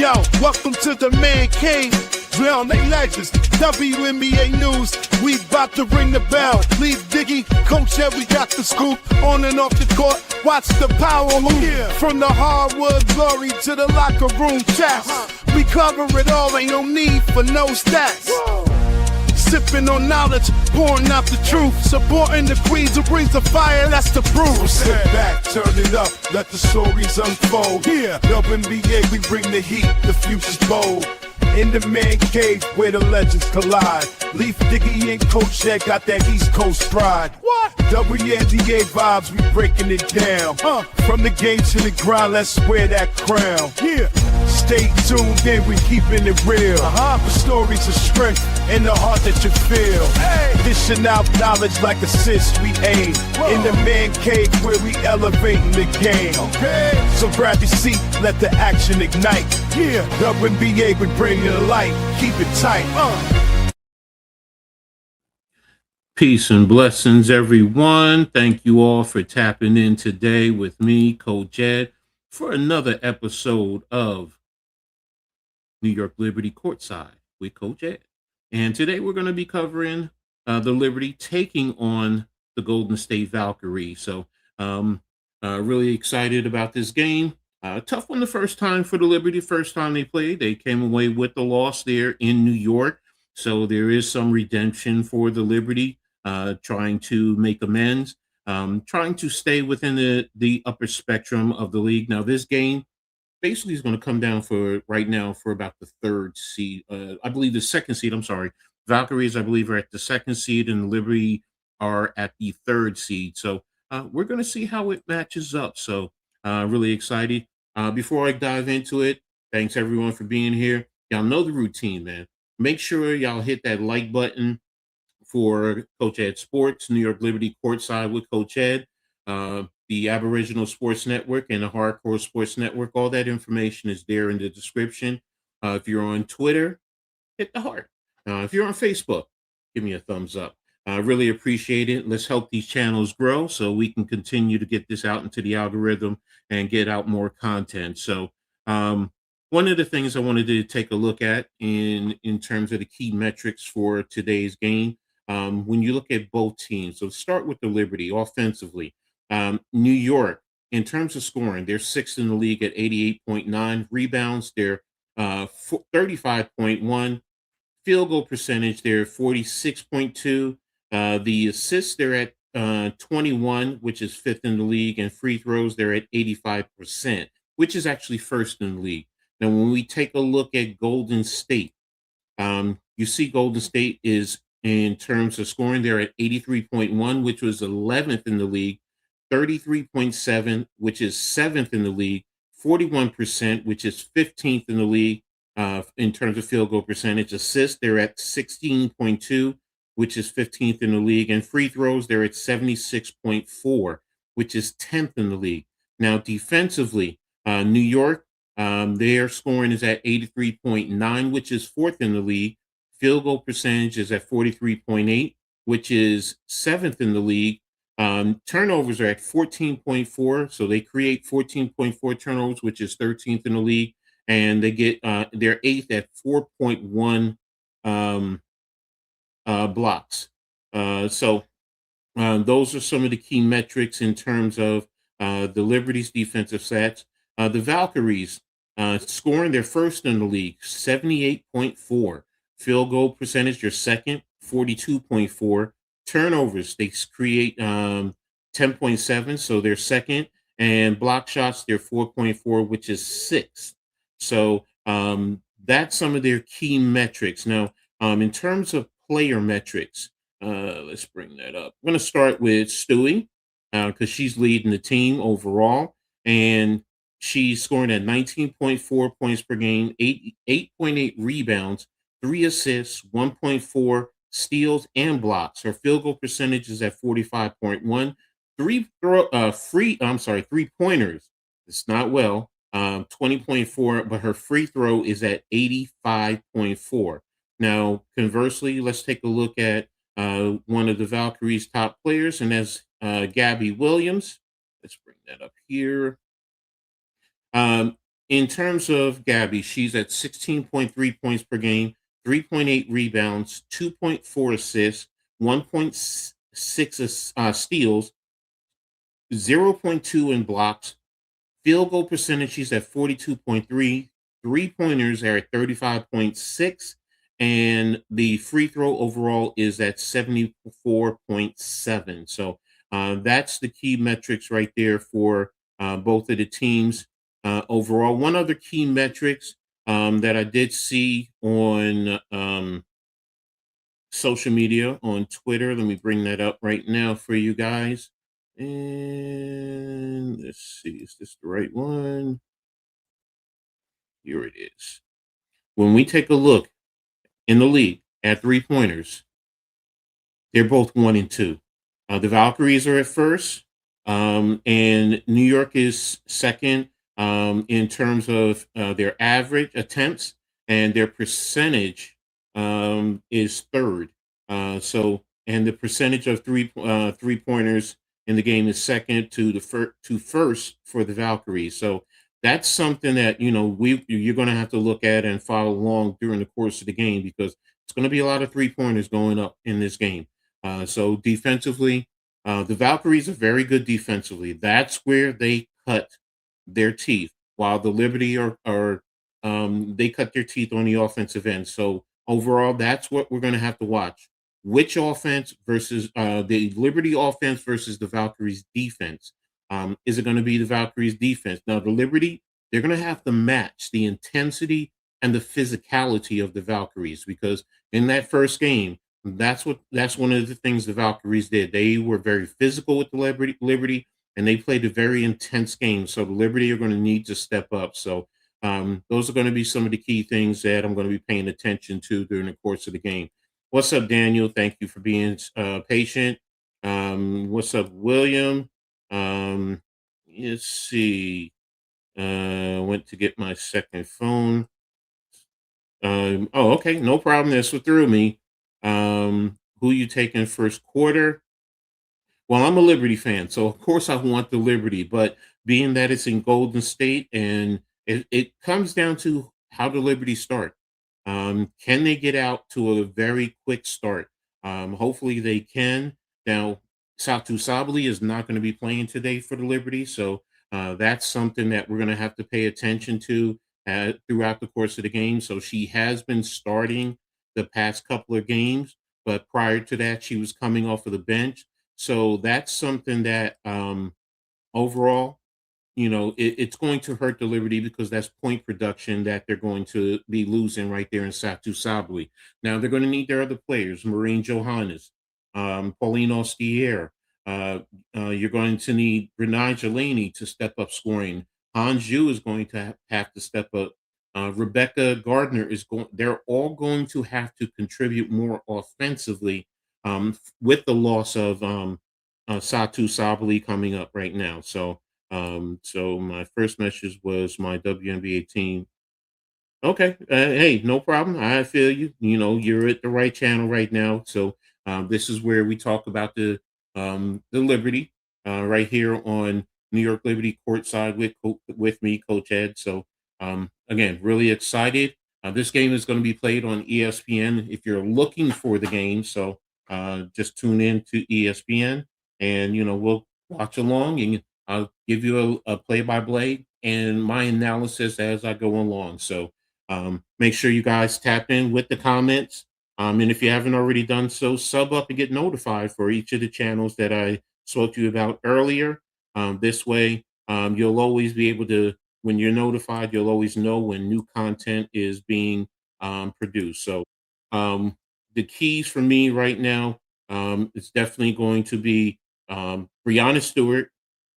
Yo, welcome to the man cave. Drown they legends. WNBA news. We about to ring the bell. Lead Diggy, Coach Ed, we got the scoop. On and off the court, watch the power move. From the hardwood glory to the locker room chats. We cover it all, ain't no need for no stats. Sipping on knowledge, pouring out the truth. Supporting the queens who brings the fire, that's the proof. So sit back, turn it up, let the stories unfold. Yeah, WNBA, we bring the heat, the future's bold. In the man cave where the legends collide. Leaf Diggy and Coach Ed got that East Coast pride. What? WNBA vibes, we breaking it down. From the game to the grind, let's wear that crown. Yeah. Stay tuned in, we keeping it real. The stories of strength and the heart that you feel. Dishing out knowledge like assist, we aim. In the man cave where we elevating the game. So grab your seat, let the action ignite. Yeah, WNBA, we bring it to light. Keep it tight. Peace and blessings, everyone. Thank you all for tapping in today with me, Coach Ed, for another episode of New York Liberty Courtside with Coach Ed. And today we're going to be covering the Liberty taking on the Golden State Valkyries. So really excited about this game. Tough one the first time for the Liberty. First time they played, they came away with the loss there in New York. So there is some redemption for the Liberty, trying to make amends, trying to stay within the upper spectrum of the league. Now, this game basically is going to come down for right now for about the third seed. I believe the second seed, I'm sorry. Valkyries, I believe, are at the second seed and Liberty are at the third seed. So we're going to see how it matches up. So really excited. Before I dive into it, thanks everyone for being here. Y'all know the routine, man. Make sure y'all hit that like button for Coach Ed Sports, New York Liberty Courtside with Coach Ed, the Aboriginal Sports Network and the Hardcore Sports Network. All that information is there in the description. If you're on Twitter, hit the heart. If you're on Facebook, give me a thumbs up. I really appreciate it. Let's help these channels grow so we can continue to get this out into the algorithm and get out more content. So one of the things I wanted to take a look at in terms of the key metrics for today's game, when you look at both teams, so start with the Liberty offensively. New York, in terms of scoring, they're sixth in the league at 88.9 rebounds. They're 35.1 field goal percentage. They're 46.2. The assists, they're at 21, which is fifth in the league, and free throws, they're at 85%, which is actually first in the league. Now, when we take a look at Golden State, you see Golden State is, in terms of scoring, they're at 83.1, which was 11th in the league, 33.7, which is 7th in the league, 41%, which is 15th in the league in terms of field goal percentage. Assists, they're at 16.2, which is 15th in the league, and free throws, they're at 76.4, which is 10th in the league. Now, defensively, New York, their scoring is at 83.9, which is fourth in the league. Field goal percentage is at 43.8, which is seventh in the league. Turnovers are at 14.4, so they create 14.4 turnovers, which is 13th in the league, and they get they're eighth at 4.1 blocks. So those are some of the key metrics in terms of the Liberty's defensive stats. The Valkyries scoring, they're first in the league, 78.4. Field goal percentage, they're second, 42.4. Turnovers, they create 10.7, so they're second. And block shots, they're 4.4, which is sixth. So that's some of their key metrics. Now, in terms of player metrics, let's bring that up. I'm going to start with Stewie because she's leading the team overall. And she's scoring at 19.4 points per game, 8.8 rebounds, 3 assists, 1.4 steals and blocks. Her field goal percentage is at 45.1. Three pointers. It's not well. 20.4, but her free throw is at 85.4. Now, conversely, let's take a look at one of the Valkyries' top players, and that's Gabby Williams. Let's bring that up here. in terms of Gabby, she's at 16.3 points per game, 3.8 rebounds, 2.4 assists, 1.6 steals, 0.2 in blocks. Field goal percentage, she's at 42.3. Three-pointers are at 35.6. And the free throw overall is at 74.7. So that's the key metrics right there for both of the teams overall. One other key metrics that I did see on social media, on Twitter. Let me bring that up right now for you guys. And let's see, is this the right one? Here it is. When we take a look in the league at three-pointers, they're both 1 and 2. The Valkyries are at first, and New York is second in terms of their average attempts, and their percentage is third. And the percentage of three-pointers in the game is second to first for the Valkyries. So that's something that you're going to have to look at and follow along during the course of the game, because it's going to be a lot of three-pointers going up in this game. So defensively, the Valkyries are very good defensively. That's where they cut their teeth, while the Liberty are they cut their teeth on the offensive end. So overall, that's what we're going to have to watch. Which offense versus the Liberty offense versus the Valkyries defense? Is it going to be the Valkyries defense? Now, the Liberty, they're going to have to match the intensity and the physicality of the Valkyries, because in that first game, that's one of the things the Valkyries did. They were very physical with the Liberty, and they played a very intense game. So the Liberty are going to need to step up. So those are going to be some of the key things that I'm going to be paying attention to during the course of the game. What's up, Daniel? Thank you for being patient. What's up, William? Let's see. Went to get my second phone. Oh, okay, no problem. This what threw me. Who you taking first quarter? Well, I'm a Liberty fan, so of course I want the Liberty, but being that it's in Golden State, and it comes down to how the Liberty start. Can they get out to a very quick start? Hopefully they can. Now, Satu Sabali is not going to be playing today for the Liberty, so that's something that we're going to have to pay attention to throughout the course of the game. So she has been starting the past couple of games, but prior to that, she was coming off of the bench. So that's something that overall, it's going to hurt the Liberty, because that's point production that they're going to be losing right there in Satu Sabali. Now they're going to need their other players, Maureen Johannes, Pauline Ostier. You're going to need Renai Jelani to step up scoring. Hans Yu is going to have to step up. Rebecca Gardner is going. They're all going to have to contribute more offensively with the loss of Satu Sabali coming up right now. So my first message was my WNBA team. Okay, hey, no problem. I feel you. You're at the right channel right now. So this is where we talk about the Liberty right here on New York Liberty Courtside with me, Coach Ed. So again, really excited. This game is going to be played on ESPN if you're looking for the game. So just tune in to ESPN, and we'll watch along, and I'll give you a play-by-play and my analysis as I go along. So make sure you guys tap in with the comments. And if you haven't already done so, sub up and get notified for each of the channels that I spoke to you about earlier. This way, you'll always be able to, when you're notified, you'll always know when new content is being produced. So the keys for me right now, it's definitely going to be Brianna Stewart,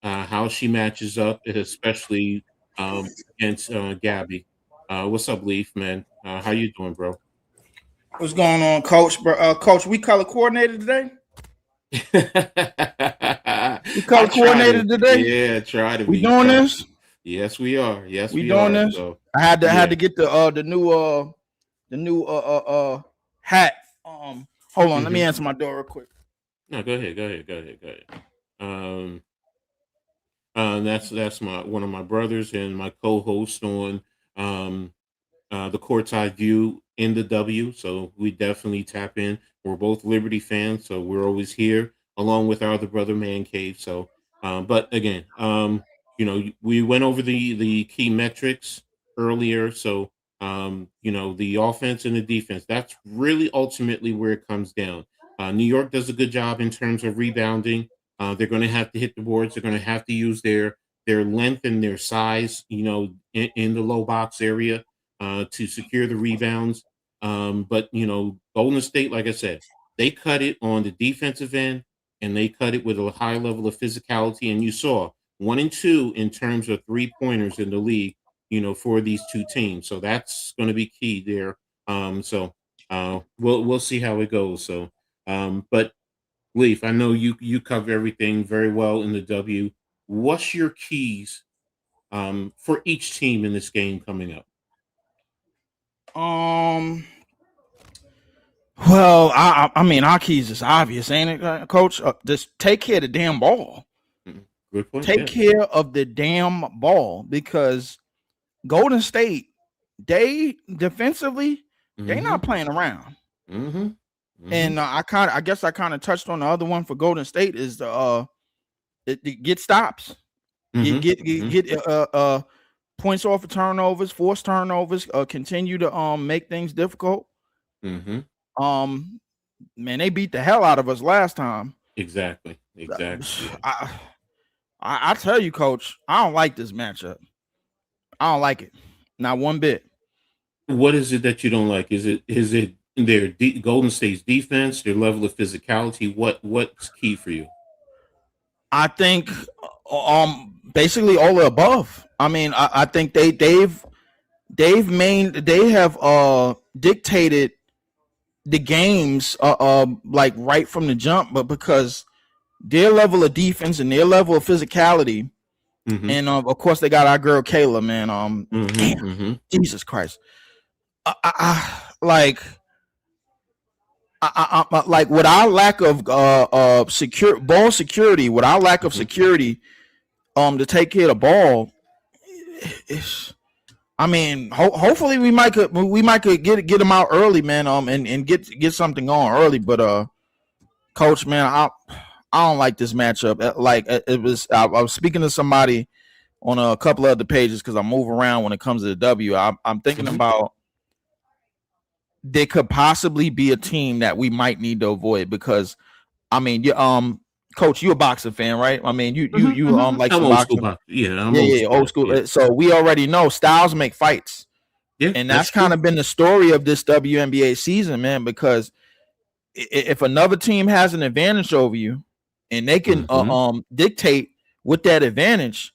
how she matches up, especially against Gabby. What's up, Leaf, man? How you doing, bro? What's going on, Coach? Coach, we color coordinated today. We color coordinated today. Yeah, try to we be. doing this? Yes, we are. Yes, we doing are. this. So, I had to get the new hat. Hold on, let me answer my door real quick. No, go ahead. That's my one of my brothers and my co-host on um, the Courtside View in the W. So we definitely tap in. We're both Liberty fans, so we're always here along with our other brother Man Cave. So, but again, we went over the key metrics earlier. So, the offense and the defense. That's really ultimately where it comes down. New York does a good job in terms of rebounding. They're going to have to hit the boards. They're going to have to use their length and their size, in the low box area to secure the rebounds. But Golden State, like I said, they cut it on the defensive end and they cut it with a high level of physicality. And you saw 1 and 2 in terms of 3-pointers in the league, for these two teams. So that's going to be key there. We'll see how it goes. So, but Leaf, I know you cover everything very well in the W. What's your keys for each team in this game coming up? Well, I mean, our keys is obvious, ain't it, Coach? Just take care of the damn ball. Good point. Take care of the damn ball, because Golden State, they defensively, they not playing around. And I guess I kind of touched on the other one for Golden State is the get stops, get points off of turnovers, force turnovers, continue to make things difficult. Man, they beat the hell out of us last time. Exactly. I tell you, Coach, I don't like this matchup. I don't like it, not one bit. What is it that you don't like? Is it their Golden State's defense, their level of physicality? What's key for you? I think basically all the above. I mean, I think they have dictated the games like right from the jump, but because their level of defense and their level of physicality, and of course they got our girl Kayla, man. Jesus Christ. Like with our lack of secure ball security, with our lack of security, to take care of the ball, I mean, hopefully we might could get them out early, man. And get something on early, but Coach, man, I don't like this matchup. Like I was speaking to somebody on a couple of other pages because I move around when it comes to the W. I'm thinking about there could possibly be a team that we might need to avoid, because I mean, Coach, you a boxing fan, right? I mean, you like some boxing. Yeah, old school. Yeah. So we already know styles make fights. Yeah, and that's kind of been the story of this WNBA season, man, because if another team has an advantage over you and they can dictate with that advantage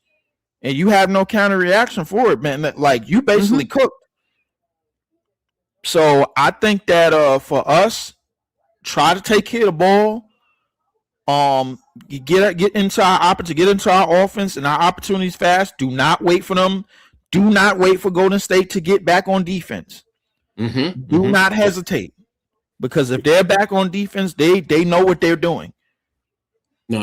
and you have no counter reaction for it, man, like you basically cooked. So I think that for us, try to take care of the ball. Get into our opportunity, get into our offense and our opportunities fast. Do not wait for them. Do not wait for Golden State to get back on defense. Do not hesitate, because if they're back on defense, they know what they're doing. No,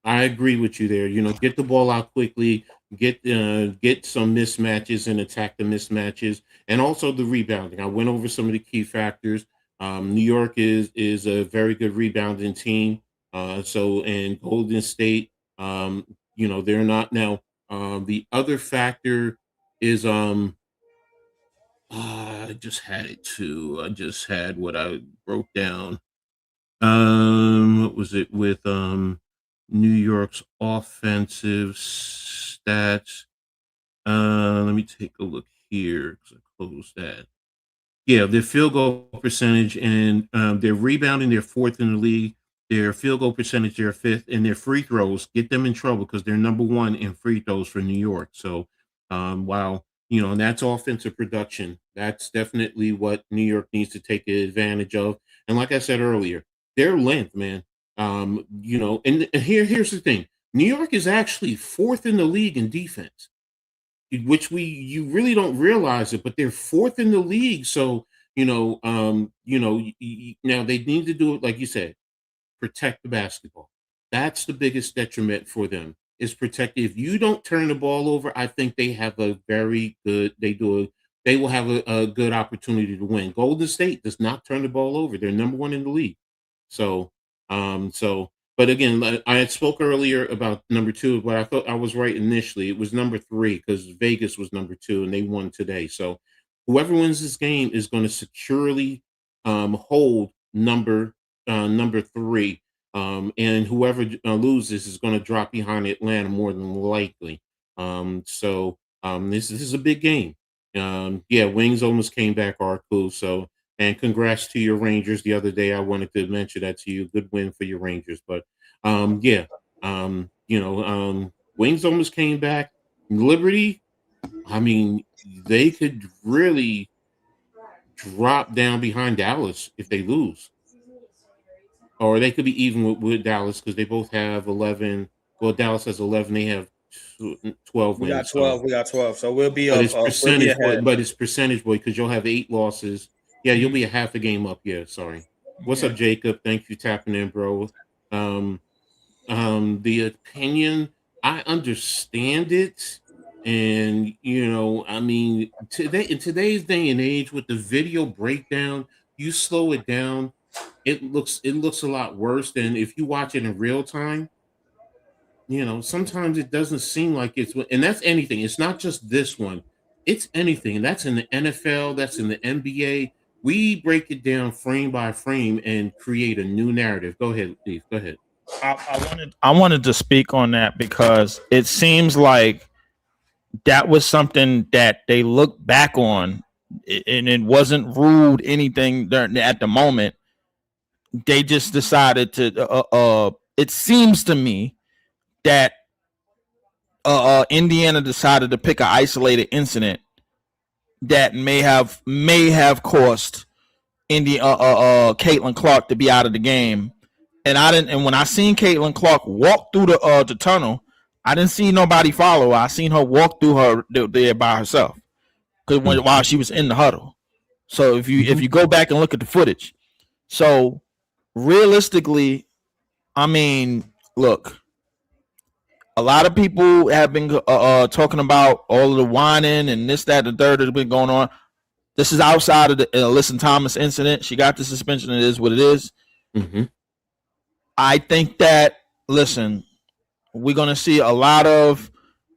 I agree with you there. Get the ball out quickly, get some mismatches and attack the mismatches, and also the rebounding. I went over some of the key factors. New York is a very good rebounding team. And Golden State, they're not now. The other factor is I just had it too. I just had what I wrote down. What was it with New York's offensive stats? Let me take a look here because I closed that. Yeah, their field goal percentage and their rebounding, they're fourth in the league. Their field goal percentage, they're fifth, and their free throws get them in trouble because they're number one in free throws for New York. So, while and that's offensive production, that's definitely what New York needs to take advantage of. And like I said earlier, their length, man. And here's the thing: New York is actually fourth in the league in defense, which you really don't realize it, but they're fourth in the league. So now they need to do it like you said. Protect the basketball. That's the biggest detriment for them is protected. If you don't turn the ball over, I think they have a very good. They will have a good opportunity to win. Golden State does not turn the ball over. They're number one in the league. So, but again, I had spoke earlier about number two, but I thought I was right initially. It was number three because Vegas was number two and they won today. So, whoever wins this game is going to securely hold number three, and whoever loses is going to drop behind Atlanta more than likely. This is a big game. Yeah, Wings almost came back, Arku. So, and congrats to your Rangers the other day. I wanted to mention that to you. Good win for your Rangers. But yeah, Wings almost came back. Liberty, I mean, they could really drop down behind Dallas if they lose. Or they could be even with Dallas because they both have 11. Well, Dallas has 11. They have 12 We wins. got 12. So. We got 12. So we'll be But up. it's percentage, ahead. but it's percentage, boy, because you'll have 8 losses. Yeah, you'll be a half a game up. Yeah, sorry. What's up, Jacob? Thank you for tapping in, bro. The opinion, I understand it, and I mean, in today's day and age, with the video breakdown, you slow it down, it looks a lot worse than if you watch it in real time. Sometimes it doesn't seem like and that's anything. It's not just this one. It's anything. That's in the NFL. That's in the NBA. We break it down frame by frame and create a new narrative. Go ahead, Steve. Go ahead. I wanted to speak on that because it seems like that was something that they looked back on, and it wasn't ruled anything at the moment. They just decided to. It seems to me that Indiana decided to pick an isolated incident that may have cost Caitlin Clark to be out of the game. And when I seen Caitlin Clark walk through the tunnel, I didn't see nobody follow her. I seen her walk through her there by herself while she was in the huddle. So if you go back and look at the footage, so realistically, I mean, look, a lot of people have been talking about all of the whining and this, that, and the third that's been going on. This is outside of the Alyssa Thomas incident. She got the suspension. It is what it is. Mm-hmm. I think that, listen, we're going to see a lot of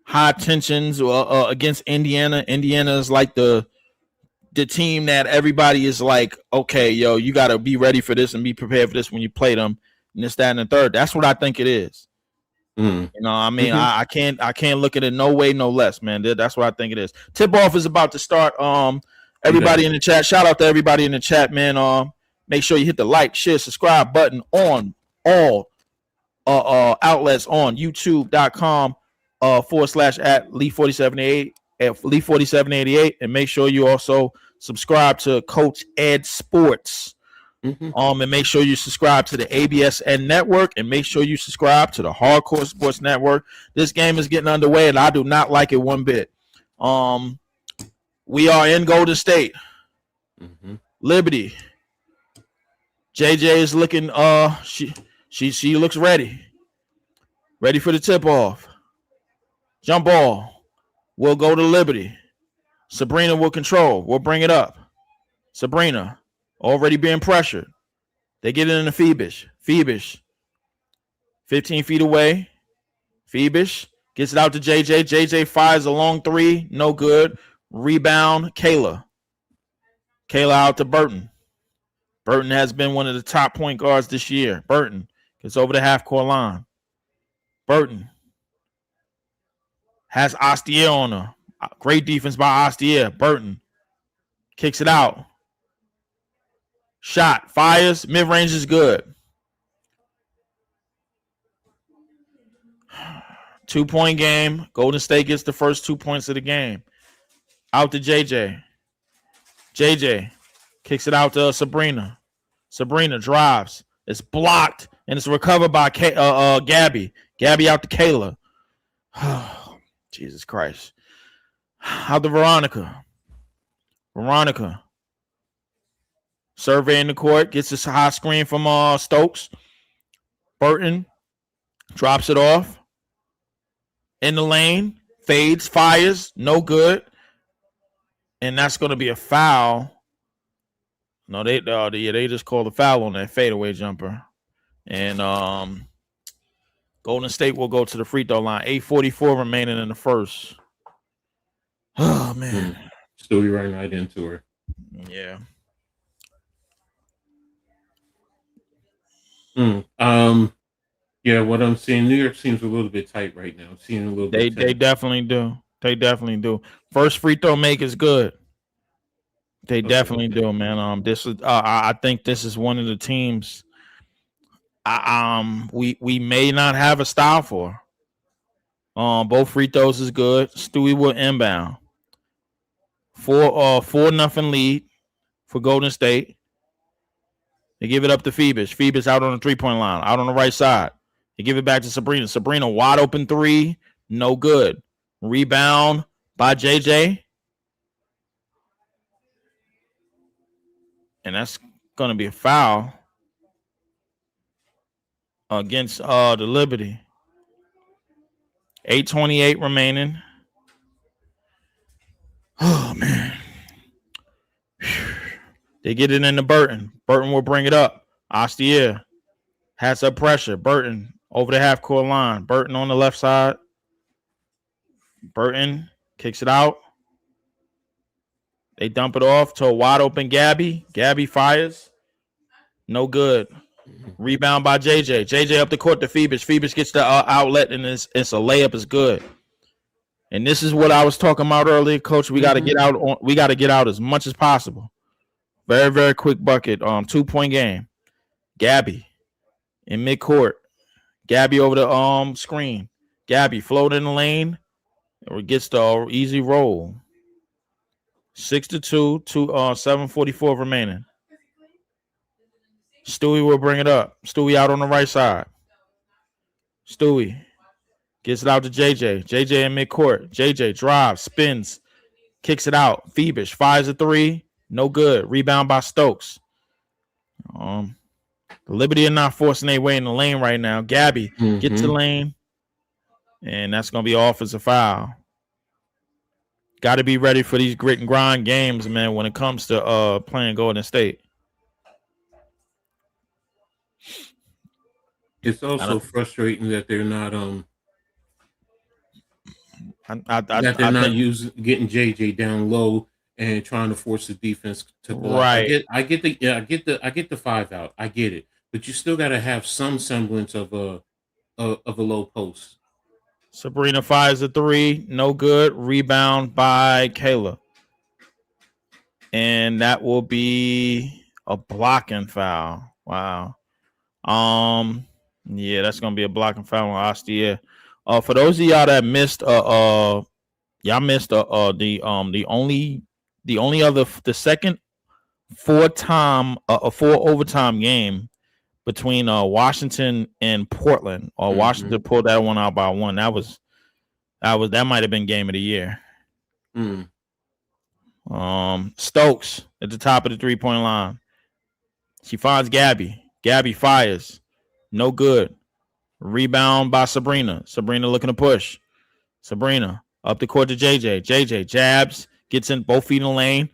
high tensions against Indiana. Indiana is like the team that everybody is like, okay, yo, you got to be ready for this and be prepared for this when you play them. And this, that, and the third. That's what I think it is. Mm. I mean, I can't look at it no way, no less, man. That's what I think it is. Tip off is about to start. Everybody in the chat, shout out to everybody in the chat, man. Make sure you hit the like, share, subscribe button on all outlets on youtube.com /at Lee4788 at Lee4788, and make sure you also subscribe to Coach Ed Sports. And make sure you subscribe to the ABSN network, and make sure you subscribe to the Hardcore Sports Network. This game is getting underway, and I do not like it one bit. We are in Golden State. Liberty. JJ is looking. She looks ready. Ready for the tip off. Jump ball. We'll go to Liberty. Sabrina will control. We'll bring it up. Sabrina. Already being pressured. They get it into Phoebish. Phoebish. 15 feet away. Phoebish gets it out to JJ. JJ fires a long three. No good. Rebound. Kayla. Kayla out to Burton. Burton has been one of the top point guards this year. Burton gets over the half-court line. Burton has Astier on her. Great defense by Astier. Burton kicks it out. Shot, fires, mid-range is good. 2-point game. Golden State gets the first 2 points of the game. Out to JJ. JJ kicks it out to Sabrina. Sabrina drives. It's blocked, and it's recovered by Gabby. Gabby out to Kayla. Jesus Christ. Out to Veronica. Veronica. Surveying the court, gets this high screen from Stokes. Burton drops it off. in the lane, fades, fires, no good. And that's going to be a foul. No, they just called a foul on that fadeaway jumper. And Golden State will go to the free throw line. 8:44 remaining in the first. Oh, man. Still right into her. Yeah. Yeah, what I'm seeing, New York seems a little bit tight right now. I'm seeing a little bit. They definitely do. They definitely do. First free throw make is good. They definitely do, man. This is I think this is one of the teams we may not have a style for. Both free throws is good. Stewie will inbound. 4-0 lead for Golden State. They give it up to Phoebus. Phoebus out on the 3-point line, out on the right side. They give it back to Sabrina. Sabrina wide open three, no good. Rebound by JJ. And that's going to be a foul against the Liberty. 8:28 remaining. Oh, man. They get it into Burton. Burton will bring it up. Astier has up pressure. Burton over the half-court line. Burton on the left side. Burton kicks it out. They dump it off to a wide-open Gabby. Gabby fires. No good. Rebound by JJ. JJ up the court to Phoebus. Phoebus gets the outlet, and it's a layup. Is good. And this is what I was talking about earlier, Coach. We got to get out. We got to get out as much as possible. Very, very quick bucket. 2-point game. Gabby in midcourt. Gabby over the screen. Gabby float in the lane. Or gets the easy roll. 6-2. 7:44 remaining. Stewie will bring it up. Stewie out on the right side. Stewie gets it out to JJ. JJ in midcourt. JJ drives, spins, kicks it out. Phoebus fires a three. No good. Rebound by Stokes. The Liberty are not forcing their way in the lane right now. Gabby gets the lane. And that's going to be offensive foul. Got to be ready for these grit and grind games, man, when it comes to playing Golden State. It's also frustrating that they're not getting JJ down low and trying to force the defense to go. Right. I get the 5 out. I get it, but you still got to have some semblance of a low post. Sabrina fires a three, no good. Rebound by Kayla, and that will be a blocking foul. Wow. Yeah, that's gonna be a blocking foul on Astier. For those of y'all that missed, y'all missed the second 4 overtime game between Washington and Portland. Washington pulled that one out by 1. That might have been game of the year. Stokes at the top of the 3-point line. She finds Gabby. Gabby fires. No good. Rebound by Sabrina. Sabrina looking to push. Sabrina up the court to JJ. JJ jabs, gets in both feet in the lane,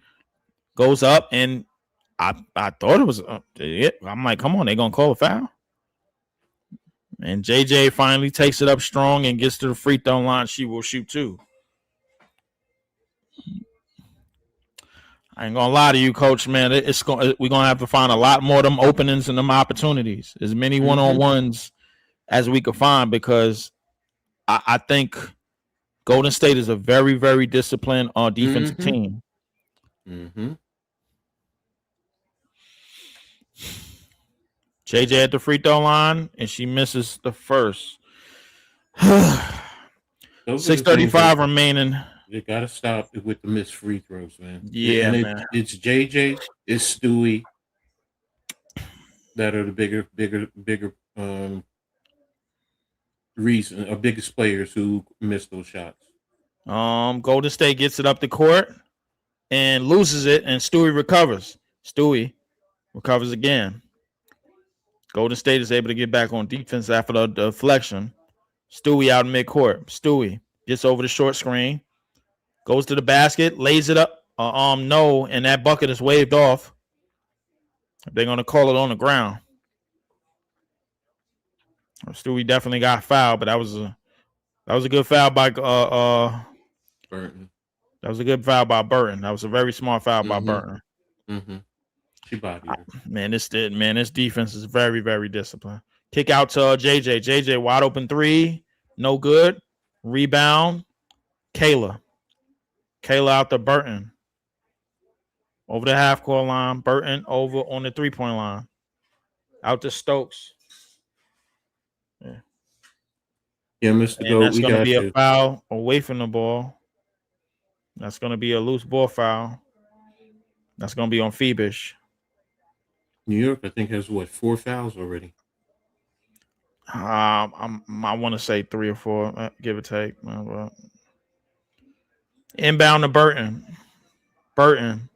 goes up, and I thought it was I'm like, come on, they gonna call a foul. And JJ finally takes it up strong and gets to the free throw line. She will shoot 2. I ain't gonna lie to you, Coach, man. We're gonna have to find a lot more of them openings and them opportunities, as many one-on-ones as we could find, because I think Golden State is a very, very disciplined defensive team. JJ at the free throw line, and she misses the first. 6:35 remaining. You gotta stop with the missed free throws, man. Yeah, man. It's JJ, it's Stewie that are the bigger reason, or biggest players who miss those shots. Golden State gets it up the court and loses it, and Stewie recovers. Stewie recovers again. Golden State is able to get back on defense after the deflection. Stewie out in midcourt. Stewie gets over the short screen, goes to the basket, lays it up. No, and that bucket is waved off. They're gonna call it on the ground. Stewie definitely got fouled, but that was a good foul by Burton. That was a good foul by Burton. That was a very smart foul by Burton. She bodied her. Man, this defense is very, very disciplined. Kick out to JJ. JJ wide open three, no good. Rebound, Kayla. Kayla out to Burton. Over the half court line. Burton over on the 3-point line. Out to Stokes. Yeah, Mr. Goat, that's going to be you. a foul away from the ball. That's going to be a loose ball foul. That's going to be on Phoebus. New York, I think, has 4 fouls already. I want to say 3 or 4, give or take. Inbound to Burton. Burton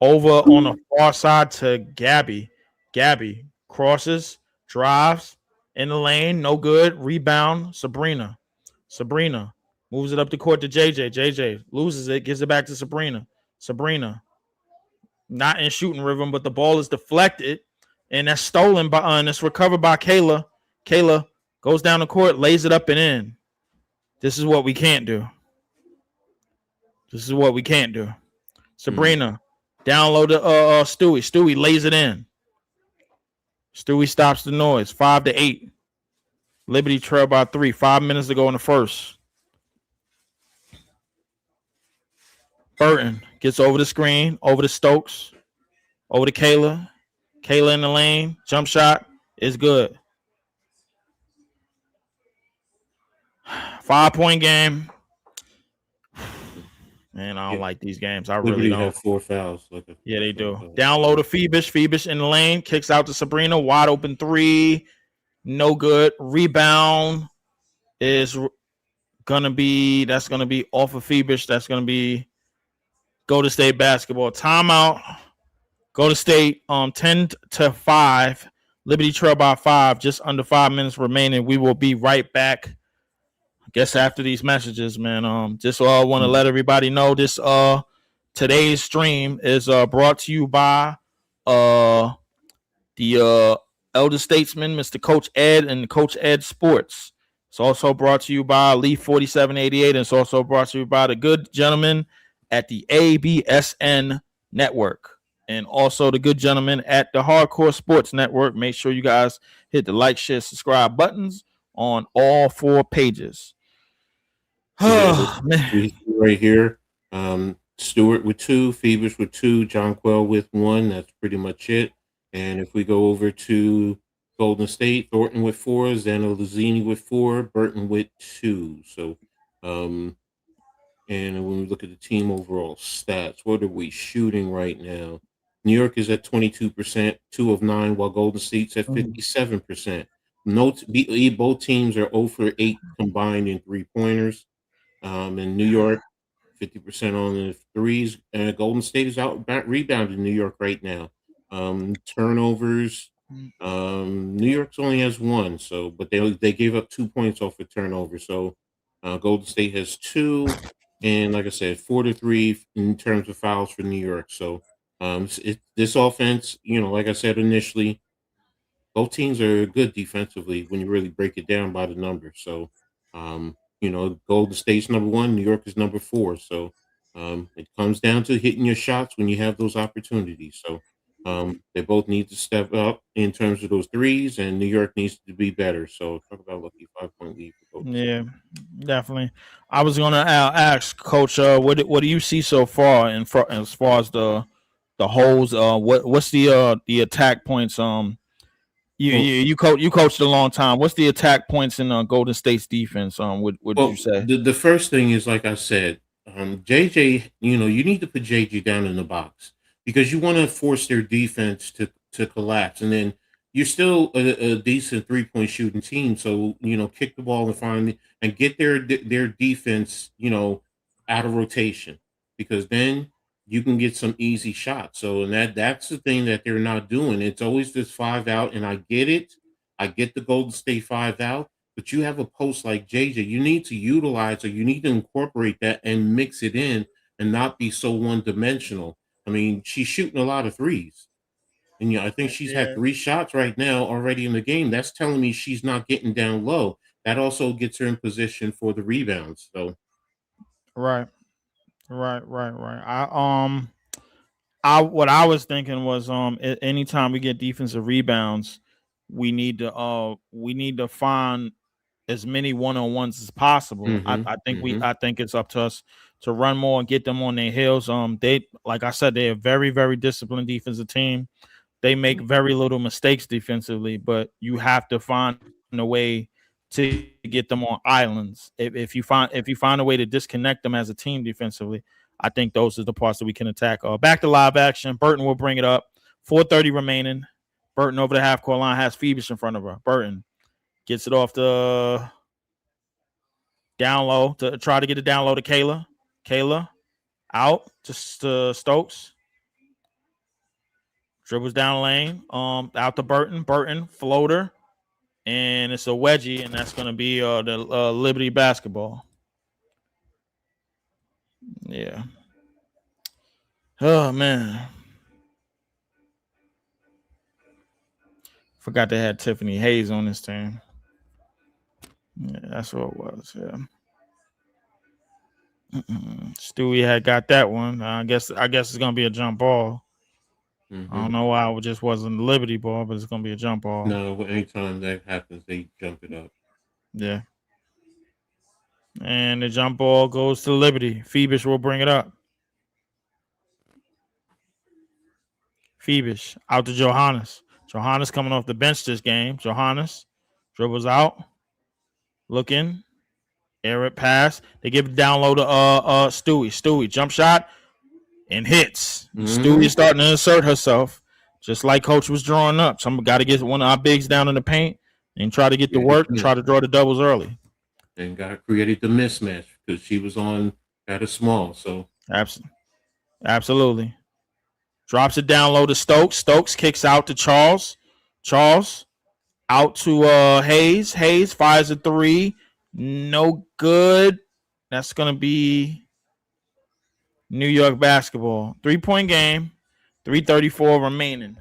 over on the far side to Gabby. Gabby crosses, drives in the lane, no good. Rebound, Sabrina. Sabrina moves it up the court to JJ. JJ loses it, gives it back to Sabrina. Sabrina not in shooting rhythm, but the ball is deflected, and that's stolen by and it's recovered by Kayla. Kayla goes down the court, lays it up and in. This is what we can't do. This is what we can't do. Sabrina download to Stewie. Stewie lays it in. Stewie stops the noise. 5-8. Liberty trail by 3. 5 minutes to go in the first. Burton gets over the screen, over to Stokes, over to Kayla. Kayla in the lane. Jump shot is good. 5-point game. Man, I don't like these games. I really don't. Have 4 fouls. Yeah, they do. Download to Phoebus. Phoebus in the lane. Kicks out to Sabrina. Wide open 3. No good. Rebound is going to be off of Phoebus. That's going to be Golden State basketball. Timeout. Golden State 10-5. Liberty trail by 5. Just under 5 minutes remaining. We will be right back. I guess after these messages, man. Just want to let everybody know this today's stream is brought to you by the elder statesman, Mr. Coach Ed and Coach Ed Sports. It's also brought to you by Lee 4788, and it's also brought to you by the good gentlemen at the ABSN Network, and also the good gentlemen at the Hardcore Sports Network. Make sure you guys hit the like, share, subscribe buttons on all 4 pages. Oh, man. Right here. Stewart with 2, Phoebus with 2, Jonquel with 1. That's pretty much it. And if we go over to Golden State, Thornton with 4, Zano Lazzini with 4, Burton with 2. So, and when we look at the team overall stats, what are we shooting right now? New York is at 22%, 2 of 9, while Golden State's at 57%. Both teams are 0 for 8 combined in 3-pointers. In New York, 50% on the threes. Golden State is out rebounding New York right now. Turnovers. New York's only has 1, but they gave up 2 points off of turnover. So Golden State has 2, and like I said, 4-3 in terms of fouls for New York. So this offense, like I said initially, both teams are good defensively when you really break it down by the numbers. So Golden State's number 1, New York is number 4. So it comes down to hitting your shots when you have those opportunities. So they both need to step up in terms of those threes, and New York needs to be better. So talk about lucky 5-point lead for both. Yeah, definitely. I was going to ask Coach, what do you see so far as far as the holes? What's the attack points? You coached a long time. What's the attack points in Golden State's defense? What did you say? The first thing is, like I said, JJ. You need to put JJ down in the box because you want to force their defense to collapse, and then you're still a decent 3-point shooting team. So kick the ball and get their defense out of rotation, because then you can get some easy shots. So, and that's the thing that they're not doing. It's always this 5 out, and I get it. I get the Golden State 5 out, But you have a post like JJ, you need to utilize, or you need to incorporate that and mix it in and not be so one dimensional. I mean, she's shooting a lot of threes. And I think she's had Yeah. 3 shots right now already in the game. That's telling me she's not getting down low. That also gets her in position for the rebounds. So Right. I what I was thinking was anytime we get defensive rebounds, we need to find as many one-on-ones as possible. mm-hmm, mm-hmm. I think it's up to us to run more and get them on their heels. They, like I said, they're a very, very disciplined defensive team. They make very little mistakes defensively, but you have to find a way to get them on islands. If you find a way to disconnect them as a team defensively, I think those are the parts that we can attack. Back to live action. Burton will bring it up. 4:30 remaining. Burton over the half court line has Phoebus in front of her. Burton gets it off the down low to try to get it down low to Kayla. Kayla out to Stokes. Dribbles down lane. Out to Burton. Burton floater. And it's a wedgie, and that's going to be the Liberty basketball. Yeah. Oh, man. Forgot they had Tiffany Hayes on this team. Yeah, that's what it was. Yeah. Stewie had got that one. I guess it's going to be a jump ball. Mm-hmm. I don't know why it just wasn't a Liberty ball, but it's going to be a jump ball. No, anytime that happens, they jump it up. Yeah. And the jump ball goes to Liberty. Phoebus will bring it up. Phoebus out to Johannes. Johannes coming off the bench this game. Johannes dribbles out. Looking. Air it pass. They give it down low to Stewie. Stewie jump shot and hits. Mm-hmm. Stewie is starting to assert herself, just like Coach was drawing up. Someone got to get one of our bigs down in the paint and try to get to work and try to draw the doubles early. And got created the mismatch because she was on at a small. So absolutely. Drops it down low to Stokes. Stokes kicks out to Charles. Charles out to Hayes. Hayes fires a 3. No good. That's going to be New York basketball. 3-point game. 3:34 remaining.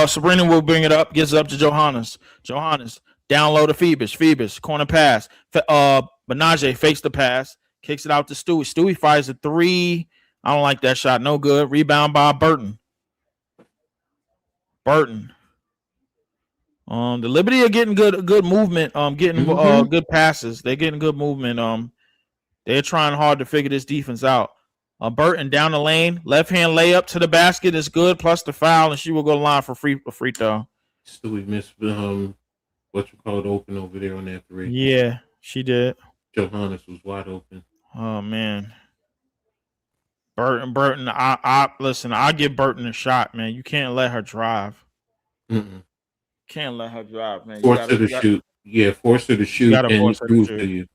Sabrina will bring it up. Gets it up to Johannes. Johannes down low to Phoebus. Phoebus corner pass. Benajé fakes the pass. Kicks it out to Stewie. Stewie fires a 3. I don't like that shot. No good. Rebound by Burton. Burton. The Liberty are getting good movement. Getting good passes. They're getting good movement. They're trying hard to figure this defense out. Burton down the lane, left hand layup to the basket is good, plus the foul, and she will go to the line for free throw. Stewie missed what you call it open over there on that 3. Yeah, she did. Johannes was wide open. Oh man. Burton, I listen, I give Burton a shot, man. You can't let her drive. Mm-mm. Can't let her drive, man. Force her to shoot. Yeah, force her to shoot and prove to you.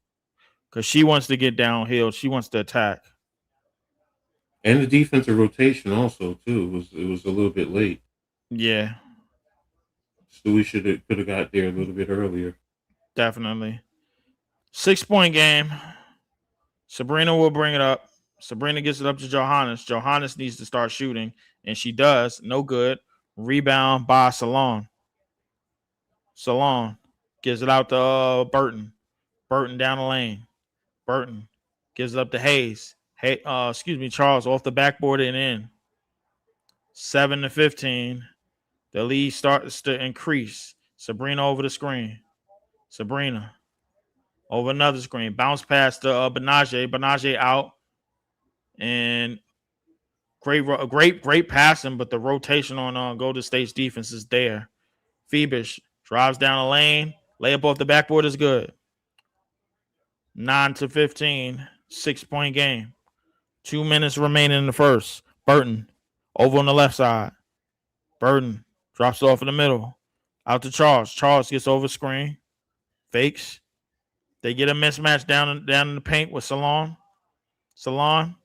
Because she wants to get downhill. She wants to attack. And the defensive rotation also, too. It was a little bit late. Yeah. So we could have got there a little bit earlier. Definitely. 6-point game. Sabrina will bring it up. Sabrina gets it up to Johannes. Johannes needs to start shooting, and she does. No good. Rebound by Salon. Salon gives it out to Burton. Burton down the lane. Burton gives it up to Hayes. Charles off the backboard and in. 7-15. The lead starts to increase. Sabrina over the screen. Sabrina over another screen. Bounce pass to Benajé. Benajé out. And great passing, but the rotation on Golden State's defense is there. Phoebus drives down the lane. Layup off the backboard is good. 9-15. 6-point game. 2 minutes remaining in the first. Burton over on the left side. Burton drops it off in the middle. Out to Charles. Charles gets over screen. Fakes. They get a mismatch down in the paint with Salon. Salon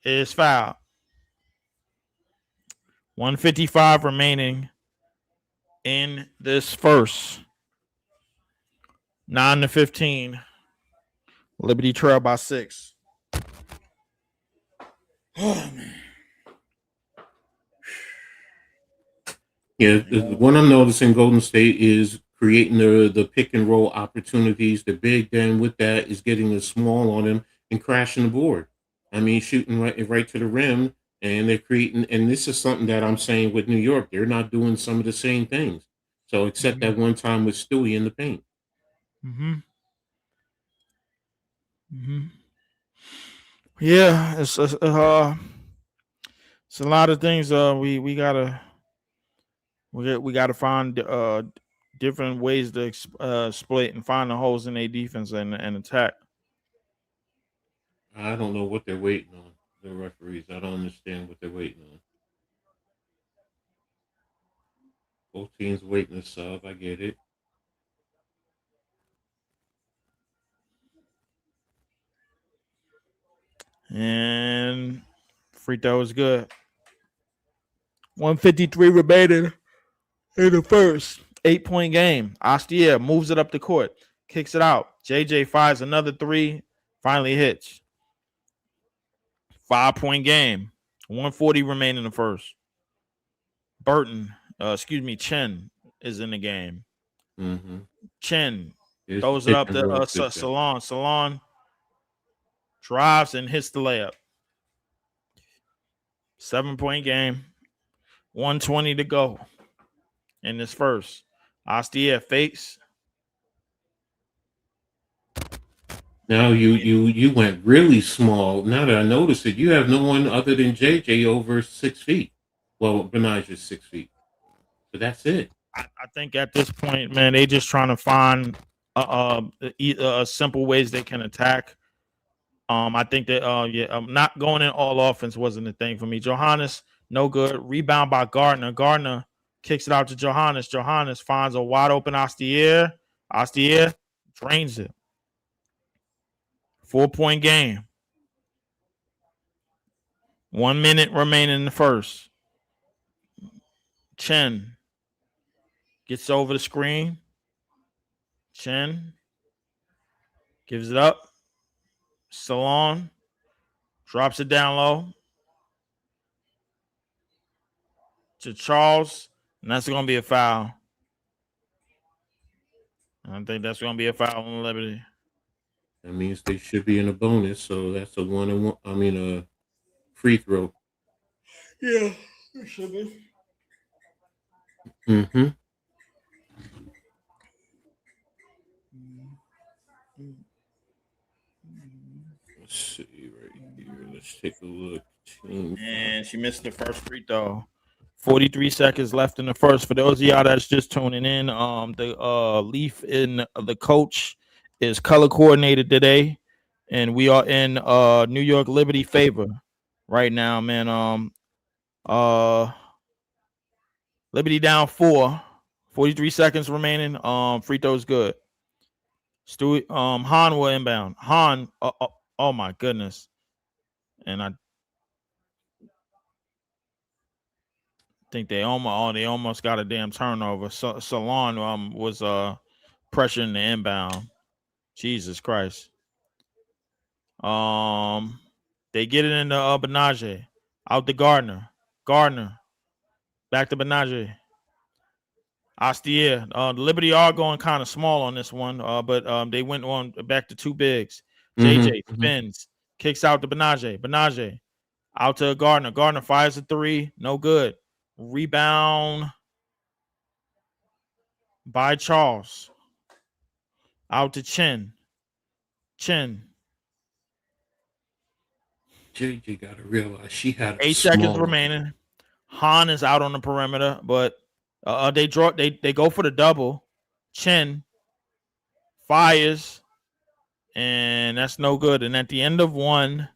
is fouled. 155 remaining in this first. 9-15. Liberty trail by 6. Oh man. Yeah, what I'm noticing Golden State is creating the pick and roll opportunities. The big then with that is getting the small on them and crashing the board. I mean, shooting right to the rim, and they're creating. And this is something that I'm saying with New York, they're not doing some of the same things. So except that one time with Stewie in the paint. Yeah, it's a lot of things. We gotta find different ways to exploit and find the holes in their defense and attack. I don't know what they're waiting on. The referees, I don't understand what they're waiting on. Both teams waiting to sub. I get it. And free throw is good. 153 remaining in the first. 8-point game. Astier moves it up the court, kicks it out. JJ fires another 3, finally hits. 5-point game. 140 remaining in the first. Chen is in the game. Mm-hmm. Chen throws it up to Salon. Salon drives and hits the layup. 7-point game. 120 to go in this first. Astier fakes. Now you went really small. Now that I notice it, you have no one other than JJ over 6 feet. Well, Benage's 6 feet. So that's it. I think at this point, man, they just trying to find simple ways they can attack. I think that not going in all offense wasn't the thing for me. Johannes, no good. Rebound by Gardner. Gardner kicks it out to Johannes. Johannes finds a wide open Astier. Astier drains it. 4-point game. 1 minute remaining in the first. Chen gets over the screen. Chen gives it up. Salon drops it down low to Charles, and that's going to be a foul. I think that's going to be a foul on Liberty. That means they should be in a bonus, so that's a 1-and-1. I mean, a free throw. Yeah, it should be. Mm-hmm. Let's see right here. Let's take a look. And she missed the first free throw. 43 seconds left in the first. For those of y'all that's just tuning in, the Leaf in the coach is color coordinated today, and we are in New York Liberty favor right now, man. Liberty down 4. 43 seconds remaining. Free throw's good. Stewie, Han will inbound. Han, oh my goodness. And I think they almost got a damn turnover. Salon was pressuring the inbound. Jesus Christ. They get it into Benage. Out to Gardner. Gardner. Back to Benage. Astier. The Liberty are going kind of small on this one, but they went on back to 2 bigs. JJ spins, kicks out to Benage. Benage out to Gardner. Gardner fires a 3, no good. Rebound by Charles. Out to Chen. Chen. JJ got to realize she had 8 seconds remaining. Han is out on the perimeter, but they go for the double. Chen fires, and that's no good. And at the end of 1,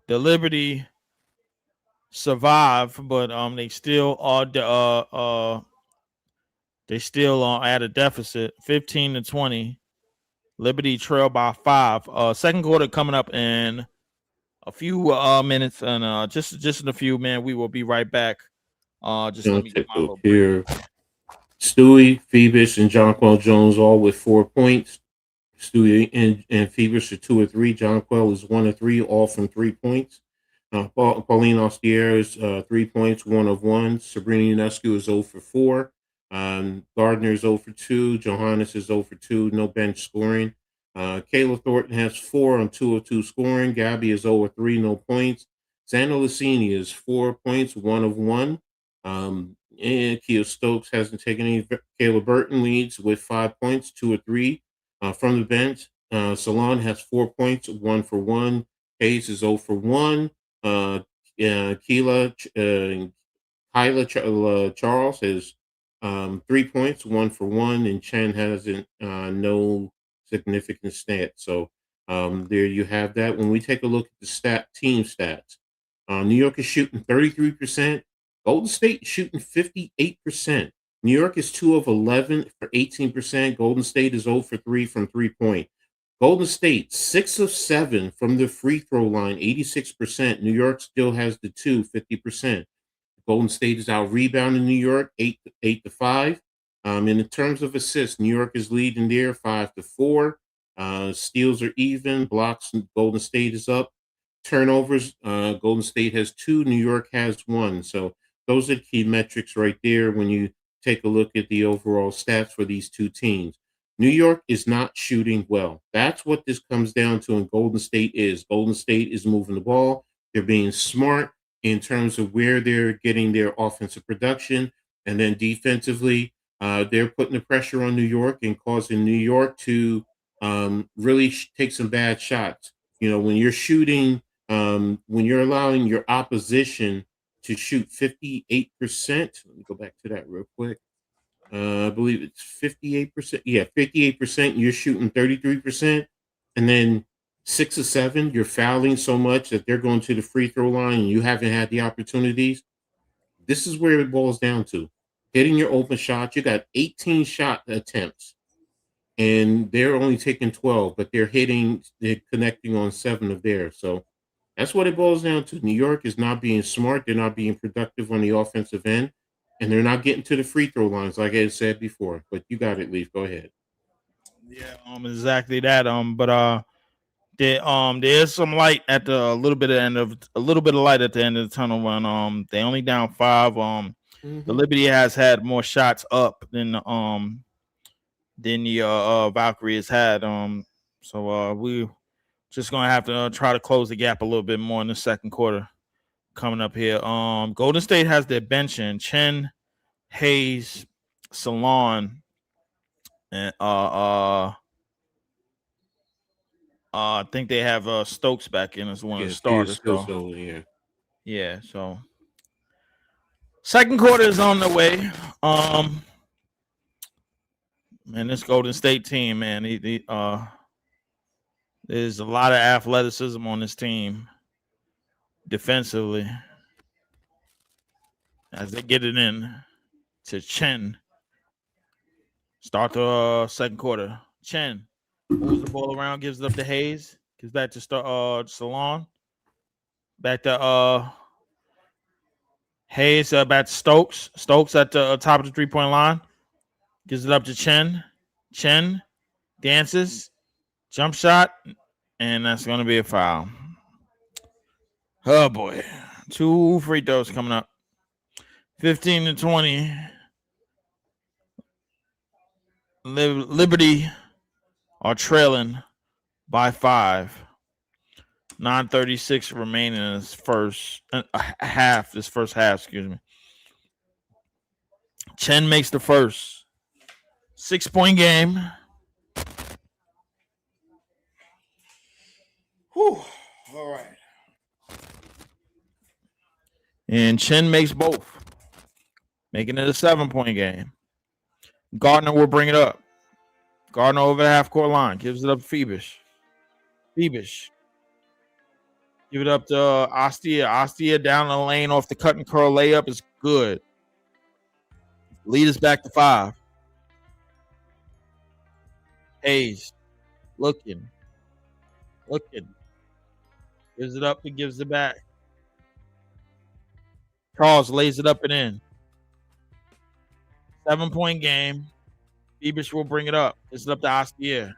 the Liberty survive, but they still are at a deficit, 15-20. Liberty trail by 5. Second quarter coming up in a few minutes, and just in a few, man. We will be right back. Just let Gonna me get take my a look little break. here. Stewie, Phoebus, and Jonquel Jones all with 4 points. Stewie and Phoebus are 2 or 3. Jonquel is 1 or 3, all from 3 points. Pauline Ostier is 3 points, 1 of 1. Sabrina Ionescu is 0 for 4. Gardner is 0 for 2. Johannes is 0 for 2. No bench scoring. Kayla Thornton has 4 on 2 of 2 scoring. Gabby is 0 for 3, no points. Xana Lucini is 4 points, 1 of 1. And Kia Stokes hasn't taken any. Kayla Burton leads with 5 points, 2 or 3 from the bench. Salon has 4 points, 1 for 1. Hayes is 0 for 1. Kyla Charles has 3 points, 1 for 1, and Chen hasn't no significant stats. So there you have that. When we take a look at the team stats, New York is shooting 33%. Golden State is shooting 58%. New York is 2 of 11 for 18%. Golden State is 0 for 3 from 3-point. Golden State, 6 of 7 from the free throw line, 86%. New York still has the 2, 50%. Golden State is out rebounding New York, 8 to 5. And in terms of assists, New York is leading there, 5 to 4. Steals are even. Blocks, Golden State is up. Turnovers, Golden State has 2. New York has 1. So those are the key metrics right there when you take a look at the overall stats for these two teams. New York is not shooting well. That's what this comes down to, and Golden State is. Golden State is moving the ball. They're being smart in terms of where they're getting their offensive production. And then defensively, they're putting the pressure on New York and causing New York to really take some bad shots. You know, when you're shooting, when you're allowing your opposition to shoot 58%, let me go back to that real quick. I believe it's 58%. Yeah, 58%. You're shooting 33%. And then 6 or 7, you're fouling so much that they're going to the free throw line and you haven't had the opportunities. This is where it boils down to. Hitting your open shots. You got 18 shot attempts and they're only taking 12, but they're connecting on 7 of theirs. So that's what it boils down to. New York is not being smart. They're not being productive on the offensive end. And they're not getting to the free throw lines, like I said before. But you got it, Leaf. Go ahead. Yeah, exactly that. But there's some light at the a little bit of light at the end of the tunnel when they only down 5. The Liberty has had more shots up than the Valkyries had. So we just gonna have to try to close the gap a little bit more in the second quarter coming up here. Golden State has their bench in Chen, Hayes, Salon, and I think they have Stokes back in as one of the starters. So yeah, so second quarter is on the way. Man, this Golden State team, man, there's a lot of athleticism on this team defensively as they get it in to Chen. Start the second quarter. Chen moves the ball around, gives it up to Hayes, gives back to Salon. Back to Hayes, back to Stokes. Stokes at the top of the 3-point line. Gives it up to Chen. Chen dances. Jump shot. And that's going to be a foul. Oh, boy. 2 free throws coming up. 15 to 20. Liberty are trailing by 5. 9:36 remaining in this first half. Excuse me. Chen makes the first 6-point game. Whew. All right. And Chen makes both, making it a 7-point game. Gardner will bring it up. Gardner over the half-court line. Gives it up to Phoebus. Give it up to Ostia. Ostia down the lane off the cut and curl layup is good. Lead us back to 5. Hayes Looking. Gives it up. He gives it back. Charles lays it up and in. 7-point game. Phoebus will bring it up. Gives it up to Astier.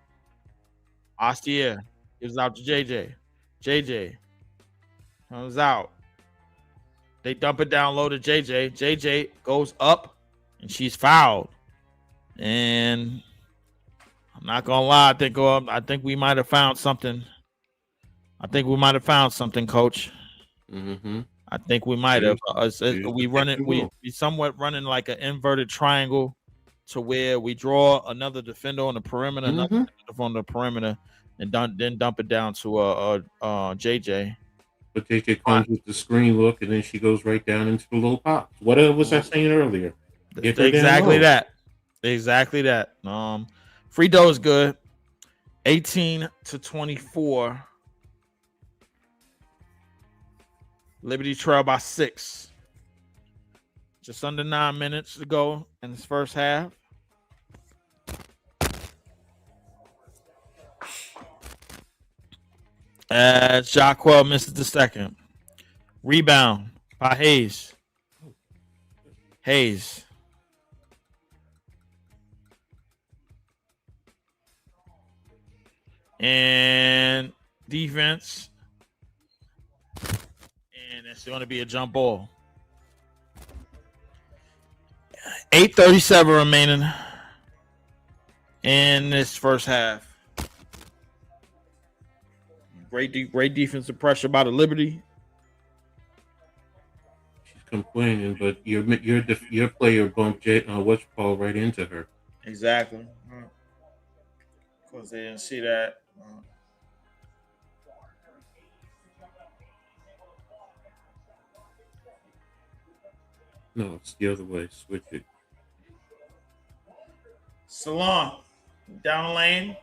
Astier gives it out to JJ. JJ comes out. They dump it down low to JJ. JJ goes up, and she's fouled. And I'm not gonna lie. I think we might have found something. Coach. Mm-hmm. I think we might have. We somewhat running like an inverted triangle, to where we draw another defender on the perimeter, another defender on the perimeter, and then dump it down to JJ. But JJ comes with the screen look, and then she goes right down into the low pops. What was I saying earlier? Exactly that. Free throw is good. 18-24. Liberty trail by 6. Just under 9 minutes to go in this first half. As Jacquel misses the second. Rebound by Hayes. And defense. And it's going to be a jump ball. 8:37 remaining in this first half. Great defensive pressure by the Liberty. She's complaining, but your player bumped Paul right into her. Exactly. Of course, they didn't see that. No, it's the other way. Switch it. Salon down the lane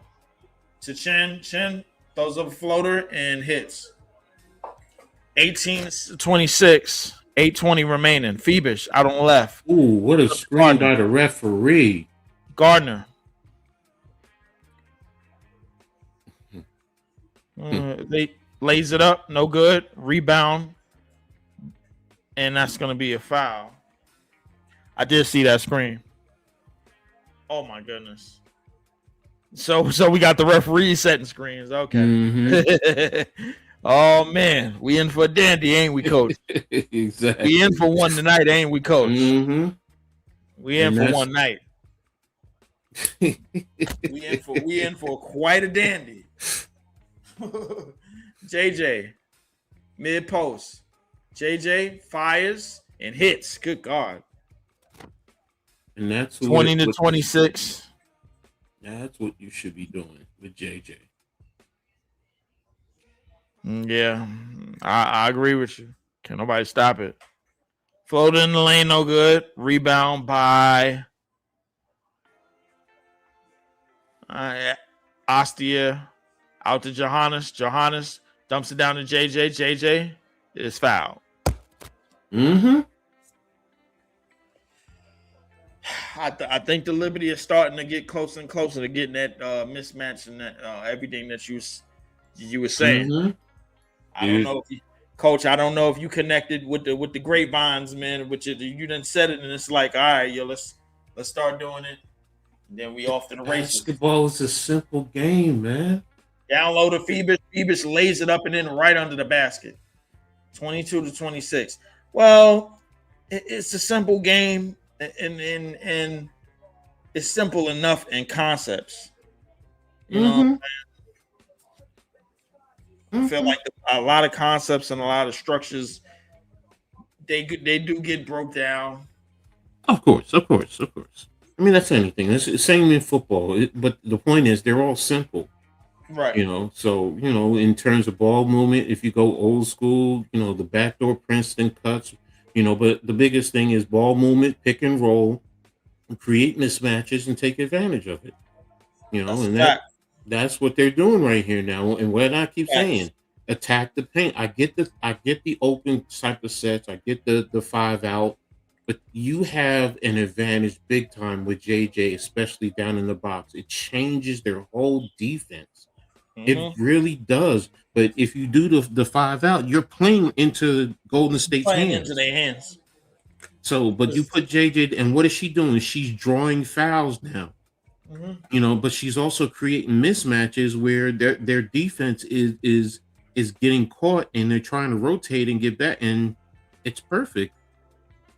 to Chen. Chen throws up a floater and hits. 18-26. 8:20 remaining. Phoebus out on the left. Ooh, what a screen by the referee. Gardner. They lays it up. No good. Rebound. And that's going to be a foul. I did see that screen. Oh, my goodness. So we got the referees setting screens. Okay. Mm-hmm. Oh, man. We in for a dandy, ain't we, Coach? Exactly. We in for one tonight, ain't we, Coach? Mm-hmm. We in for one night. we in for quite a dandy. JJ, mid post. JJ fires and hits. Good God. And that's 20-26. That's what you should be doing with JJ. Yeah, I agree with you. Can't nobody stop it. Floater in the lane, no good. Rebound by Astia. Out to Johannes. Johannes dumps it down to JJ. JJ is fouled. Mm-hmm. I think the Liberty is starting to get closer and closer to getting that mismatch and that everything that you were saying. Mm-hmm. I don't know if you, Coach. I don't know if you connected with the grapevines, man. Which you done said it, and it's like, all right, yo, let's start doing it. And then we off to the races. Basketball is a simple game, man. Download to Phoebus. Phoebus lays it up and in right under the basket. 22-26. Well, it's a simple game, and it's simple enough in concepts. You know what I'm saying? I feel like a lot of concepts and a lot of structures, they do get broke down. Of course. I mean, that's anything. It's the same in football. But the point is, they're all simple. Right. So, in terms of ball movement, if you go old school, the backdoor Princeton cuts, but the biggest thing is ball movement, pick and roll, create mismatches and take advantage of it. That's what they're doing right here now. And what I keep saying, attack the paint. I get the open type of sets. I get the 5 out, But you have an advantage big time with JJ, especially down in the box. It changes their whole defense. It really does. But if you do the 5 out, you're playing into Golden State's Playing into hands. their hands. So, but you put JJ, and what is she doing? She's drawing fouls now. But she's also creating mismatches where their defense is getting caught, and they're trying to rotate and get back, and it's perfect.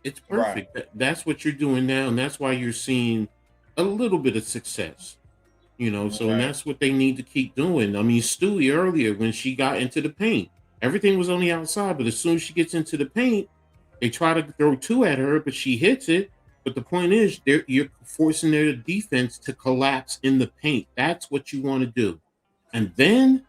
It's perfect. That's what you're doing now, and that's why you're seeing a little bit of success. So and that's what they need to keep doing. I mean, Stewie earlier when she got into the paint, everything was on the outside, but as soon as she gets into the paint, they try to throw two at her, but she hits it. But the point is, you're forcing their defense to collapse in the paint. That's what you want to do, and then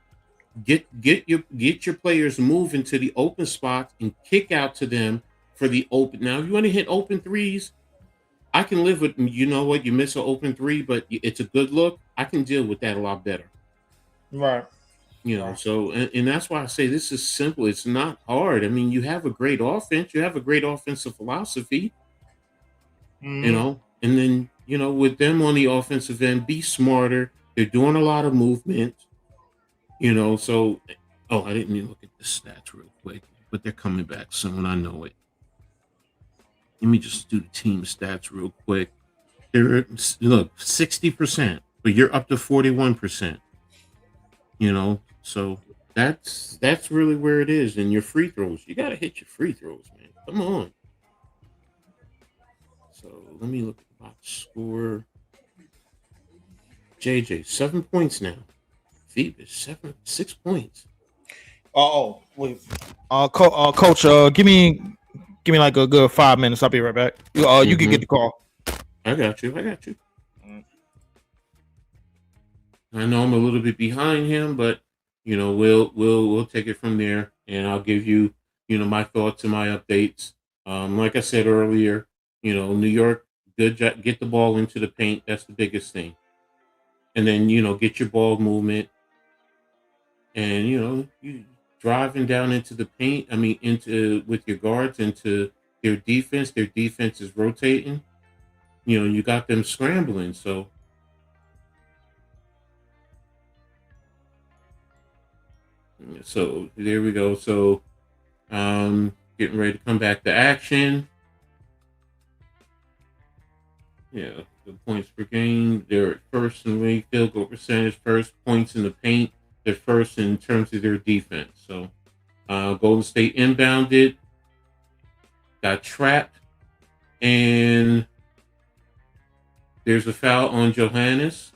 get your players moving to the open spots and kick out to them for the open. Now, if you want to hit open threes, I can live with. You know what? You miss an open three, but it's a good look. I can deal with that a lot better. Right. So and that's why I say this is simple. It's not hard. I mean, you have a great offense. You have a great offensive philosophy. And then with them on the offensive end, be smarter. They're doing a lot of movement. So I didn't even look at the stats real quick, but they're coming back soon. I know it. Let me just do the team stats real quick. They're 60%, but you're up to 41%. So that's really where it is. And your free throws, you gotta hit your free throws, man. Come on. So let me look at the box score. JJ, 7 points now. Phoebus, 6 points. Wait. Coach, give me like a good 5 minutes. I'll be right back. You can get the call. I got you. I know I'm a little bit behind him, but we'll take it from there, and I'll give you my thoughts and my updates. Like I said earlier, New York, good job, get the ball into the paint. That's the biggest thing, and then get your ball movement, and you driving down into the paint. I mean, into with your guards into their defense. Their defense is rotating. You got them scrambling, so. So there we go. So getting ready to come back to action. Yeah, the points per game. They're at first in the league, field goal percentage, first points in the paint. They're first in terms of their defense. So Golden State inbounded, got trapped, and there's a foul on Johannes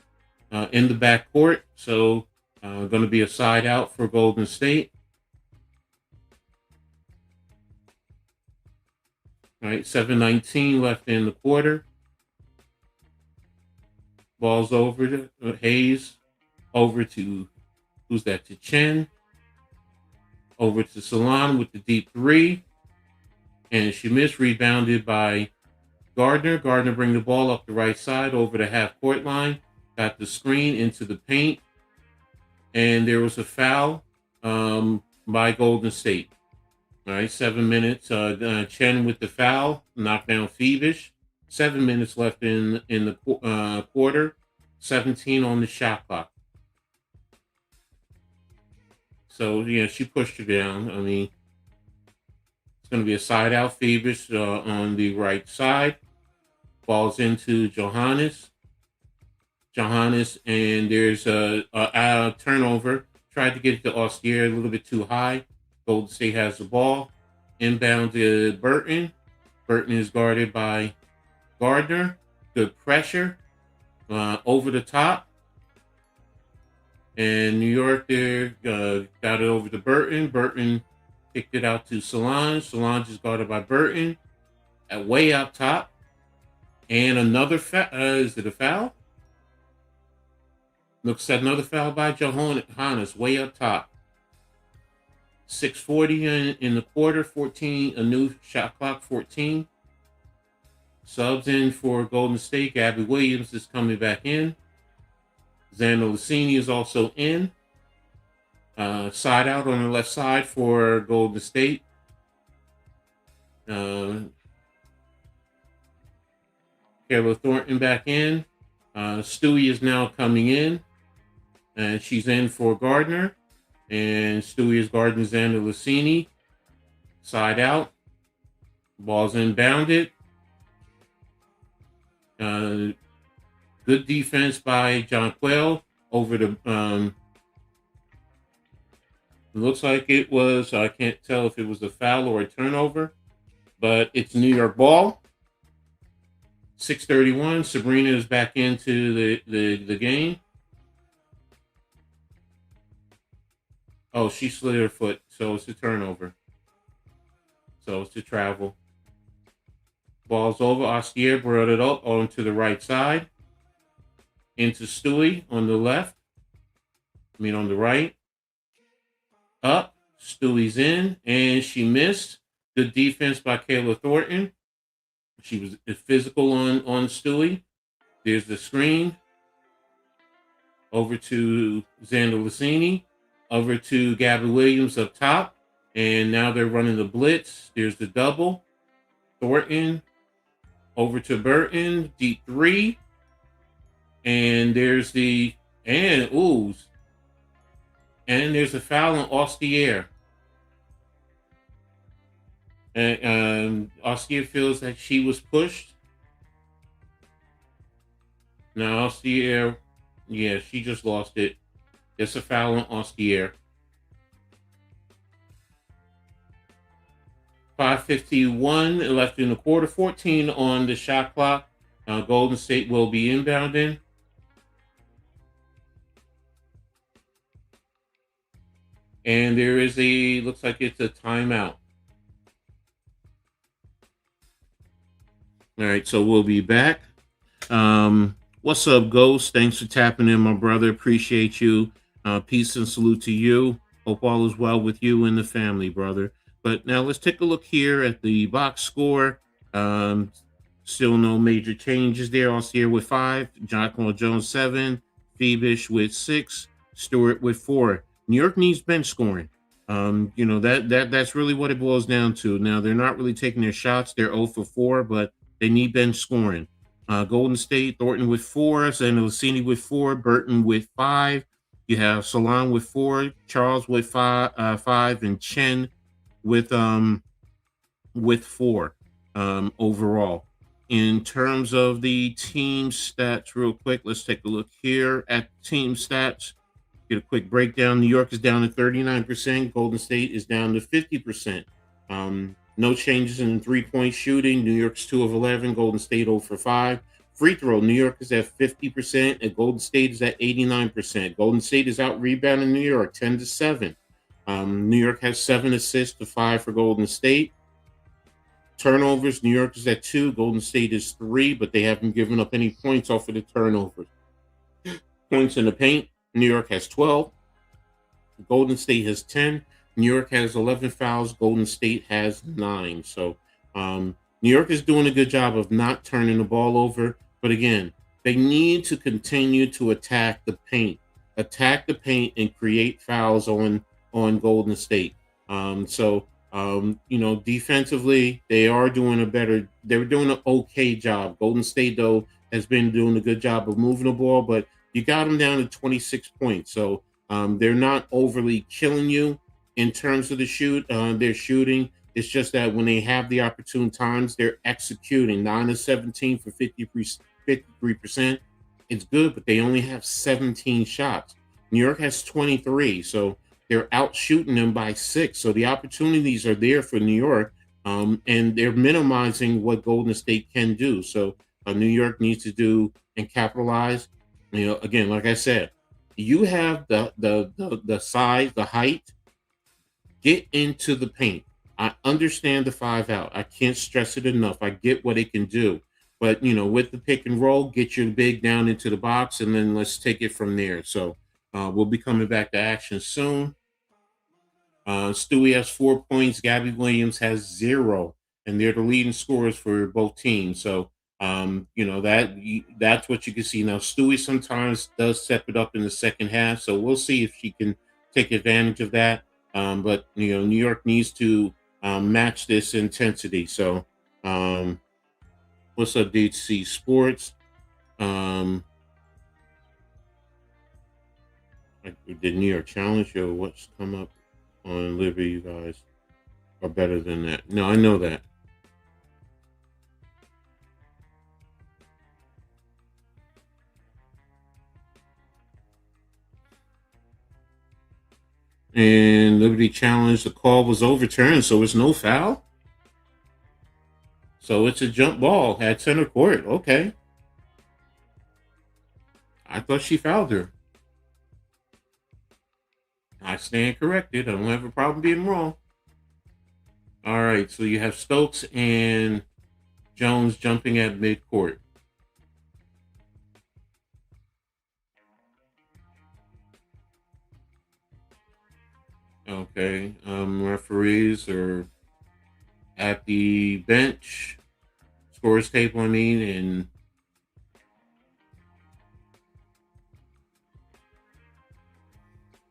in the backcourt. So going to be a side out for Golden State. All right, 7:19 left in the quarter. Ball's over to Hayes, over to, who's that, to Chen. Over to Salon with the deep three. And she missed, rebounded by Gardner. Gardner bring the ball up the right side over the half-court line. Got the screen into the paint. And there was a foul by Golden State. All right, 7 minutes. Chen with the foul, knocked down Phoebus. 7 minutes left in the quarter. 17 on the shot clock. So, she pushed her down. I mean, it's going to be a side out. Phoebus on the right side. Falls into Johannes. And there's a turnover. Tried to get it to Austier a little bit too high. Golden State has the ball. Inbound to Burton. Burton is guarded by Gardner. Good pressure. Over the top. And New York there got it over to Burton. Burton kicked it out to Solange. Solange is guarded by Burton. Way up top. And another is it a foul? Looks at another foul by Johannes, way up top. 6:40 in the quarter, 14, a new shot clock, 14. Subs in for Golden State. Gabby Williams is coming back in. Xander Lucini is also in. Side out on the left side for Golden State. Kayla Thornton back in. Stewie is now coming in, and she's in for Gardner. And Stewie is guarding Xander Lucini. Side out. Ball's inbounded. Good defense by John Quayle over the. It looks like it was. I can't tell if it was a foul or a turnover, but it's New York ball. 6:31. Sabrina is back into the game. Oh, she slid her foot, so it's a turnover. So it's a travel. Ball's over. Ostier brought it up onto the right side. Into Stewie on the left. On the right. Up. Stewie's in, and she missed. Good defense by Kayla Thornton. She was physical on Stewie. There's the screen. Over to Xander Lucini. Over to Gabby Williams up top. And now they're running the blitz. There's the double. Thornton. Over to Burton. Deep three. And there's and there's a foul on Ostier. And Ostier feels that she was pushed. Now Ostier, she just lost it. It's a foul on Ostier. 5:51 left in the quarter. 14 on the shot clock. Golden State will be inbounding. And there is looks like it's a timeout. All right, so we'll be back. What's up, Ghost? Thanks for tapping in, my brother. Appreciate you. Peace and salute to you. Hope all is well with you and the family, brother. But now let's take a look here at the box score. Still no major changes there. Ostier with 5, Jacqueline Jones 7, Phoebish with 6, Stewart with 4. New York needs bench scoring. That's really what it boils down to. Now they're not really taking their shots. They're 0 for 4, but they need bench scoring. Golden State, Thornton with 4, Zanocini with 4, Burton with 5. You have Salon with 4, Charles with 5, and Chen with 4 overall. In terms of the team stats, real quick, let's take a look here at team stats. Get a quick breakdown. New York is down to 39%. Golden State is down to 50%. No changes in three-point shooting. New York's 2 of 11. Golden State 0 for 5. Free throw. New York is at 50%, and Golden State is at 89%. Golden State is out rebounding New York 10-7. New York has 7 assists to 5 for Golden State. Turnovers. New York is at 2. Golden State is 3, but they haven't given up any points off of the turnovers. Points in the paint. New York has 12. Golden State has 10. New York has 11 fouls. Golden State has 9. So New York is doing a good job of not turning the ball over. But again, they need to continue to attack the paint. Attack the paint and create fouls on Golden State. Defensively, they're doing an okay job. Golden State, though, has been doing a good job of moving the ball, but you got them down to 26 points. So they're not overly killing you in terms of their shooting. It's just that when they have the opportune times, they're executing. 9 of 17 for 53%. It's good, but they only have 17 shots. New York has 23, so they're out shooting them by 6. So the opportunities are there for New York, and they're minimizing what Golden State can do. So New York needs to do and capitalize. Again, like I said, you have the size, the height. Get into the paint. I understand the 5 out. I can't stress it enough. I get what it can do. But, with the pick and roll, get your big down into the box, and then let's take it from there. So we'll be coming back to action soon. Stewie has 4 points. Gabby Williams has 0. And they're the leading scorers for both teams. So, that's what you can see. Now, Stewie sometimes does step it up in the second half. So we'll see if she can take advantage of that. But New York needs to match this intensity. So What's up, DC Sports? The New York Challenge or what's come up on Liberty, you guys are better than that. No, I know that. And Liberty Challenge, the call was overturned, so it's no foul. So it's a jump ball at center court. Okay. I thought she fouled her. I stand corrected. I don't have a problem being wrong. All right, so you have Stokes and Jones jumping at midcourt. Okay, referees are at the bench, scores table, and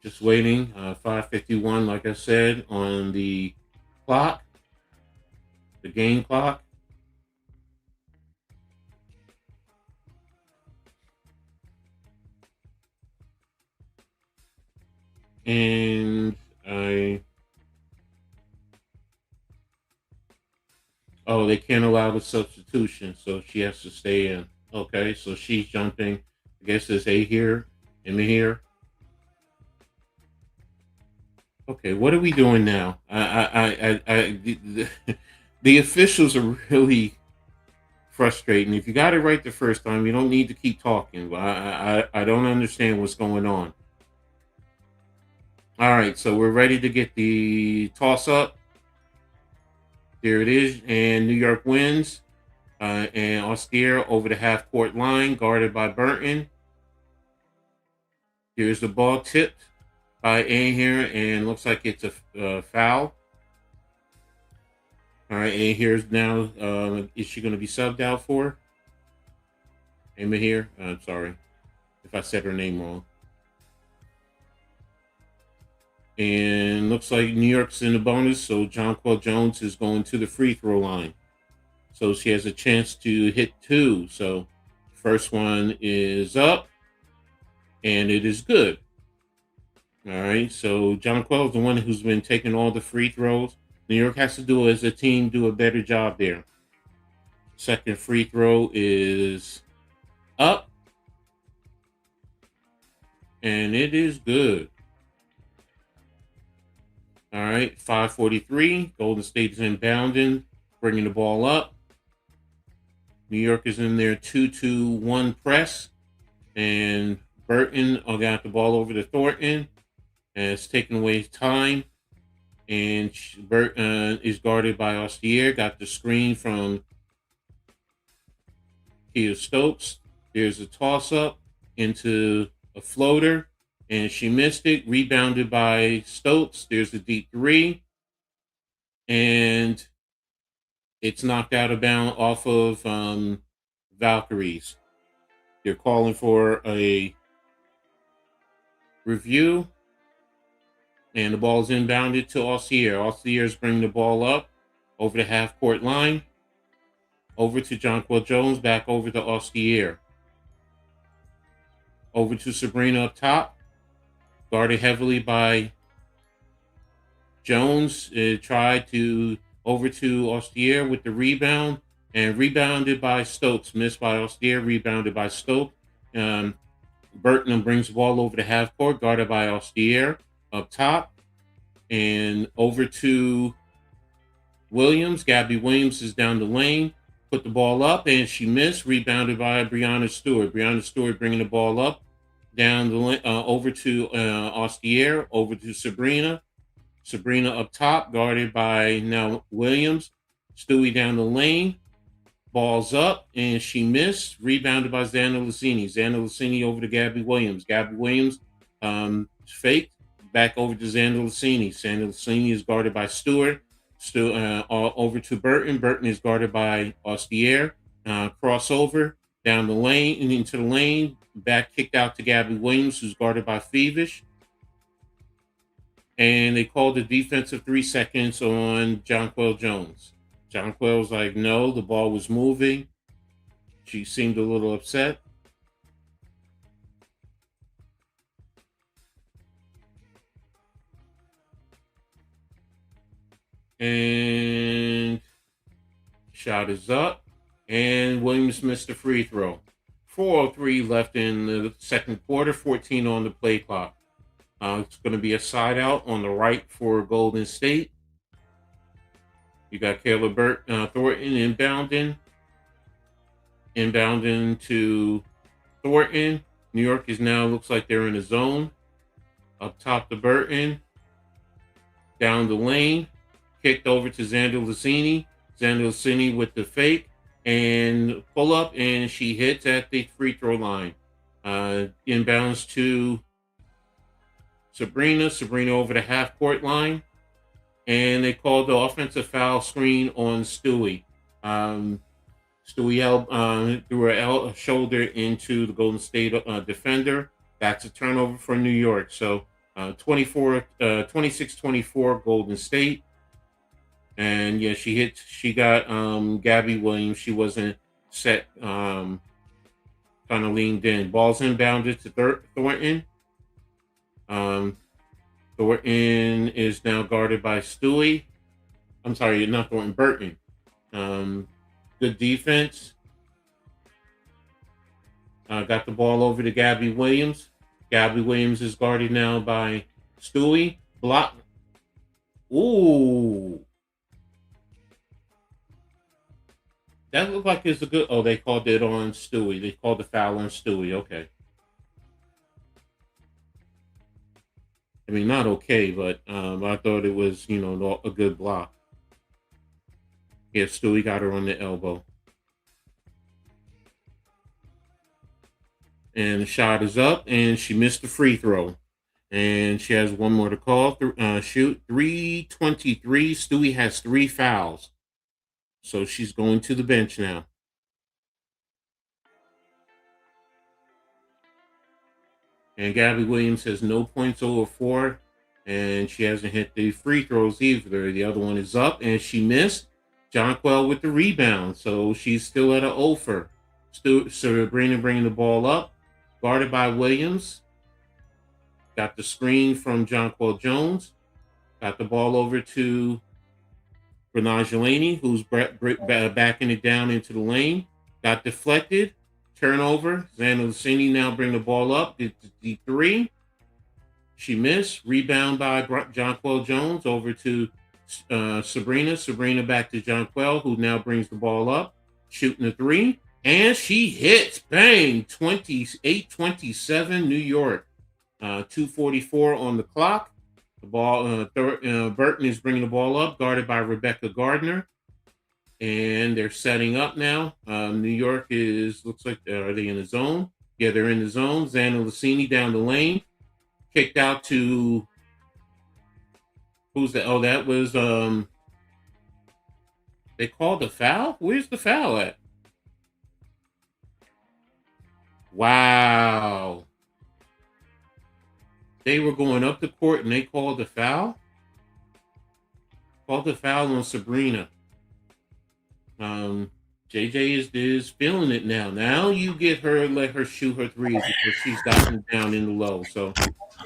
just waiting. 5:51, like I said, on the clock, the game clock. And they can't allow the substitution, so she has to stay in. Okay, so she's jumping. I guess there's A here, M here. Okay, what are we doing now? The officials are really frustrating. If you got it right the first time, you don't need to keep talking. I don't understand what's going on. All right, so we're ready to get the toss up. There it is, and New York wins. And Austere over the half court line, guarded by Burton. Here's the ball tipped by A here, and looks like it's a foul. All right, A here's now. Is she going to be subbed out for? Emma here. I'm sorry if I said her name wrong. And looks like New York's in the bonus, so Jonquel Jones is going to the free throw line. So she has a chance to hit 2. So first one is up, and it is good. All right, so Jonquel is the one who's been taking all the free throws. New York has to do, as a team, do a better job there. Second free throw is up, and it is good. All right, 5:43. Golden State is inbounding, bringing the ball up. New York is in their 2-2-1 press, and Burton got the ball over to Thornton, and it's taking away time. And Burton is guarded by Austere. Got the screen from Kia Stokes. There's a toss-up into a floater, and she missed it. Rebounded by Stokes. There's the deep 3. And it's knocked out of bounds off of Valkyries. They're calling for a review. And the ball is inbounded to Austere. Austere is bringing the ball up over the half-court line. Over to Jonquel Jones. Back over to Austere. Over to Sabrina up top. Guarded heavily by Jones. Tried to over to Austere with the rebound. And rebounded by Stokes. Missed by Austere. Rebounded by Stokes. Burton brings the ball over the half-court. Guarded by Austere. Up top and over to Williams. Gabby Williams is down the lane, put the ball up, and she missed. Rebounded by Brianna Stewart. Brianna Stewart bringing the ball up down the lane, over to Austere, over to Sabrina. Sabrina up top, guarded by now Williams. Stewie down the lane, balls up, and she missed. Rebounded by Xana Lucini. Xana Lucini over to Gabby Williams. Gabby Williams faked. Back over to Xana Lucini. Xana Lucini is guarded by Stewart. Over to Burton. Burton is guarded by Austere. Crossover down the lane and into the lane. Back kicked out to Gabby Williams, who's guarded by Fevish. And they called the defensive 3 seconds on Jonquel Jones. Jonquel's like, no, the ball was moving. She seemed a little upset. And shot is up. And Williams missed the free throw. 4:03 left in the second quarter, 14 on the play clock. It's going to be a side out on the right for Golden State. You got Caleb Thornton inbounding to Thornton. New York is now looks like they're in a zone. Up top to Burton. Down the lane. Kicked over to Xander Lassini. Xander Lassini with the fake. And pull up, and she hits at the free throw line. Inbounds to Sabrina. Sabrina over the half court line. And they called the offensive foul screen on Stewie. Stewie threw her shoulder into the Golden State defender. That's a turnover for New York. So 26-24 Golden State. And yeah, she got Gabby Williams. She wasn't set, kind of leaned in. Ball's inbounded to Thornton. Thornton is now guarded by Stewie. I'm sorry, not Thornton, Burton. Good defense. Got the ball over to Gabby Williams. Gabby Williams is guarded now by Stewie. Block. Ooh. That looked like it's a good... Oh, they called it on Stewie. They called the foul on Stewie. Okay. I mean, not okay, but I thought it was, a good block. Yeah, Stewie got her on the elbow. And the shot is up, and she missed the free throw. And she has one more to call. Shoot. 3:23. Stewie has 3 fouls. So she's going to the bench now. And Gabby Williams has no points over 4. And she hasn't hit the free throws either. The other one is up, and she missed. Jonquel with the rebound. So she's still at an 0 for. Sabrina bringing the ball up. Guarded by Williams. Got the screen from Jonquel Jones. Got the ball over to Grenage-Laney, who's backing it down into the lane. Got deflected. Turnover. Xander Lassini now bring the ball up. The 3. She missed. Rebound by Jonquel Jones over to Sabrina. Sabrina back to Jonquel, who now brings the ball up. Shooting the 3. And she hits. Bang. 28-27 New York. 2:44 on the clock. The ball, Burton is bringing the ball up, guarded by Rebecca Gardner. And they're setting up now. New York looks like, are they in the zone? Yeah, they're in the zone. Xander Lassini down the lane. Kicked out to, who's that? Oh, that was, they called the foul? Where's the foul at? Wow. They were going up the court and they called the foul. Called the foul on Sabrina. JJ is feeling it now. Now you let her shoot her threes because she's gotten it down in the low. So,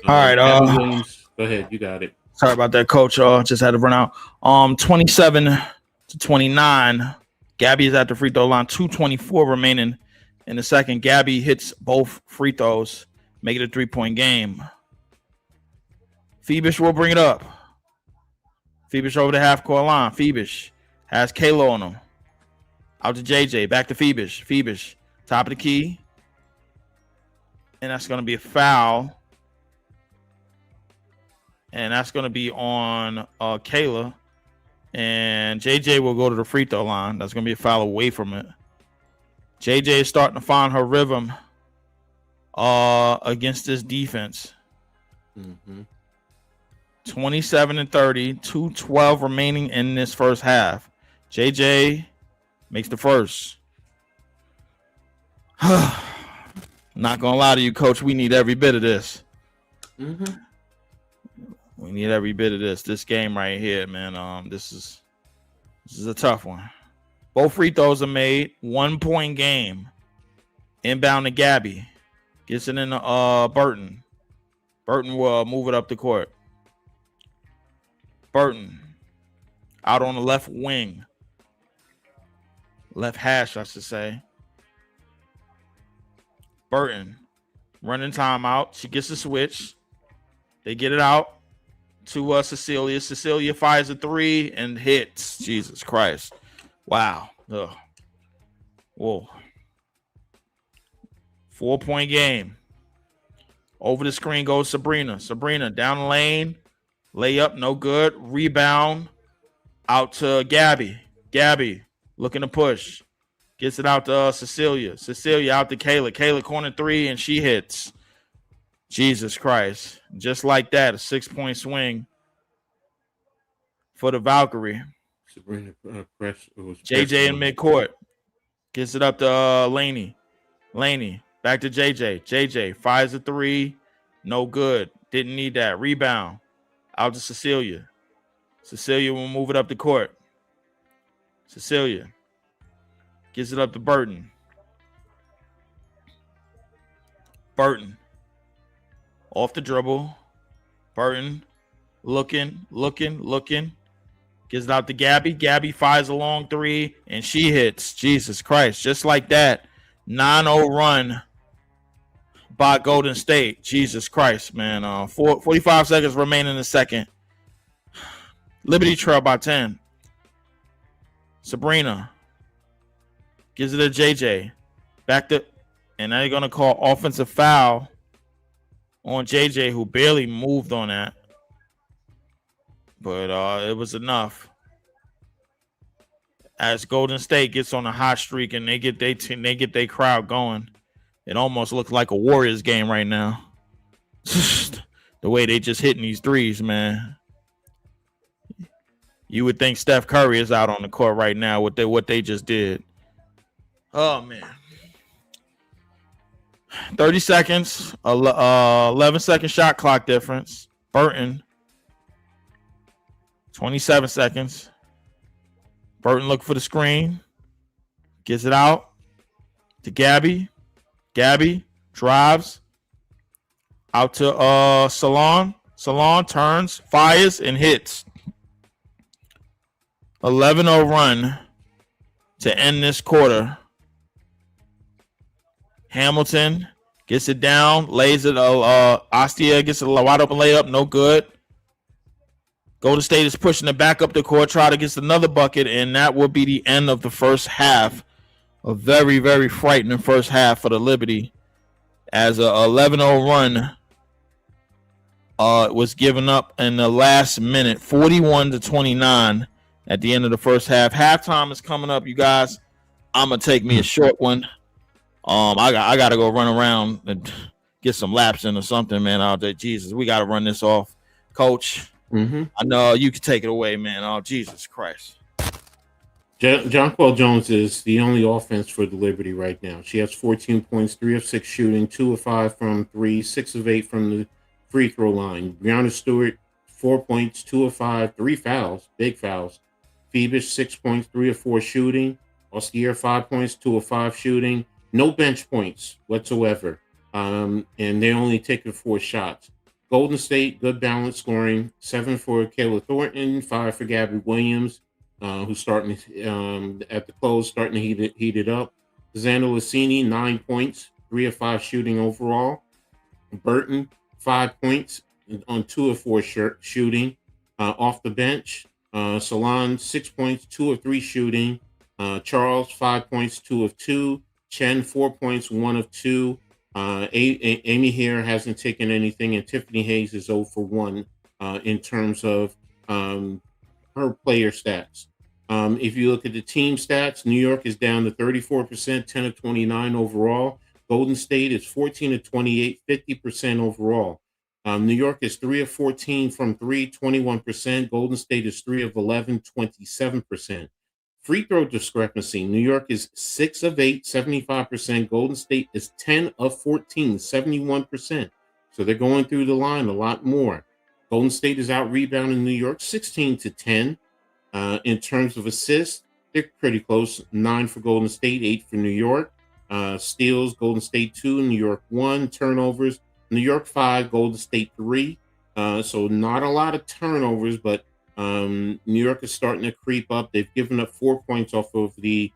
all right, Williams, go ahead, you got it. Sorry about that, Coach. Just had to run out. 27-29. Gabby is at the free throw line. 2:24 remaining in the second. Gabby hits both free throws, make it a 3-point game. Phoebish will bring it up. Phoebish over the half-court line. Phoebish has Kayla on him. Out to JJ. Back to Phoebish. Phoebish. Top of the key. And that's going to be a foul. And that's going to be on Kayla. And JJ will go to the free throw line. That's going to be a foul away from it. JJ is starting to find her rhythm against this defense. Mm-hmm. 27-30, 2:12 remaining in this first half. JJ makes the first. Not gonna lie to you, Coach. We need every bit of this. Mm-hmm. We need every bit of this. This game right here, man. This is a tough one. Both free throws are made. 1 point game. Inbound to Gabby. Gets it in Burton. Burton will move it up the court. Burton out on the left wing. Left hash, I should say. Burton running timeout. She gets the switch. They get it out to Cecilia. Cecilia fires a three and hits. Jesus Christ. Wow. Ugh. Whoa. 4-point game. Over the screen goes Sabrina. Sabrina down the lane. Layup, no good. Rebound out to Gabby. Gabby looking to push. Gets it out to Cecilia. Cecilia out to Kayla. Kayla corner three, and she hits. Jesus Christ. Just like that, a 6-point swing for the Valkyrie. Sabrina JJ in midcourt. Gets it up to Laney. Laney back to JJ. JJ fires a three. No good. Didn't need that. Rebound out to Cecilia. Cecilia will move it up the court. Cecilia gives it up to Burton. Burton off the dribble. Burton looking. Gives it out to Gabby. Gabby fires a long three, and she hits. Jesus Christ. Just like that. 9-0 run by Golden State. Jesus Christ, man. 45 seconds remaining in the second. Liberty trail by 10. Sabrina gives it to JJ. Back to, and now they're going to call offensive foul on JJ, who barely moved on that. But it was enough. As Golden State gets on a hot streak and they get their crowd going, it almost looks like a Warriors game right now. The way they just hitting these threes, man. You would think Steph Curry is out on the court right now with what they just did. Oh man. 30 seconds, 11-second shot clock difference. Burton. 27 seconds. Burton look for the screen. Gets it out to Gabby. Gabby drives out to Salon. Salon turns, fires, and hits. 11-0 run to end this quarter. Hamilton gets it down, lays it. Ostia gets a wide open layup, no good. Golden State is pushing it back up the court, try to get another bucket, and that will be the end of the first half. A very, very frightening first half for the Liberty, as a 11-0 run was given up in the last minute, 41-29 at the end of the first half. Halftime is coming up, you guys. I'm gonna take me a short one. I gotta go run around and get some laps in or something, man. Out there, Jesus, we gotta run this off, Coach. Mm-hmm. I know you can take it away, man. Oh, Jesus Christ. Jonquel Jones is the only offense for the Liberty right now. She has 14 points, 3 of 6 shooting, 2 of 5 from 3, 6 of 8 from the free throw line. Brianna Stewart, 4 points, 2 of 5, 3 fouls, big fouls. Phoebus, 6 points, 3 of 4 shooting. Ostier, 5 points, 2 of 5 shooting. No bench points whatsoever. And they only taken 4 shots. Golden State, good balance scoring. 7 for Kayla Thornton, 5 for Gabby Williams, who's starting at the close, starting to heat it up. Xander Lassini, 9 points, 3 of 5 shooting overall. Burton, 5 points on 2 of 4 shooting off the bench. Salon, 6 points, 2 of 3 shooting. Charles, 5 points, 2 of 2. Chen, 4 points, 1 of 2. Amy here hasn't taken anything, and Tiffany Hayes is 0 for 1 in terms of her player stats. If you look at the team stats, New York is down to 34%, 10 of 29 overall. Golden State is 14 of 28, 50% overall. New York is 3 of 14 from 3, 21%. Golden State is 3 of 11, 27%. Free throw discrepancy. New York is 6 of 8, 75%. Golden State is 10 of 14, 71%. So they're going through the line a lot more. Golden State is out rebounding New York 16-10 in terms of assists. they're pretty close. 9 for Golden State, 8 for New York. Steals, Golden State 2, New York 1. Turnovers, New York 5, Golden State 3. So not a lot of turnovers, but New York is starting to creep up. They've given up 4 points off of the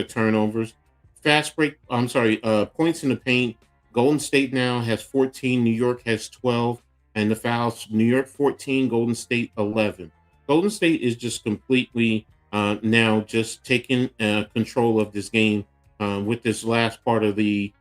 turnovers. Fast break. I'm sorry. Points in the paint. Golden State now has 14. New York has 12, and the fouls. New York 14. Golden State 11. Golden State is just completely now just taking control of this game with this last part of the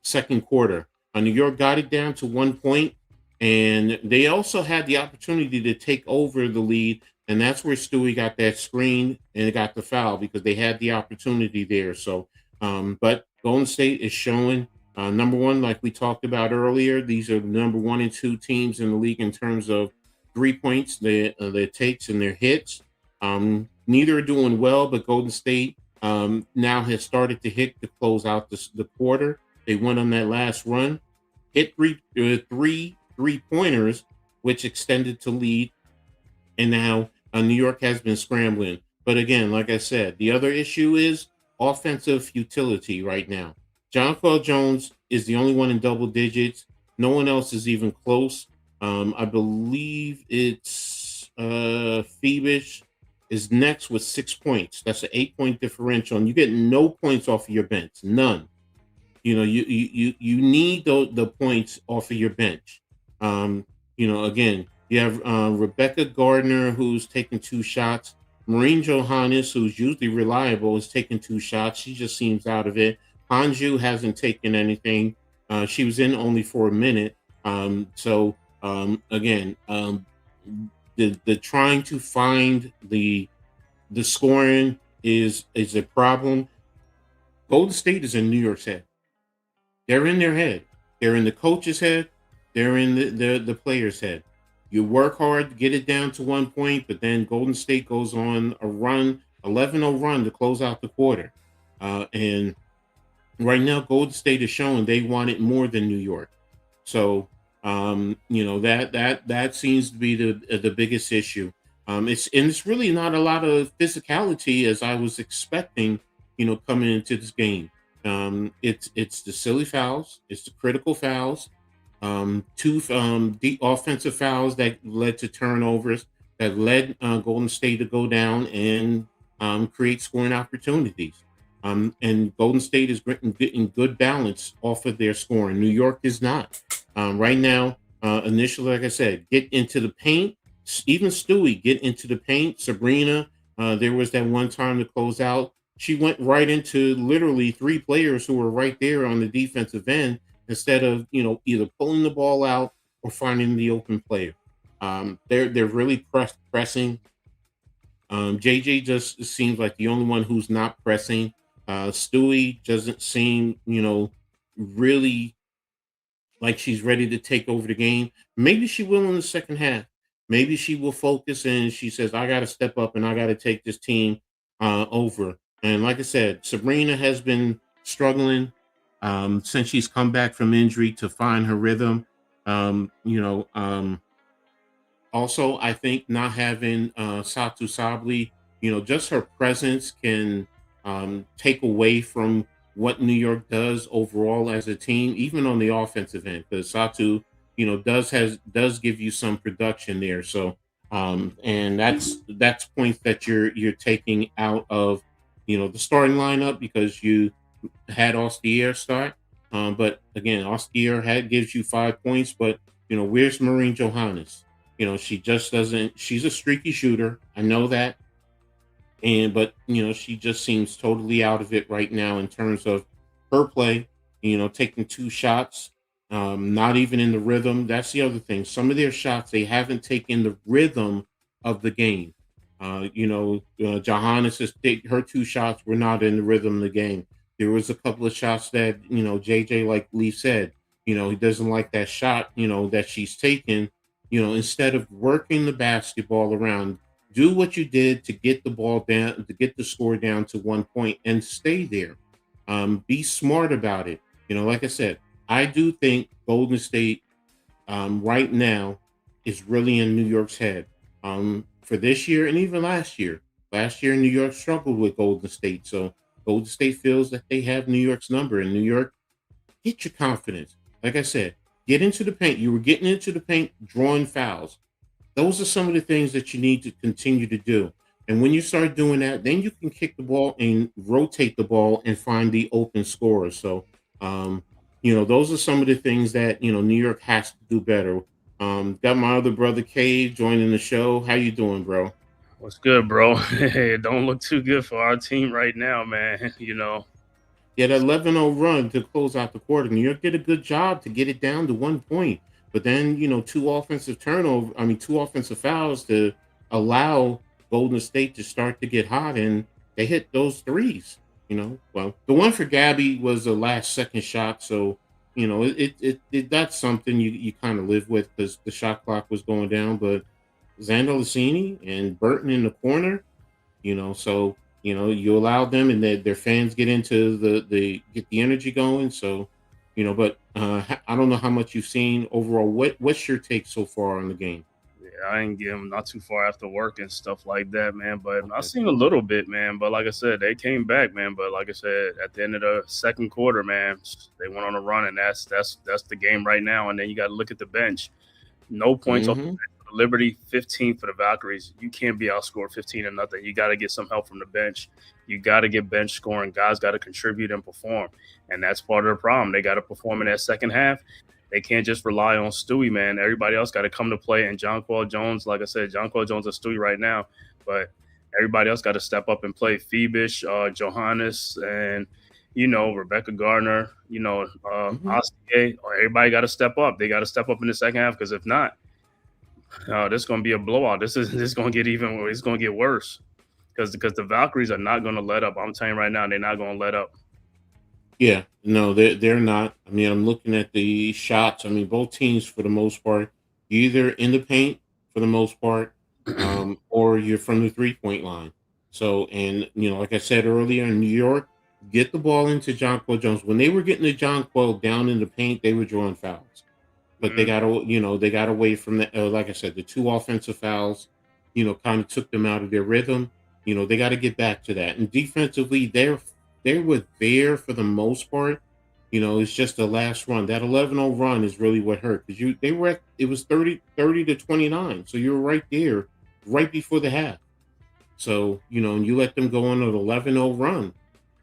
second quarter. New York got it down to 1 point, and they also had the opportunity to take over the lead, and that's where Stewie got that screen and got the foul because they had the opportunity there. So, but Golden State is showing number one, like we talked about earlier. These are the number 1 and 2 teams in the league in terms of 3 points, their takes and their hits. Neither are doing well, but Golden State now has started to hit to close out the quarter. They went on that last run, hit three three-pointers, which extended to lead. And now New York has been scrambling. But again, like I said, the other issue is offensive futility right now. Jonquel Jones is the only one in double digits. No one else is even close. I believe it's Phoebus is next with 6 points. That's an 8-point differential, and you get no points off of your bench, none. You know, you need the points off of your bench. Again, you have Rebecca Gardner, who's taking 2 shots. Maureen Johannes, who's usually reliable, is taking 2 shots. She just seems out of it. Hanju hasn't taken anything. She was in only for a minute. Again, the trying to find the scoring is a problem. Golden State is in New York's head. They're in their head. They're in the coach's head. They're in the player's head. You work hard to get it down to 1 point, but then Golden State goes on a run, 11-0 run to close out the quarter. And right now, Golden State is showing they want it more than New York. So, that seems to be the biggest issue. It's really not a lot of physicality as I was expecting, coming into this game. It's the silly fouls, it's the critical fouls, 2 the offensive fouls that led to turnovers that led Golden State to go down and create scoring opportunities. And Golden State is getting good balance off of their scoring. New York is not. Right now, initially, like I said, get into the paint. Even Stewie, get into the paint. Sabrina, there was that one time to close out. She went right into literally 3 players who were right there on the defensive end instead of, either pulling the ball out or finding the open player. They're really pressing. JJ just seems like the only one who's not pressing. Stewie doesn't seem, really like she's ready to take over the game. Maybe she will in the second half. Maybe she will focus and she says, I got to step up and I got to take this team over. And like I said, Sabrina has been struggling since she's come back from injury to find her rhythm. Also, I think not having Satu Sabli, just her presence can take away from what New York does overall as a team, even on the offensive end, because Satu, does give you some production there. So, and that's points that you're taking out of, the starting lineup because you had Ostier start. But again, Ostier gives you 5 points, but where's Maureen Johannes? She just doesn't. She's a streaky shooter. I know that. But she just seems totally out of it right now in terms of her play, taking 2 shots, not even in the rhythm. That's the other thing. Some of their shots, they haven't taken the rhythm of the game. Johannes, her 2 shots were not in the rhythm of the game. There was a couple of shots that, JJ, like Lee said, he doesn't like that shot, that she's taken, instead of working the basketball around. Do what you did to get the ball down, to get the score down to 1 point and stay there. Be smart about it. Like I said, I do think Golden State right now is really in New York's head. for this year and even last year. Last year, New York struggled with Golden State, so Golden State feels that they have New York's number, and New York, get your confidence. Like I said, get into the paint. You were getting into the paint, drawing fouls. Those are some of the things that you need to continue to do. And when you start doing that, then you can kick the ball and rotate the ball and find the open scorer. So, those are some of the things that New York has to do better. Got my other brother Cade joining the show. How you doing, bro? What's good, bro? It don't look too good for our team right now, man. Yeah, that 11-0 run to close out the quarter. New York did a good job to get it down to 1 point. But then, two offensive fouls to allow Golden State to start to get hot, and they hit those threes. Well, the one for Gabby was a last second shot, so that's something you kind of live with because the shot clock was going down. But Zandolacini and Burton in the corner, so you allow them and their fans get into get the energy going. So, but I don't know how much you've seen overall. What's your take so far on the game? Yeah, I ain't getting not too far after work and stuff like that, man. But Okay. I seen a little bit, man. But like I said, they came back, man. But like I said, at the end of the second quarter, man, they went on a run, and that's the game right now. And then you got to look at the bench. No points off the bench for the Liberty, 15 for the Valkyries. You can't be outscored 15-0. You got to get some help from the bench. You got to get bench scoring. Guys got to contribute and perform. And that's part of the problem. They got to perform in that second half. They can't just rely on Stewie, man. Everybody else got to come to play. And Jonquel Jones, like I said, Jonquel Jones and Stewie right now. But everybody else got to step up and play. Phoebus, Johannes, and, Rebecca Gardner, Ostier. Everybody got to step up. They got to step up in the second half because if not, this is going to be a blowout. This is going to get it's going to get worse because the Valkyries are not going to let up. I'm telling you right now, they're not going to let up. Yeah, no, they're not. I mean, I'm looking at the shots. I mean, both teams for the most part, you're either in the paint for the most part, or you're from the 3-point line. So, and like I said earlier, in New York, get the ball into Jonquel Jones. When they were getting the Jonquel down in the paint, they were drawing fouls. But they got away from the like I said, the two offensive fouls, kind of took them out of their rhythm. They got to get back to that. And defensively, they were there for the most part. It's just the last run. That 11-0 run is really what hurt because it was 30-29. So you were right there, right before the half. So, and you let them go on an 11-0 run,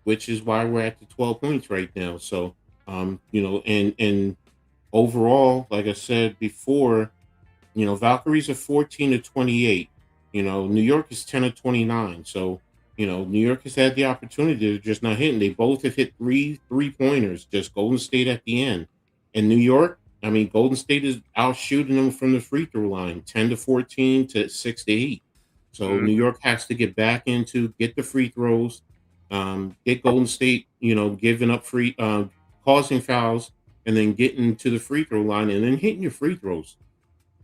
which is why we're at the 12 points right now. So, and overall, like I said before, Valkyries are 14-28. New York is 10-29. So, New York has had the opportunity to just not hitting. They both have hit three-pointers, just Golden State at the end. And New York, I mean, Golden State is out shooting them from the free throw line, 10-14 to 6-8. So New York has to get the free throws, get Golden State, giving up causing fouls, and then getting to the free throw line and then hitting your free throws.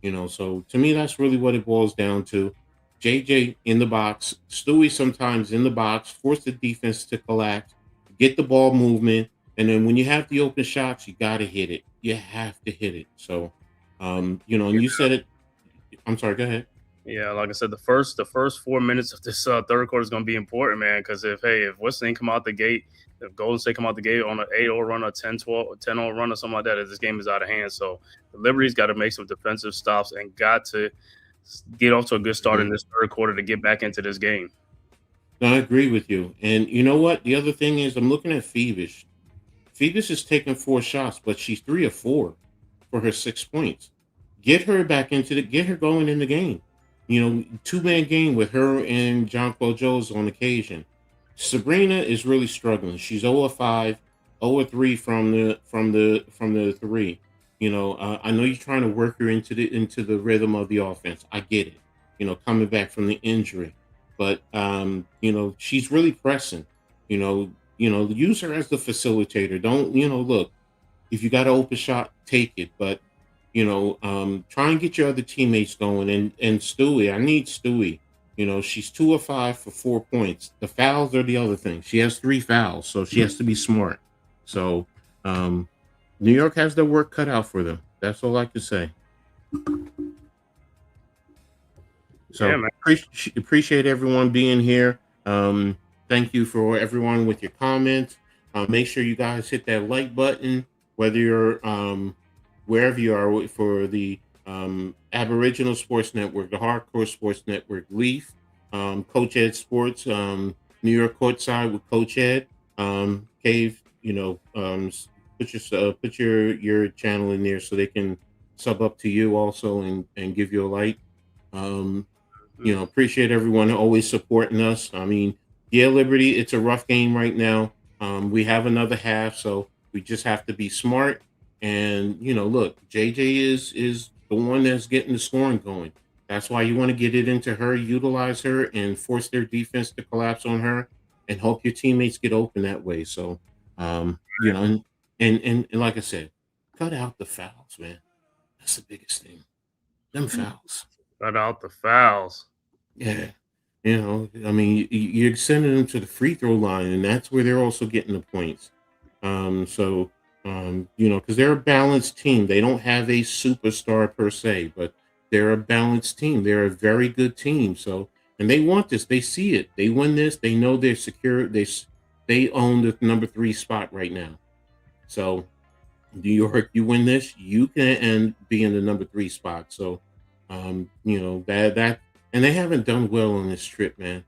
So to me, that's really what it boils down to. JJ in the box, Stewie sometimes in the box, force the defense to collapse, get the ball movement, and then when you have the open shots, you got to hit it. You have to hit it. So, and you said it. I'm sorry. Go ahead. Yeah, like I said, the first 4 minutes of this third quarter is going to be important, man. Because if Wesleyan come out the gate, if Golden State come out the gate on an 8-0 run, a 10-0 run, or something like that, this game is out of hand. So the Liberty's got to make some defensive stops and got to get off to a good start in this third quarter to get back into this game. No, I agree with you. And you know what? The other thing is I'm looking at Phoebus. Phoebus is taking 4 shots, but she's 3 of 4 for her 6 points. Get her going in the game. 2-man game with her and Jonquel Jones on occasion. Sabrina is really struggling. She's 0 of 5, 0 of 3 from the 3. I know you're trying to work her into the rhythm of the offense. I get it. Coming back from the injury, but she's really pressing. Use her as the facilitator. Don't look, if you got an open shot, take it. But try and get your other teammates going. And Stewie, I need Stewie. She's 2 of 5 for 4 points. The fouls are the other thing. She has 3 fouls, so she has to be smart. So, New York has their work cut out for them. That's all I can say. So Yeah, man. appreciate everyone being here. Thank you for everyone with your comments. Make sure you guys hit that like button, whether you're wherever you are for the Aboriginal Sports Network, the Hardcore Sports Network, Leaf, Coach Ed Sports, New York Courtside with Coach Ed, Cave. Put your channel in there so they can sub up to you also and give you a like. Appreciate everyone always supporting us. I mean, yeah, Liberty, it's a rough game right now. We have another half, so we just have to be smart. And look, JJ is the one that's getting the scoring going. That's why you want to get it into her, utilize her, and force their defense to collapse on her, and hope your teammates get open that way. So, and like I said, cut out the fouls, man. That's the biggest thing. Them fouls. Cut out the fouls. Yeah. I mean, you're sending them to the free throw line, and that's where they're also getting the points. Because they're a balanced team. They don't have a superstar per se, but they're a balanced team. They're a very good team. So, and they want this. They see it. They win this. They know they're secure. They own the number 3 spot right now. So, New York, you win this, you can be in the number 3 spot. So, that and they haven't done well on this trip, man.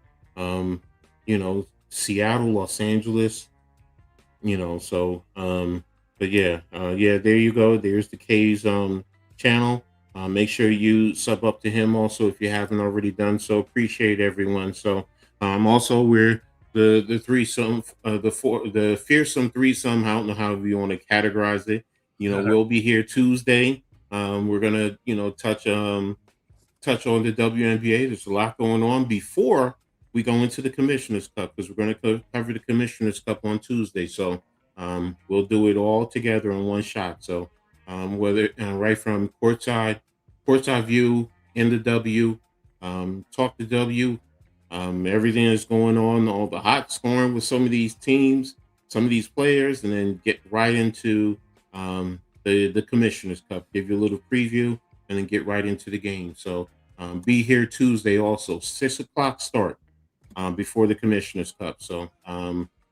Seattle, Los Angeles, but yeah, there you go. There's the K's channel. Make sure you sub up to him also if you haven't already done so. Appreciate everyone. So also we're the threesome, the fearsome threesome. I don't know how you want to categorize it. We'll be here Tuesday. We're gonna touch on the WNBA. There's a lot going on before we go into the Commissioner's Cup, because we're going to cover the Commissioner's Cup on Tuesday. So we'll do it all together in one shot. So whether right from courtside view, in the W, talk to W, everything that's going on, all the hot scoring with some of these teams, some of these players, and then get right into the Commissioner's Cup. Give you a little preview, and then get right into the game. So be here Tuesday also, 6:00 start before the Commissioner's Cup. So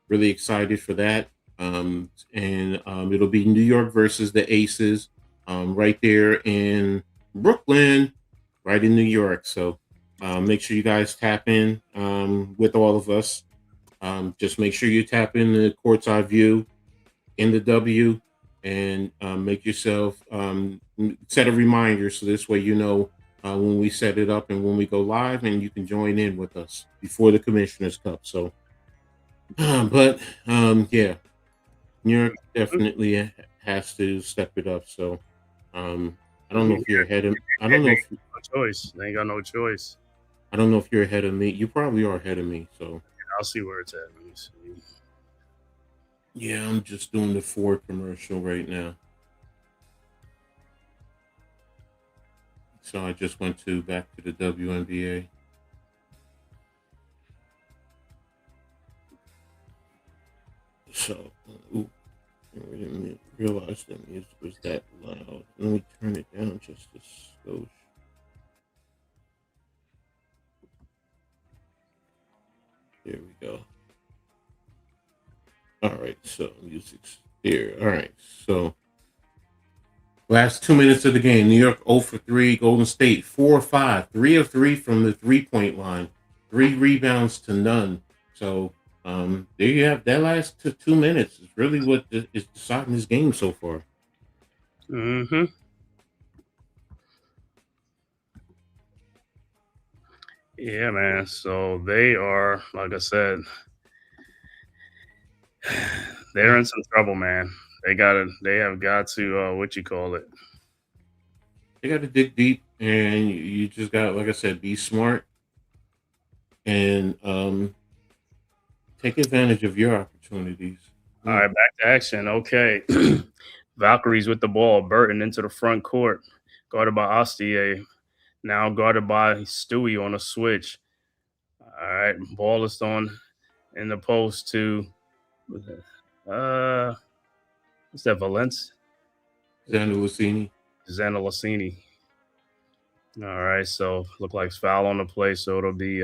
really excited for that. And it'll be New York versus the Aces right there in Brooklyn, right in New York. So make sure you guys tap in with all of us. Just make sure you tap in the Courtside view, in the W, and make yourself set a reminder, so this way when we set it up and when we go live, and you can join in with us before the Commissioner's Cup. So yeah, New York definitely has to step it up. So I don't know if you're ahead of I don't know if no choice. They ain't got no choice. I don't know if you're ahead of me. You probably are ahead of me. So I'll see where it's at. Let me see. Yeah, I'm just doing the Ford commercial right now. So I just went back to the WNBA. So, I didn't realize the music was that loud. Let me turn it down just a skosh. There we go. All right, so music's there. All right, so last 2 minutes of the game. New York 0 for 3. Golden State 4 of 5. 3 of 3 from the 3-point line. 3 rebounds to none. So there you have that last 2 minutes. Is really what is deciding this game so far. Mm-hmm. Yeah, man. So they are, like I said, they're in some trouble, man. They have got to what you call it. They got to dig deep, and you just got, like I said, be smart and take advantage of your opportunities. All right, back to action. Okay. Valkyries with the ball. Burton into the front court. Guarded by Astier. Now guarded by Stewie on a switch. All right. Ball is on in the post to what's that, Valence? Xander Lucini. Xana Lassini. All right, so look like foul on the play, so it'll be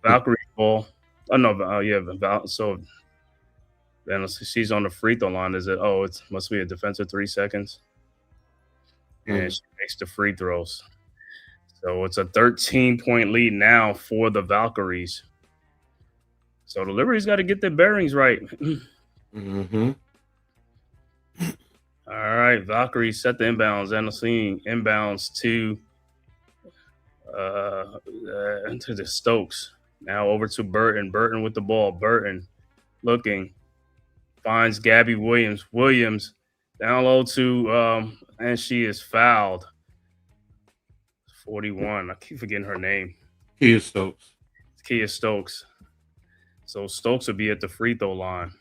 Valkyrie ball. Oh no, yeah, so then she's on the free throw line. Is it? Oh, it must be a defensive 3 seconds, and she makes the free throws. So it's a 13-point lead now for the Valkyries. So the Liberty's got to get their bearings right. Mm-hmm. All right, Valkyries set the inbounds. And the scene inbounds to the Stokes. Now over to Burton. Burton with the ball. Burton looking. Finds Gabby Williams. Williams down low to and she is fouled. 41. I keep forgetting her name. Kia Stokes. Kia Stokes. So Stokes will be at the free throw line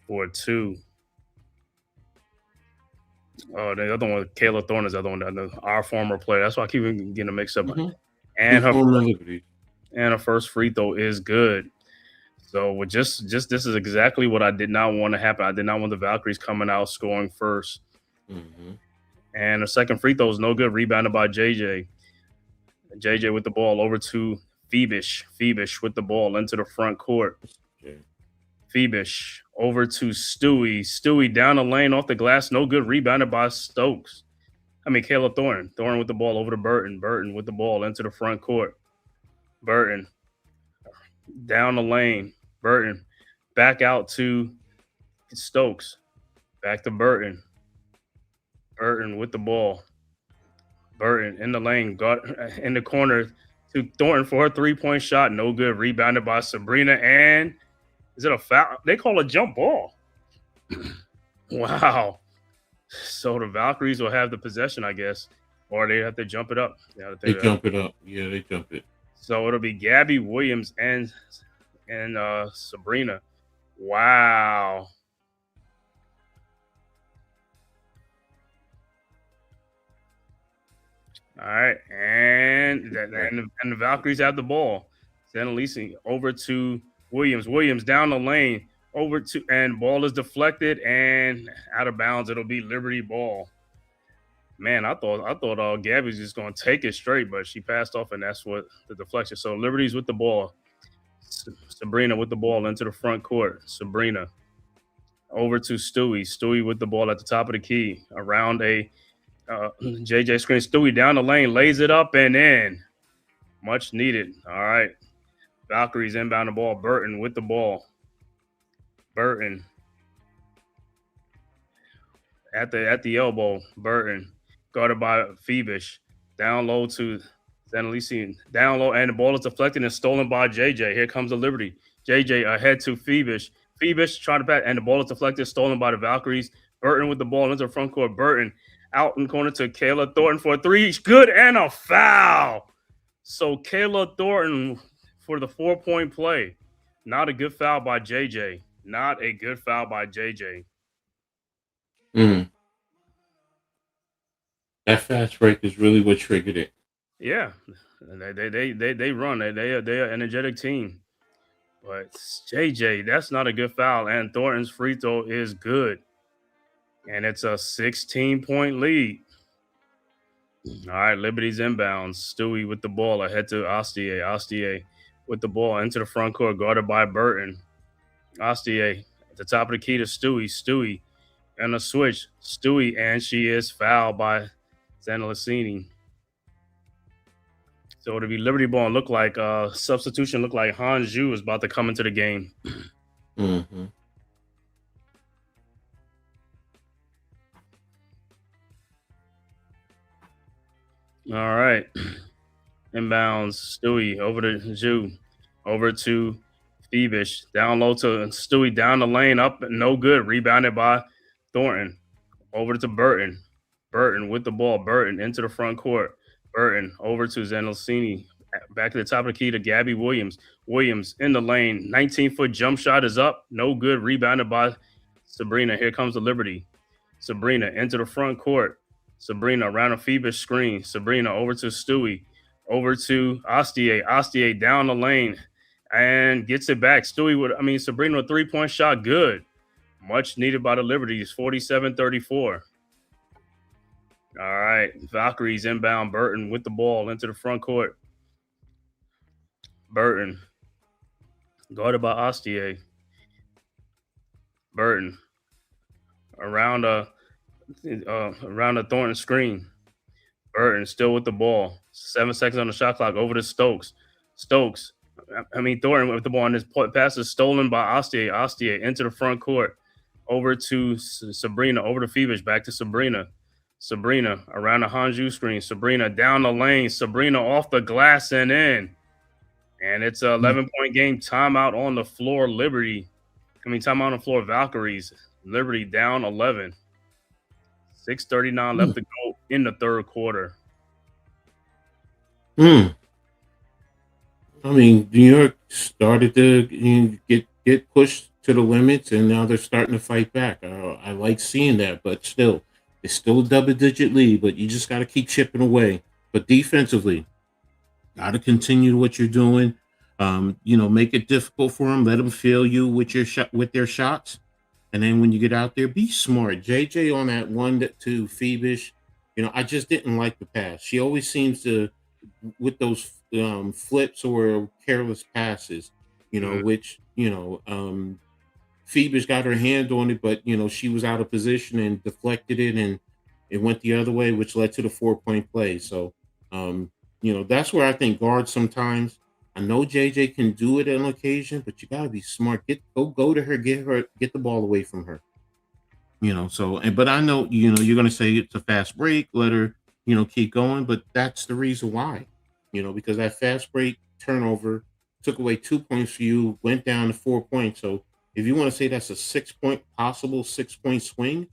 for 2. Oh, the other one, Kayla Thorne is the other one, our former player. That's why I keep getting a mix up. Mhm. And Liberty. her first free throw is good. So with just this is exactly what I did not want to happen. I did not want the Valkyries coming out scoring first. Mm-hmm. And the second free throw is no good. Rebounded by JJ. JJ with the ball over to Phoebish. Phoebish with the ball into the front court. Okay. Phoebish over to Stewie. Stewie down the lane off the glass. No good. Rebounded by Stokes. Kayla Thorne. Thorne with the ball over to Burton. Burton with the ball into the front court. Burton down the lane. Burton back out to Stokes. Back to Burton. Burton with the ball. Burton in the lane. Got in the corner to Thornton for her 3-point shot. No good. Rebounded by Sabrina. And is it a foul? They call a jump ball. Wow. So the Valkyries will have the possession, I guess. Or they have to jump it up. They jump it up. Yeah, they jump it. So it'll be Gabby Williams and Sabrina. Wow. All right, and the Valkyries have the ball. Then Elise over to Williams. Williams down the lane over to, and ball is deflected and out of bounds. It'll be Liberty ball. Man, I thought Gabby was just going to take it straight, but she passed off, and that's what the deflection. So Liberty's with the ball. Sabrina with the ball into the front court. Sabrina over to Stewie. Stewie with the ball at the top of the key around a JJ screen. Stewie down the lane, lays it up and in. Much needed. All right. Valkyries inbound the ball. Burton with the ball. Burton at the elbow. Burton guarded by Phoebish. Down low to Zanalisi. Down low, and the ball is deflected and stolen by JJ. Here comes the Liberty. JJ ahead to Phoebish. Phoebish trying to pass, and the ball is deflected, stolen by the Valkyries. Burton with the ball into the front court. Burton out in corner to Kayla Thornton for a 3. Good, and a foul. So Kayla Thornton for the 4-point play. Not a good foul by JJ. Not a good foul by JJ. That fast break is really what triggered it. Yeah, they run. They are an energetic team. But JJ, that's not a good foul. And Thornton's free throw is good. And it's a 16-point lead. All right, Liberty's inbounds. Stewie with the ball ahead to Astier. Astier with the ball into the front court, guarded by Burton. Astier at the top of the key to Stewie. Stewie and a switch. Stewie, and she is fouled by Zanalissini. So it'll be Liberty ball and look like substitution. Look like Han Zhu is about to come into the game. Mm-hmm. All right. Inbounds. Stewie over to Zhu. Over to Phoebish. Down low to Stewie. Down the lane. Up. No good. Rebounded by Thornton. Over to Burton. Burton with the ball. Burton into the front court. Burton over to Zanalcini. Back to the top of the key to Gabby Williams. Williams in the lane. 19-foot jump shot is up. No good. Rebounded by Sabrina. Here comes the Liberty. Sabrina into the front court. Sabrina around a Phoebish screen. Sabrina over to Stewie. Over to Astier. Astier down the lane and gets it back. Sabrina with a 3-point shot. Good. Much needed by the Liberties. 47-34. All right. Valkyries inbound. Burton with the ball into the front court. Burton. Guarded by Ostier. Burton. Around a Thornton screen. Burton still with the ball. 7 seconds on the shot clock. Over to Stokes. Thornton with the ball. And this pass is stolen by Ostier. Ostier into the front court. Over to Sabrina. Over to Fevish. Back to Sabrina. Sabrina around the Hanju screen. Sabrina down the lane. Sabrina off the glass and in. And it's an 11-point game. Timeout on the floor. Timeout on the floor. Valkyries. Liberty down 11. 6:39 left to go in the third quarter. I mean, New York started to get pushed to the limits, and now they're starting to fight back. I like seeing that, but still, it's still a double-digit lead. But you just got to keep chipping away. But defensively, got to continue what you're doing. Make it difficult for them. Let them fail you with their shots. And then when you get out there, be smart. JJ on that 1-2 Phoebish, I just didn't like the pass. She always seems to, with those flips or careless passes, which, Phoebish got her hand on it, but, she was out of position and deflected it, and it went the other way, which led to the 4-point play. So, that's where I think guards sometimes, I know JJ can do it on occasion, but you gotta be smart. Go to her, get the ball away from her. But I know, you're gonna say it's a fast break, let her, keep going, but that's the reason why. Because that fast break turnover took away 2 points for you, went down to 4 points. So if you want to say that's a possible 6-point swing,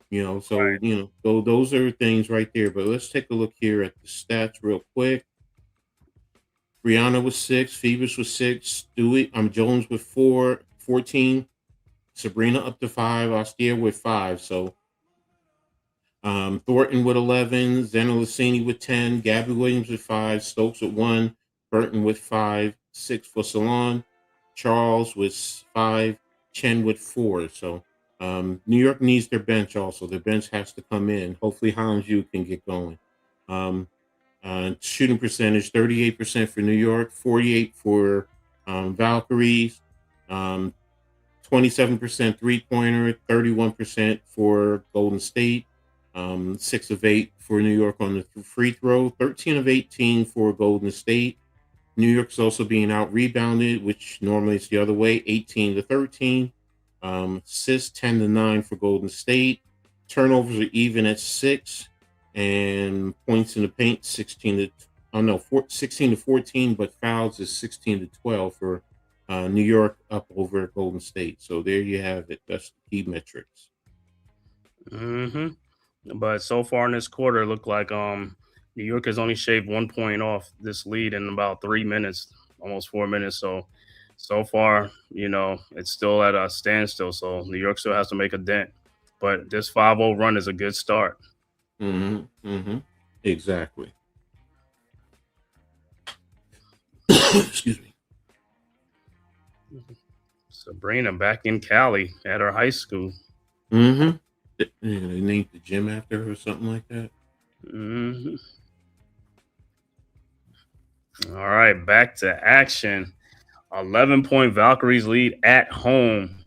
right. Those are things right there. But let's take a look here at the stats real quick. Brianna was 6, Phoebus was 6, Jones with 14, Sabrina up to 5, Austere with 5. So Thornton with 11, Zenolacini with 10, Gabby Williams with 5, Stokes with 1, Burton with 5, 6 for Salon, Charles with 5, Chen with 4. So New York needs their bench also. Their bench has to come in. Hopefully Hanju can get going. Shooting percentage, 38% for New York, 48% for Valkyries, 27% three-pointer, 31% for Golden State, 6 of 8 for New York on the free throw, 13 of 18 for Golden State. New York's also being out-rebounded, which normally it's the other way, 18 to 13. Assists, 10 to 9 for Golden State. Turnovers are even at 6. And points in the paint 16 to 14, but fouls is 16 to 12 for New York up over Golden State. So there you have it. That's the key metrics. But so far in this quarter, it looked like New York has only shaved 1 point off this lead in about 3 minutes, almost 4 minutes. So far, it's still at a standstill. So New York still has to make a dent. But this 5-0 run is a good start. Exactly. Excuse me. Sabrina back in Cali at her high school. They named the gym after her or something like that. All right, back to action. 11-point Valkyries lead at home.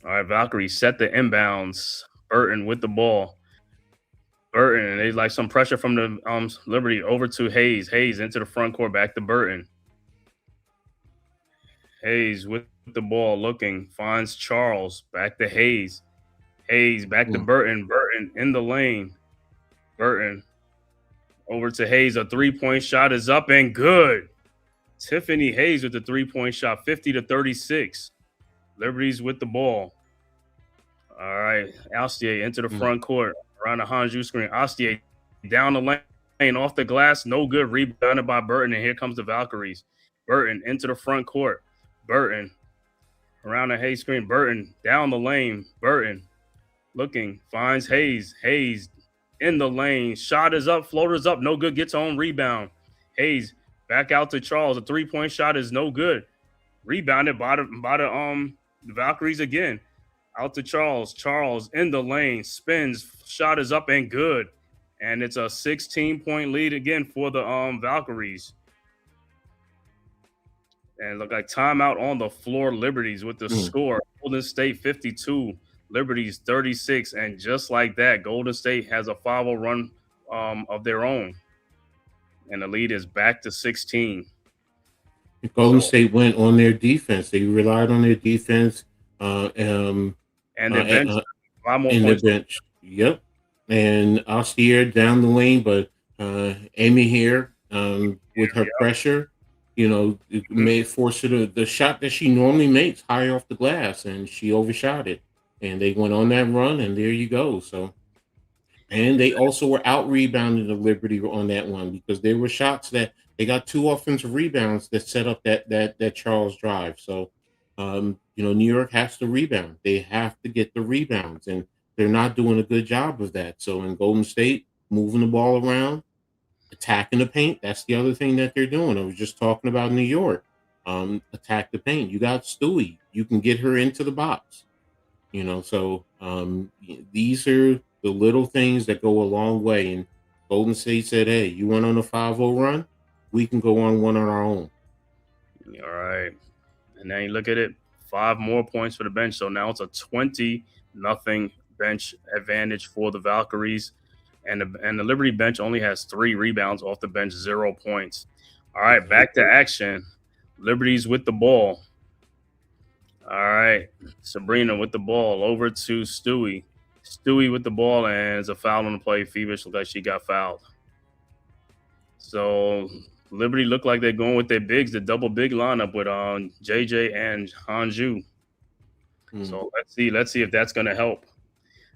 All right, Valkyrie set the inbounds. Burton with the ball. Burton, and they like some pressure from the Liberty over to Hayes. Hayes into the front court, back to Burton. Hayes with the ball, looking, finds Charles, back to Hayes. Hayes back to Burton. Burton in the lane. Burton over to Hayes. A 3-point shot is up and good. Tiffany Hayes with the 3-point shot, 50 to 36. Liberty's with the ball. All right. Ostier into the front court around the Hanju screen. Ostier down the lane off the glass. No good. Rebounded by Burton. And here comes the Valkyries. Burton into the front court. Burton around the Hayes screen. Burton down the lane. Burton looking. Finds Hayes. Hayes in the lane. Shot is up. Floater's up. No good. Gets on rebound. Hayes back out to Charles. A 3-point shot is no good. Rebounded by the Valkyries again. Out to Charles. Charles in the lane. Spins. Shot is up and good. And it's a 16-point lead again for the Valkyries. And look like timeout on the floor. Liberties with the score. Golden State 52. Liberties 36. And just like that, Golden State has a 5-0 run of their own. And the lead is back to 16. Golden State went on their defense. They relied on their defense. And their bench. 5 more in points. the bench. Yep. And Austere down the lane, but Amy here with her pressure, it may force her to the shot that she normally makes high off the glass, and she overshot it. And they went on that run, and there you go. So, and they also were out rebounding the Liberty on that one because there were shots that they got 2 offensive rebounds that set up that Charles drive. So, New York has to rebound. They have to get the rebounds, and they're not doing a good job of that. So in Golden State, moving the ball around, attacking the paint, that's the other thing that they're doing. I was just talking about New York. Attack the paint. You got Stewie. You can get her into the box. So these are the little things that go a long way. And Golden State said, hey, you went on a 5-0 run? We can go on one on our own. All right. And now you look at it, 5 more points for the bench. So now it's a 20-0 bench advantage for the Valkyries. And the Liberty bench only has 3 rebounds off the bench, 0 points. All right, back to action. Liberty's with the ball. All right, Sabrina with the ball over to Stewie. Stewie with the ball, and it's a foul on the play. Phoebus looked like she got fouled. So Liberty look like they're going with their bigs, the double big lineup with JJ and Hanju. So let's see if that's going to help.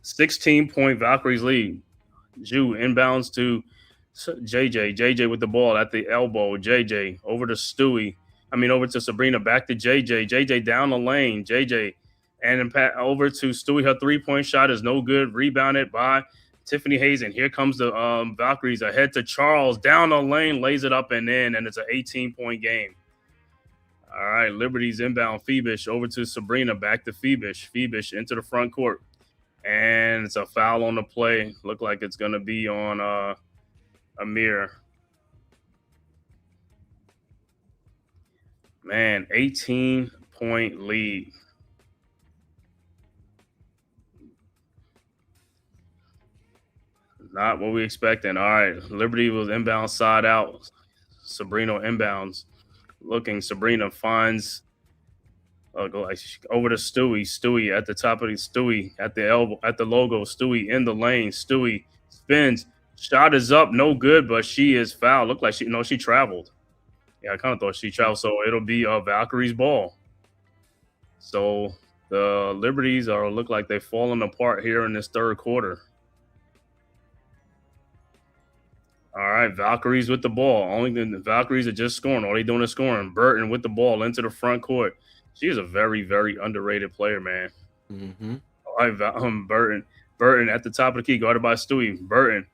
16-point Valkyries lead. Ju inbounds to JJ. JJ with the ball at the elbow. JJ over to Sabrina. Back to JJ. JJ down the lane. JJ and over to Stewie. Her 3-point shot is no good. Rebounded by Tiffany Hayes. And here comes the Valkyries ahead to Charles. Down the lane, lays it up and in. And it's an 18-point game. All right, Liberty's inbound. Phoebus over to Sabrina. Back to Phoebus. Phoebus into the front court. And it's a foul on the play. Look like it's going to be on Amir. Man, 18-point lead. Not what we expecting. All right, Liberty was inbound side out. Sabrina inbounds. Looking, Sabrina finds over to Stewie. Stewie at the top of the Stewie at the elbow, at the logo. Stewie in the lane. Stewie spins. Shot is up, no good, but she is fouled. Looked like she traveled. Yeah, I kind of thought she traveled. So it'll be Valkyrie's ball. So the Liberties look like they've fallen apart here in this third quarter. All right, Valkyries with the ball. Only the Valkyries are just scoring. All they doing is scoring. Burton with the ball into the front court. She is a very, very underrated player, man. All right, Burton at the top of the key, guarded by Stewie. Burton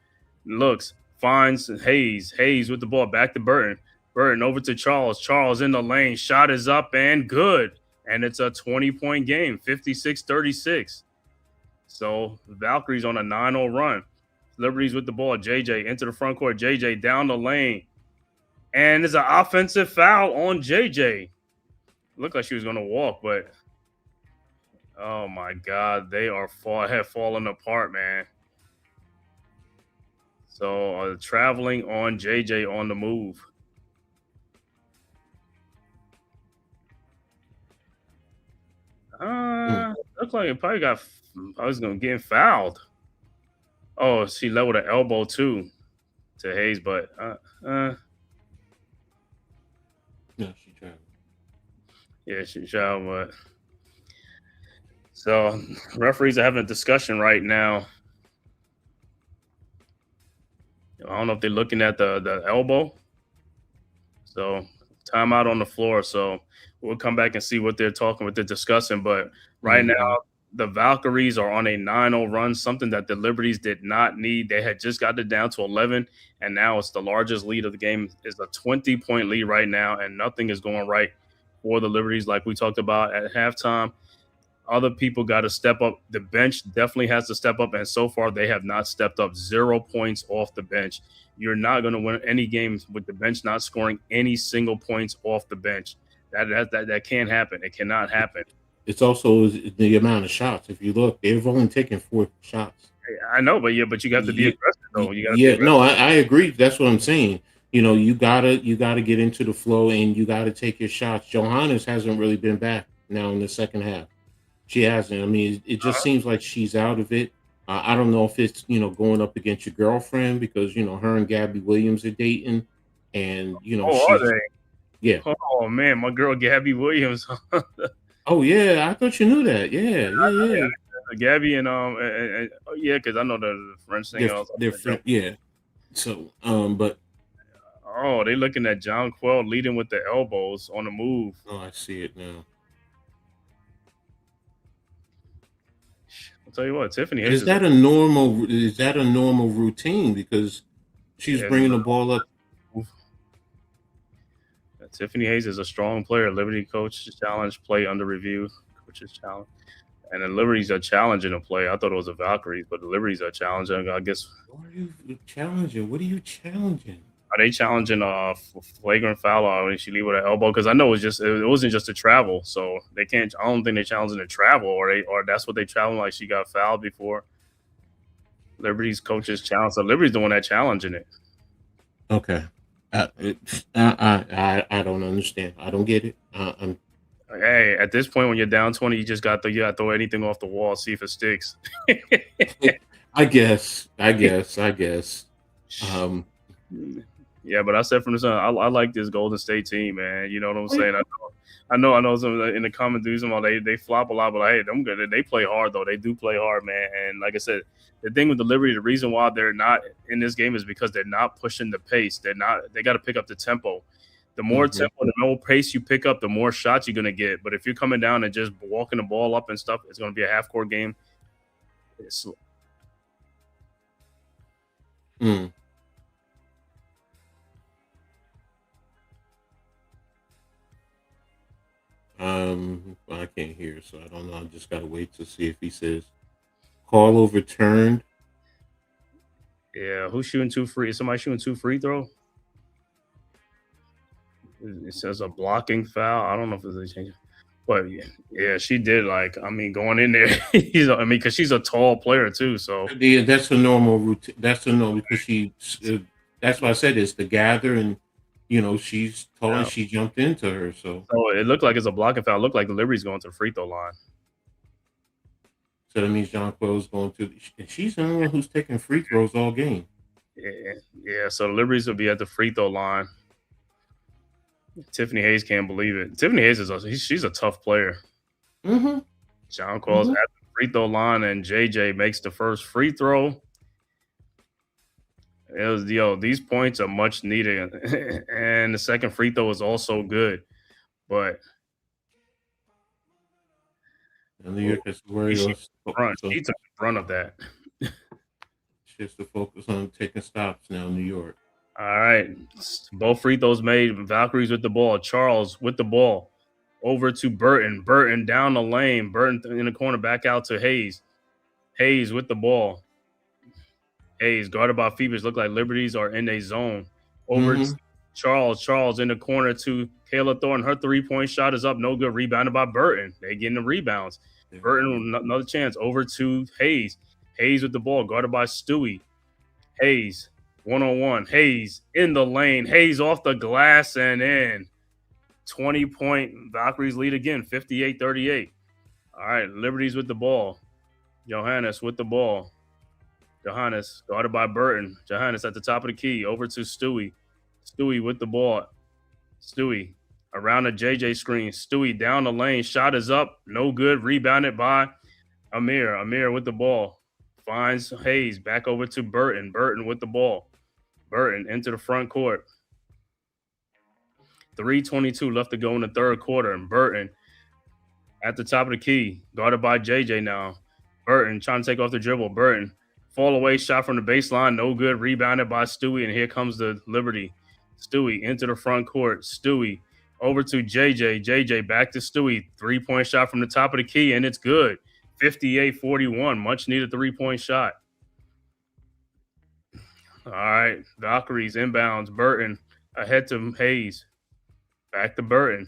looks, finds Hayes. Hayes with the ball, back to Burton. Burton over to Charles. Charles in the lane. Shot is up and good. And it's a 20-point game, 56-36. So the Valkyries on a 9-0 run. Liberties with the ball. JJ into the front court. JJ down the lane. And there's an offensive foul on JJ. Looked like she was going to walk, but oh my God, they have fallen apart, man. So traveling on JJ on the move. Looked like it probably I was going to get fouled. Oh, she leveled her elbow too to Hayes, but no, she traveled. Yeah, she traveled, but so referees are having a discussion right now. I don't know if they're looking at the elbow. So timeout on the floor. So we'll come back and see what they're discussing. But right now, the Valkyries are on a 9-0 run, something that the Liberties did not need. They had just got it down to 11, and now it's the largest lead of the game. It's a 20-point lead right now, and nothing is going right for the Liberties like we talked about at halftime. Other people got to step up. The bench definitely has to step up, and so far they have not stepped up. 0 points off the bench. You're not going to win any games with the bench not scoring any single points off the bench. That can't happen. It cannot happen. It's also the amount of shots. If you look, they've only taken 4 shots. I know, but you got to be aggressive though. You got to be Yeah, aggressive. no, I agree. That's what I'm saying. You gotta get into the flow and you gotta take your shots. Johannes hasn't really been back now in the second half. She hasn't. I mean, it just seems like she's out of it. I don't know if it's going up against your girlfriend because her and Gabby Williams are dating, and Are they? Yeah. Oh man, my girl Gabby Williams. Oh yeah, I thought you knew that. Yeah. Gabby and yeah, because I know the French singer. They're yeah. So but they looking at John Quell leading with the elbows on the move. oh, I see it now. I'll tell you what, Tiffany. Is that a normal routine because she's bringing the ball up? Tiffany Hayes is a strong player. Liberty coach challenge, play under review. Coach's challenge. And the Liberties are challenging a play. I thought it was the Valkyries, but the Liberties are challenging. I guess. What are you challenging? What are you challenging? Are they challenging flagrant foul or she leave with an elbow? Because I know it wasn't just a travel, so they can't. I don't think they're challenging the travel, or that's what they challenge. Like she got fouled before. Liberty's coaches challenge. So Liberty's the one that challenging it. Okay. I don't understand. I don't get it. Hey, at this point, when you're down 20, you got to throw anything off the wall, see if it sticks. I guess. Yeah, but I said from the start, I like this Golden State team, man. You know what I'm saying? I know. Some in the comment dudes, they flop a lot, but hey, them good. They play hard though. They do play hard, man. And like I said, the thing with the Liberty, the reason why they're not in this game is because they're not pushing the pace. They got to pick up the tempo. The more tempo, the more pace you pick up, the more shots you're gonna get. But if you're coming down and just walking the ball up and stuff, it's gonna be a half-court game. It's I can't hear, so I don't know. I just gotta wait to see if he says call overturned. Yeah, who's shooting 2 free? Is somebody shooting 2 free throw? It says a blocking foul. I don't know if it's a change, but yeah, she did. Going in there, because she's a tall player too. So yeah, that's a normal routine. That's a normal because that's why I said it's the gather, and she's tall and she jumped into her. So it looked like it's a blocking foul. It looked like the Liberty's going to the free throw line. So that means John Quell's going to, and she's the only one who's taking free throws all game. Yeah. So the Liberties will be at the free throw line. Tiffany Hayes can't believe it. Tiffany Hayes she's a tough player. John Quell's at the free throw line, and JJ makes the first free throw. It was these points are much needed, and the second free throw is also good, but New York has to worry. She took the brunt of that. She has to focus on taking stops now. New York. All right, both free throws made. Valkyries with the ball. Charles with the ball over to Burton. Burton down the lane. Burton in the corner, back out to Hayes. Hayes with the ball. Hayes guarded by Phoebus. Look like Liberties are in a zone. Over to Charles. Charles in the corner to Kayla Thornton. Her 3-point shot is up. No good. Rebounded by Burton. They getting the rebounds. Burton another chance. Over to Hayes. Hayes with the ball. Guarded by Stewie. Hayes. 1-on-1. Hayes in the lane. Hayes off the glass and in. 20-point Valkyries lead again. 58-38. All right. Liberties with the ball. Johannes with the ball. Johannes guarded by Burton. Johannes at the top of the key. Over to Stewie. Stewie with the ball. Stewie around the JJ screen. Stewie down the lane. Shot is up. No good. Rebounded by Amir. Amir with the ball. Finds Hayes. Back over to Burton. Burton with the ball. Burton into the front court. 3:22 left to go in the third quarter. And Burton at the top of the key. Guarded by JJ now. Burton trying to take off the dribble. Burton. Fall away shot from the baseline. No good. Rebounded by Stewie. And here comes the Liberty. Stewie into the front court. Stewie over to JJ. JJ back to Stewie. 3-point shot from the top of the key, and it's good. 58-41. Much needed 3-point shot. All right. Valkyries inbounds. Burton ahead to Hayes. Back to Burton.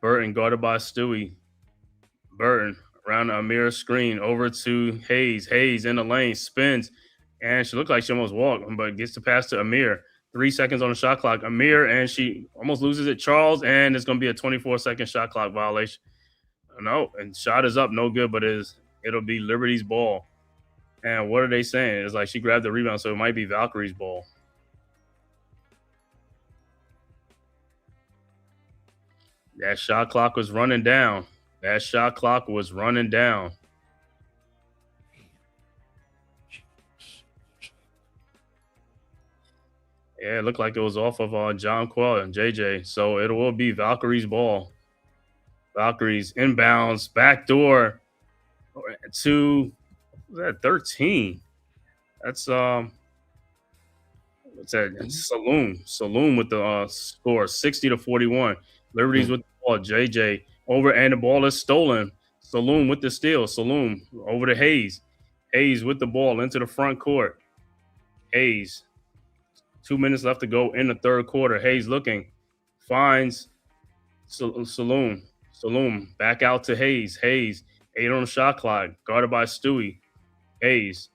Burton guarded by Stewie. Burton around the Amir screen over to Hayes. Hayes in the lane, spins, and she looked like she almost walked, but gets the pass to Amir. 3 seconds on the shot clock. Amir, and she almost loses it. Charles, and it's going to be a 24-second shot clock violation. No, and shot is up, no good, but it'll be Liberty's ball. And what are they saying? It's like she grabbed the rebound, so it might be Valkyrie's ball. That shot clock was running down. Yeah, it looked like it was off of John Quell and JJ. So it will be Valkyrie's ball. Valkyries inbounds, backdoor to 13. That's what's that? Saloon with the score 60-41. Liberties with the ball. JJ over, and the ball is stolen. Saloon with the steal. Saloon over to Hayes. Hayes with the ball into the front court. Hayes. 2 minutes left to go in the third quarter. Hayes looking. Finds Saloon. Saloon back out to Hayes. Hayes 8 on the shot clock. Guarded by Stewie. Hayes.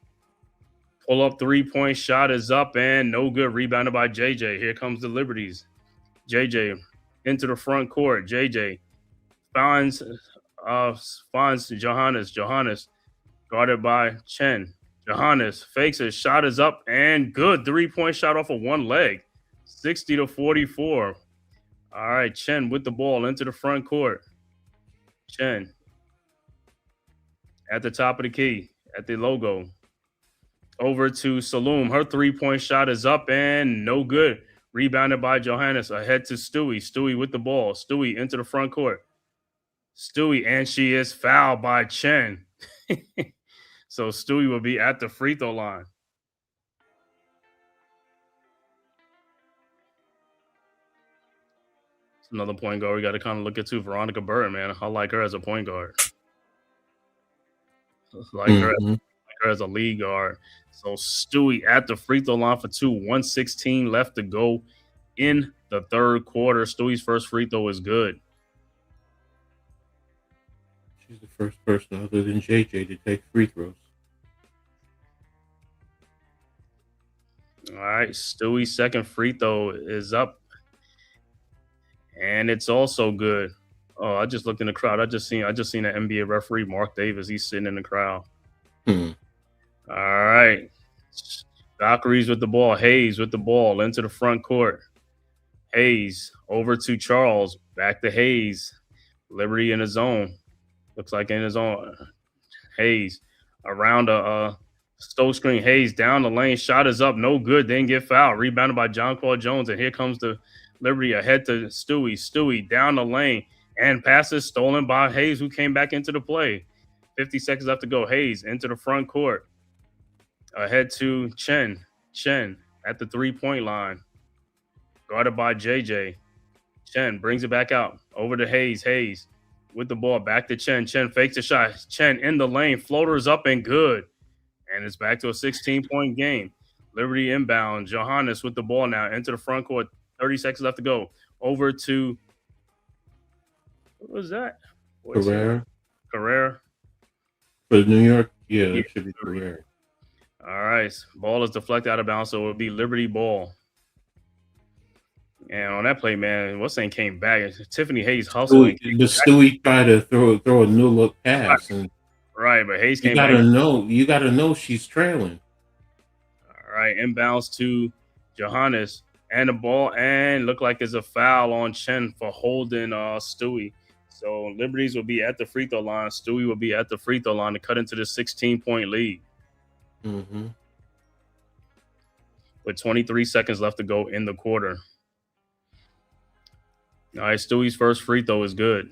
Pull up 3-point shot is up and no good. Rebounded by JJ. Here comes the Liberties. JJ into the front court. JJ finds Johannes. Johannes guarded by Chen. Johannes fakes it. Shot is up and good. 3-point shot off of one leg. 60-44. All right, Chen with the ball into the front court. Chen at the top of the key, at the logo. Over to Saloon. Her 3-point shot is up and no good. Rebounded by Johannes. Ahead to Stewie. Stewie with the ball. Stewie into the front court. Stewie, and she is fouled by Chen. So Stewie will be at the free throw line. It's another point guard we got to kind of look at too. Veronica Burton, man. I like her as a point guard. Her as a lead guard. So Stewie at the free throw line for 2. 1:16 left to go in the third quarter. Stewie's first free throw is good. She's the first person other than JJ to take free throws. All right, Stewie's second free throw is up, and it's also good. Oh, I just looked in the crowd. I just seen an NBA referee, Mark Davis. He's sitting in the crowd. All right, Valkyries with the ball. Hayes with the ball into the front court. Hayes over to Charles. Back to Hayes. Liberty in the zone. Looks like in his own. Hayes around a Stoke screen. Hayes down the lane. Shot is up. No good. Didn't get fouled. Rebounded by John Paul Jones. And here comes the Liberty ahead to Stewie. Stewie down the lane. And passes stolen by Hayes, who came back into the play. 50 seconds left to go. Hayes into the front court. Ahead to Chen. Chen at the 3-point line. Guarded by JJ. Chen brings it back out. Over to Hayes. Hayes with the ball. Back to Chen. Chen fakes the shot. Chen in the lane. Floaters up and good. And it's back to a 16-point game. Liberty inbound. Johannes with the ball now into the front court. 30 seconds left to go. Over to, what was that? Carrera. For New York? Yeah, it should be Carrera. All right. Ball is deflected out of bounds, so it will be Liberty ball. And on that play, man, what's name came back? Tiffany Hayes hustling. Stewie tried to throw a new look pass. Right, but Hayes came back. You gotta know she's trailing. All right, inbounds to Johannes and the ball, and look like it's a foul on Chen for holding Stewie. So Liberties will be at the free throw line. Stewie will be at the free throw line to cut into the 16-point lead. With 23 seconds left to go in the quarter. All right, Stewie's first free throw is good.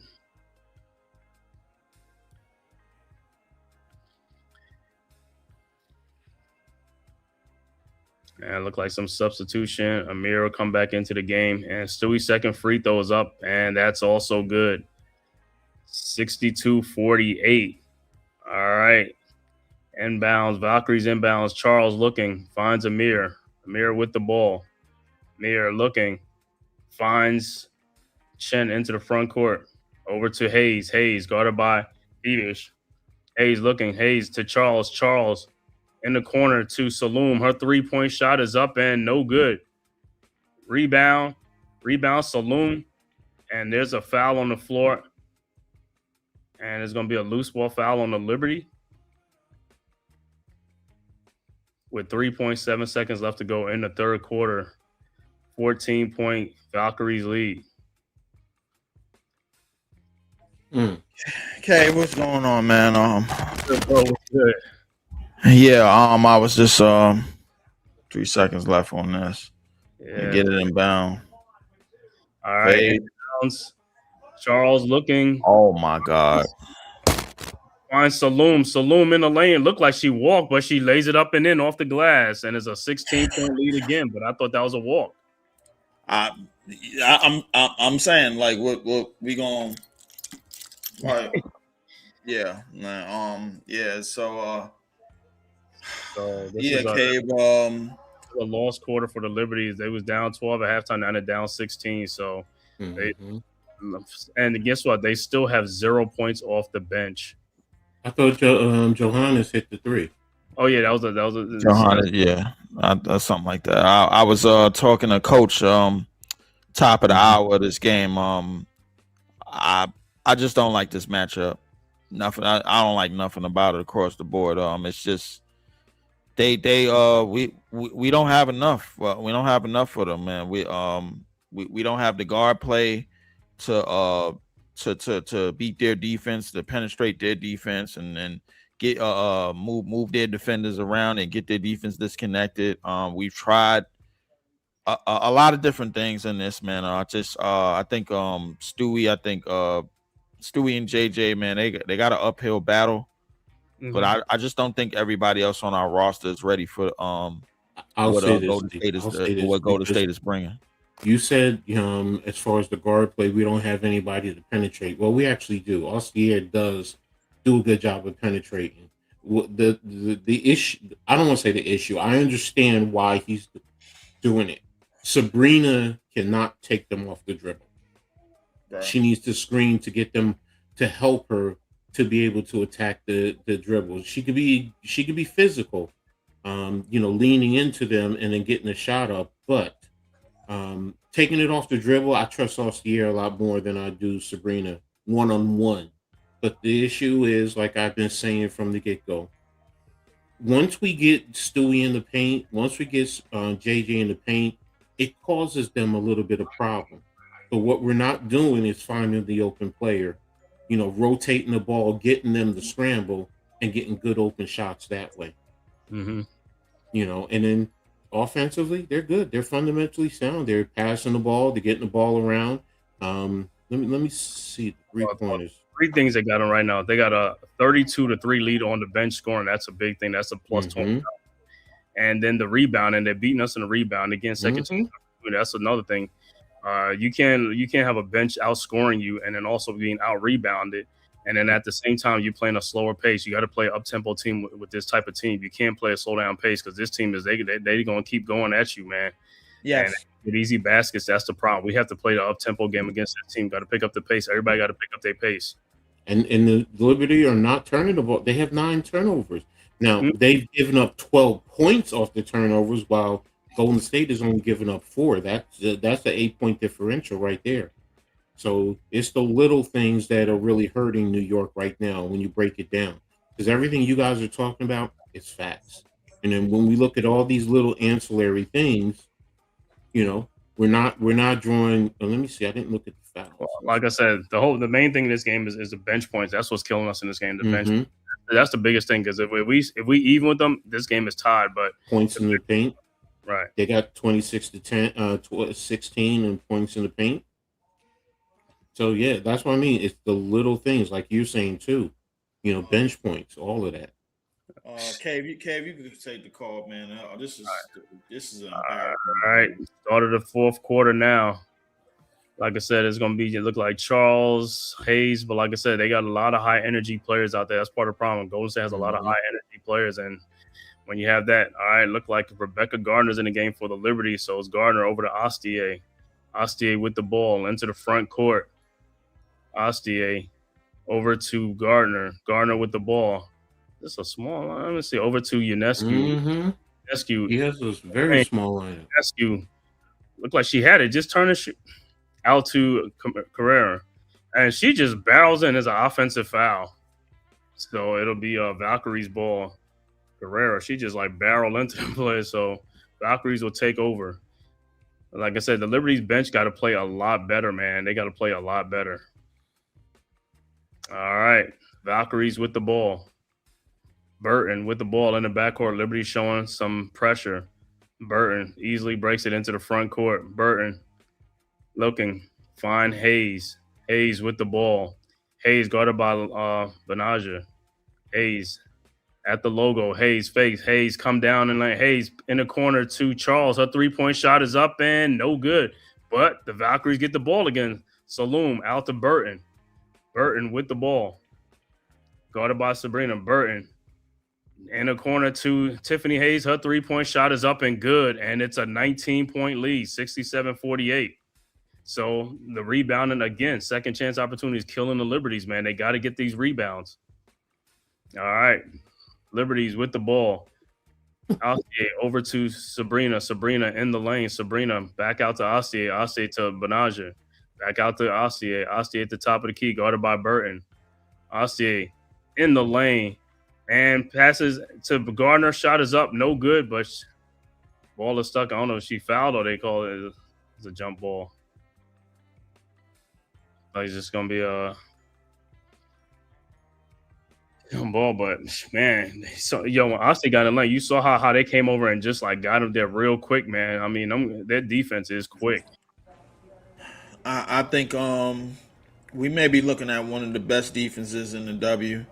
And look like some substitution. Amir will come back into the game. And Stewie's second free throw is up, and that's also good. 62-48. All right. Inbounds. Valkyries inbounds. Charles looking. Finds Amir. Amir with the ball. Amir looking. Finds Chen into the front court. Over to Hayes. Hayes guarded by Edish. Hayes looking. Hayes to Charles. Charles in the corner to Saloom. Her 3-point shot is up and no good. Rebound. Saloom. And there's a foul on the floor. And it's going to be a loose ball foul on the Liberty. With 3.7 seconds left to go in the third quarter. 14-point Valkyries lead. Okay, what's going on, man? Good. Yeah, I was just 3 seconds left on this. Yeah. Get it inbound. All right. Charles looking. Oh my God. Finds Saloom. Saloom in the lane. Looked like she walked, but she lays it up and in off the glass, and it's a 16-point lead again. But I thought that was a walk. I'm saying like what we going right. Yeah. Yeah. So This Cave. A lost quarter for the Liberties. They was down 12 at halftime, now they're down 16. So and guess what? They still have 0 points off the bench. I thought Johannes hit the 3. Oh yeah, that was a Johannes. Yeah, something like that. I was talking to Coach top of the hour of this game. I just don't like this matchup. Nothing. I don't like nothing about it across the board. It's just we don't have enough. Well, we don't have enough for them, man. We don't have the guard play to beat their defense, to penetrate their defense, and get move their defenders around and get their defense disconnected. We've tried a lot of different things in this, man. I think Stewie and JJ, man, they got an uphill battle. But I just don't think everybody else on our roster is ready for what Golden State is bringing. You said, as far as the guard play, we don't have anybody to penetrate. Well, we actually do. Ostier does do a good job of penetrating. The issue, I don't want to say the issue. I understand why he's doing it. Sabrina cannot take them off the dribble. Right. She needs to screen to get them to help her to be able to attack the dribble. She could be physical, leaning into them and then getting a shot up. But taking it off the dribble, I trust Ostier a lot more than I do Sabrina one-on-one. But the issue is, like I've been saying from the get-go, once we get Stewie in the paint, once we get JJ in the paint, it causes them a little bit of problem. But what we're not doing is finding the open player, rotating the ball, getting them to scramble, and getting good open shots that way. And then offensively, they're good. They're fundamentally sound. They're passing the ball. They're getting the ball around. Let me see the 3-pointers. 3 things they got on right now. They got a 32-3 lead on the bench scoring. That's a big thing. That's a plus 20. And then the rebound, and they're beating us in the rebound again. Second team. That's another thing. You can't have a bench outscoring you and then also being out rebounded, and then at the same time you're playing a slower pace. You got to play an up tempo team with this type of team. You can't play a slow down pace because this team is they're going to keep going at you, man. Yes. And with easy baskets, that's the problem. We have to play the up tempo game against this team. Got to pick up the pace. Everybody got to pick up their pace. And the Liberty are not turning the ball. They have 9 turnovers. Now, they've given up 12 points off the turnovers, while Golden State is only giving up 4. That's the 8-point differential right there. So it's the little things that are really hurting New York right now when you break it down. Because everything you guys are talking about is facts. And then when we look at all these little ancillary things, we're not drawing. Let me see. I didn't look at the fouls. Well, like I said, the main thing in this game is the bench points. That's what's killing us in this game. The bench. That's the biggest thing, because if we even with them, this game is tied. But points in the paint, right? They got 26 to 10, 16 in points in the paint. So yeah, that's what I mean. It's the little things, like you're saying too. Bench points, all of that. Kev, you could take the call, man. This is an embarrassment. All right, start of the fourth quarter now. Like I said, it's going to be, it look like Charles, Hayes, but like I said, they got a lot of high energy players out there. That's part of the problem. Golden State has a lot of high energy players, and when you have that, all right, look like Rebecca Gardner's in the game for the Liberty, so it's Gardner over to Astier. Astier with the ball into the front court. Astier over to Gardner. Gardner with the ball. This is a small line. Let me see. Over to Ionescu. Ionescu. He has this very small line. Ionescu. Looked like she had it. Just turn it out to Carrera. And she just barrels in as an offensive foul. So it'll be Valkyries' ball. Carrera, she just like barrel into the play. So Valkyries will take over. Like I said, the Liberty's bench got to play a lot better, man. They got to play a lot better. All right. Valkyries with the ball. Burton with the ball in the backcourt. Liberty showing some pressure. Burton easily breaks it into the front court. Burton looking. Find Hayes. Hayes with the ball. Hayes guarded by Benaja. Hayes at the logo. Hayes fakes. Hayes come down and let Hayes in the corner to Charles. Her three-point shot is up and no good. But the Valkyries get the ball again. Saloom out to Burton. Burton with the ball. Guarded by Sabrina. Burton in the corner to Tiffany Hayes. Her three-point shot is up and good. And it's a 19-point lead, 67-48. So the rebounding, again, second chance opportunities killing the Liberties, man. They got to get these rebounds. All right. Liberties with the ball. Astier over to Sabrina. Sabrina in the lane. Sabrina back out to Astier. Astier to Benaja. Back out to Astier. Astier at the top of the key, guarded by Burton. Astier in the lane and passes to Gardner. Shot is up. No good, but ball is stuck. I don't know if she fouled or they call it as a jump ball. It's just going to be a ball, but man, so when Astier got in the lane, you saw how they came over and just like got him there real quick, man. I mean, their defense is quick. I think we may be looking at one of the best defenses in the W.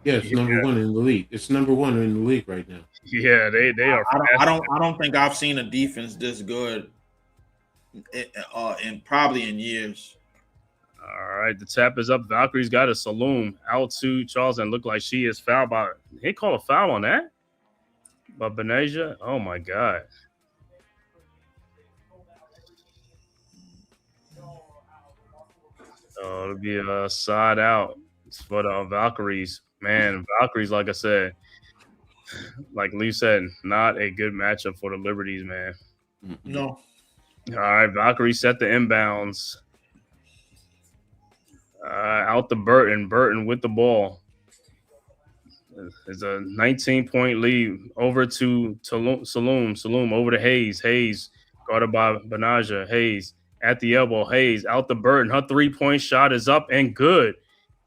Yeah, it's number one in the league. It's number one in the league right now. Yeah, they are. I don't think I've seen a defense this good in probably in years. All right, the tap is up. Valkyrie's got a Saloom out to Charles and look like she is fouled by. He called a foul on that? By Benaja? Oh my God. So it'll be a side out for the Valkyries. Man, Valkyries, like I said, like Lee said, not a good matchup for the Liberties, man. No. All right, Valkyries set the inbounds. Out to Burton. Burton with the ball. It's a 19-point lead over to Saloom. Saloom over to Hayes. Hayes guarded by Benaja. Hayes at the elbow. Hayes out to Burton. Her three-point shot is up and good.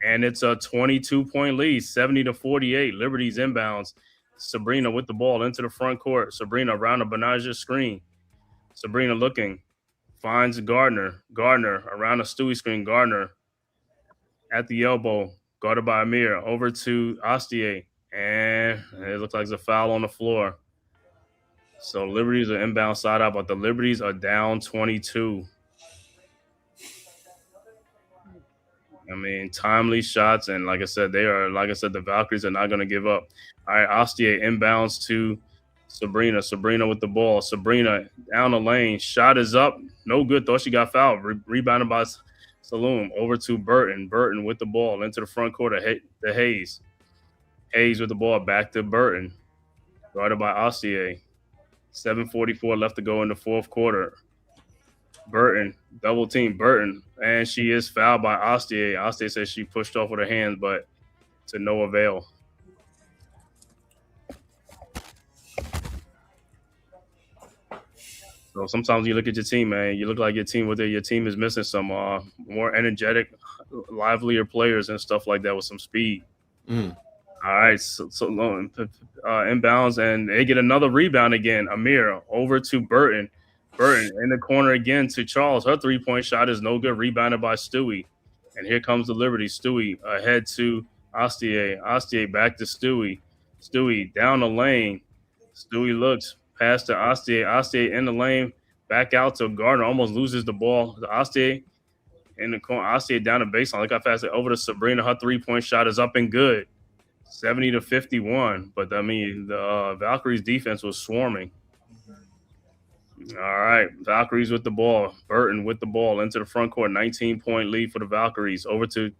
And it's a 22-point lead, 70-48. Liberty's inbounds. Sabrina with the ball into the front court. Sabrina around the Benaja screen. Sabrina looking. Finds Gardner. Gardner around the Stewie screen. Gardner at the elbow, guarded by Amir, over to Astier, and it looks like there's a foul on the floor. So Liberties are inbound side out, but the Liberties are down 22. I mean, timely shots, and like I said, the Valkyries are not going to give up. All right, Astier inbounds to Sabrina. Sabrina with the ball. Sabrina down the lane. Shot is up. No good. Thought she got fouled. Rebounded by Saloom over to Burton. Burton with the ball into the front court to Hayes. Hayes with the ball back to Burton. Guarded by Astier. 7:44 left to go in the fourth quarter. Burton, double team Burton, and she is fouled by Astier. Astier says she pushed off with her hands, but to no avail. So sometimes you look at your team, man. You look like your team is missing some more energetic, livelier players and stuff like that with some speed. All right, so inbounds, and they get another rebound again. Amir over to Burton. Burton in the corner again to Charles. Her three-point shot is no good. Rebounded by Stewie. And here comes the Liberty. Stewie ahead to Astier. Astier back to Stewie. Stewie down the lane. Stewie looks past to Ostie. Ostie in the lane, back out to Gardner. Almost loses the ball. The Ostie in the corner. Ostie down the baseline. Look how fast it over to Sabrina. Her 3-point shot is up and good. 70-51. But I mean, the Valkyries defense was swarming. All right, Valkyries with the ball. Burton with the ball into the front court. 19-point lead for the Valkyries. Over to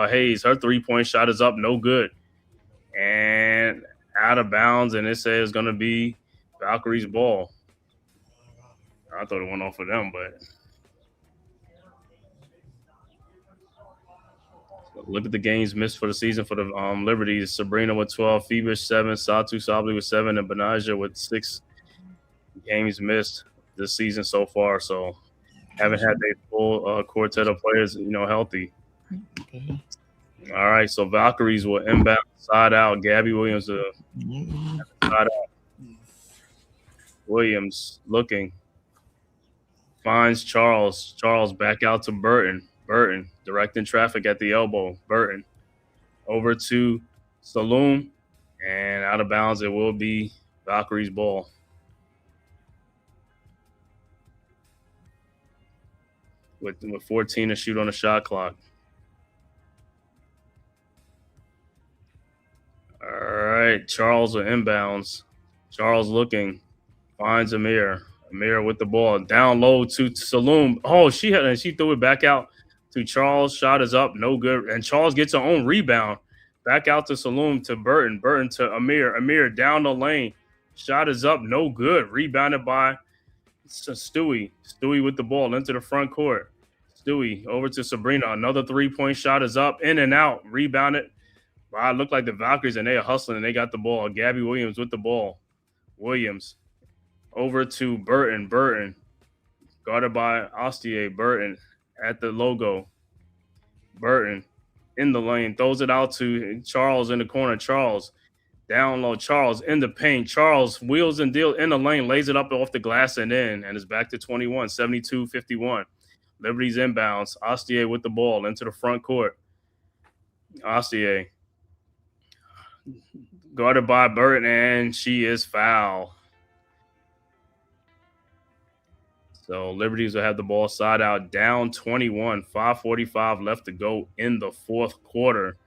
Hayes. Her 3-point shot is up, no good. And out of bounds, and it says going to be Valkyries ball. I thought it went off for them, but look at the games missed for the season for the Liberties. Sabrina with 12, Phoebus 7, Satu Sabli with 7, and Benaja with 6 games missed this season so far. So haven't had their full quartet of players, healthy. All right, so Valkyries will inbound side out. Gabby Williams side out. Williams looking. Finds Charles. Charles back out to Burton. Burton directing traffic at the elbow. Burton over to Saloom. And out of bounds, it will be Valkyrie's ball. With 14 to shoot on the shot clock. All right, Charles will inbounds. Charles looking. Finds Amir. Amir with the ball down low to Saloom. Oh, she threw it back out to Charles. Shot is up, no good. And Charles gets her own rebound. Back out to Saloom to Burton. Burton to Amir. Amir down the lane. Shot is up, no good. Rebounded by Stewie. Stewie with the ball into the front court. Stewie over to Sabrina. Another 3-point shot is up, in and out. Rebounded. Wow, it looked like the Valkyries, and they are hustling, and they got the ball. Gabby Williams with the ball. Williams. Over to Burton. Burton guarded by Ostier. Burton at the logo. Burton in the lane. Throws it out to Charles in the corner. Charles down low. Charles in the paint. Charles wheels and deals in the lane. Lays it up off the glass and in. And is back to 21. 72-51. Liberty's inbounds. Ostier with the ball into the front court. Ostier guarded by Burton. And she is fouled. So Liberties will have the ball side out, down 21, 5:45 left to go in the fourth quarter.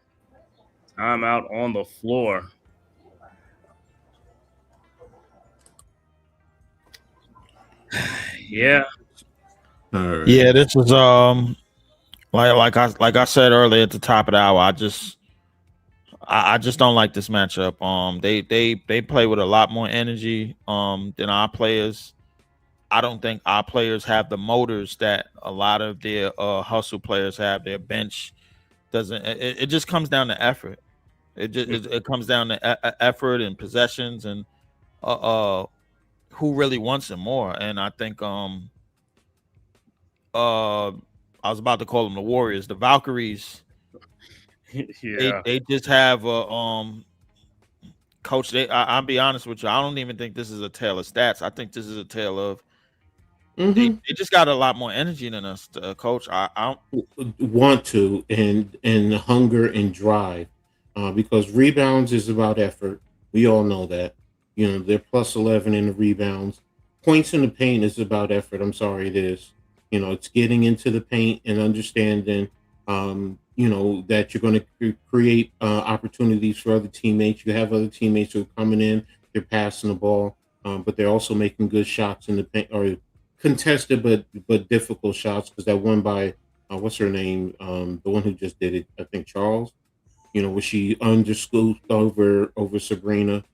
Timeout on the floor. Yeah. All right. Yeah, this is like I said earlier at the top of the hour. I just don't like this matchup. They play with a lot more energy than our players. I don't think our players have the motors that a lot of their hustle players have. Their bench doesn't. It just comes down to effort. It comes down to effort and possessions and who really wants it more. And I think I was about to call them the Warriors, the Valkyries. Yeah. They just have coach. I'll be honest with you. I don't even think this is a tale of stats. I think this is a tale of. They just got a lot more energy than us, coach. I don't want to and hunger and drive because rebounds is about effort. We all know that. They're plus 11 in the rebounds. Points in the paint is about effort. I'm sorry, it is. It's getting into the paint and understanding, that you're going to create opportunities for other teammates. You have other teammates who are coming in, they're passing the ball, but they're also making good shots in the paint or contested but difficult shots, because that one by what's her name, the one who just did it, I think Charles, where she underscooped over Sabrina.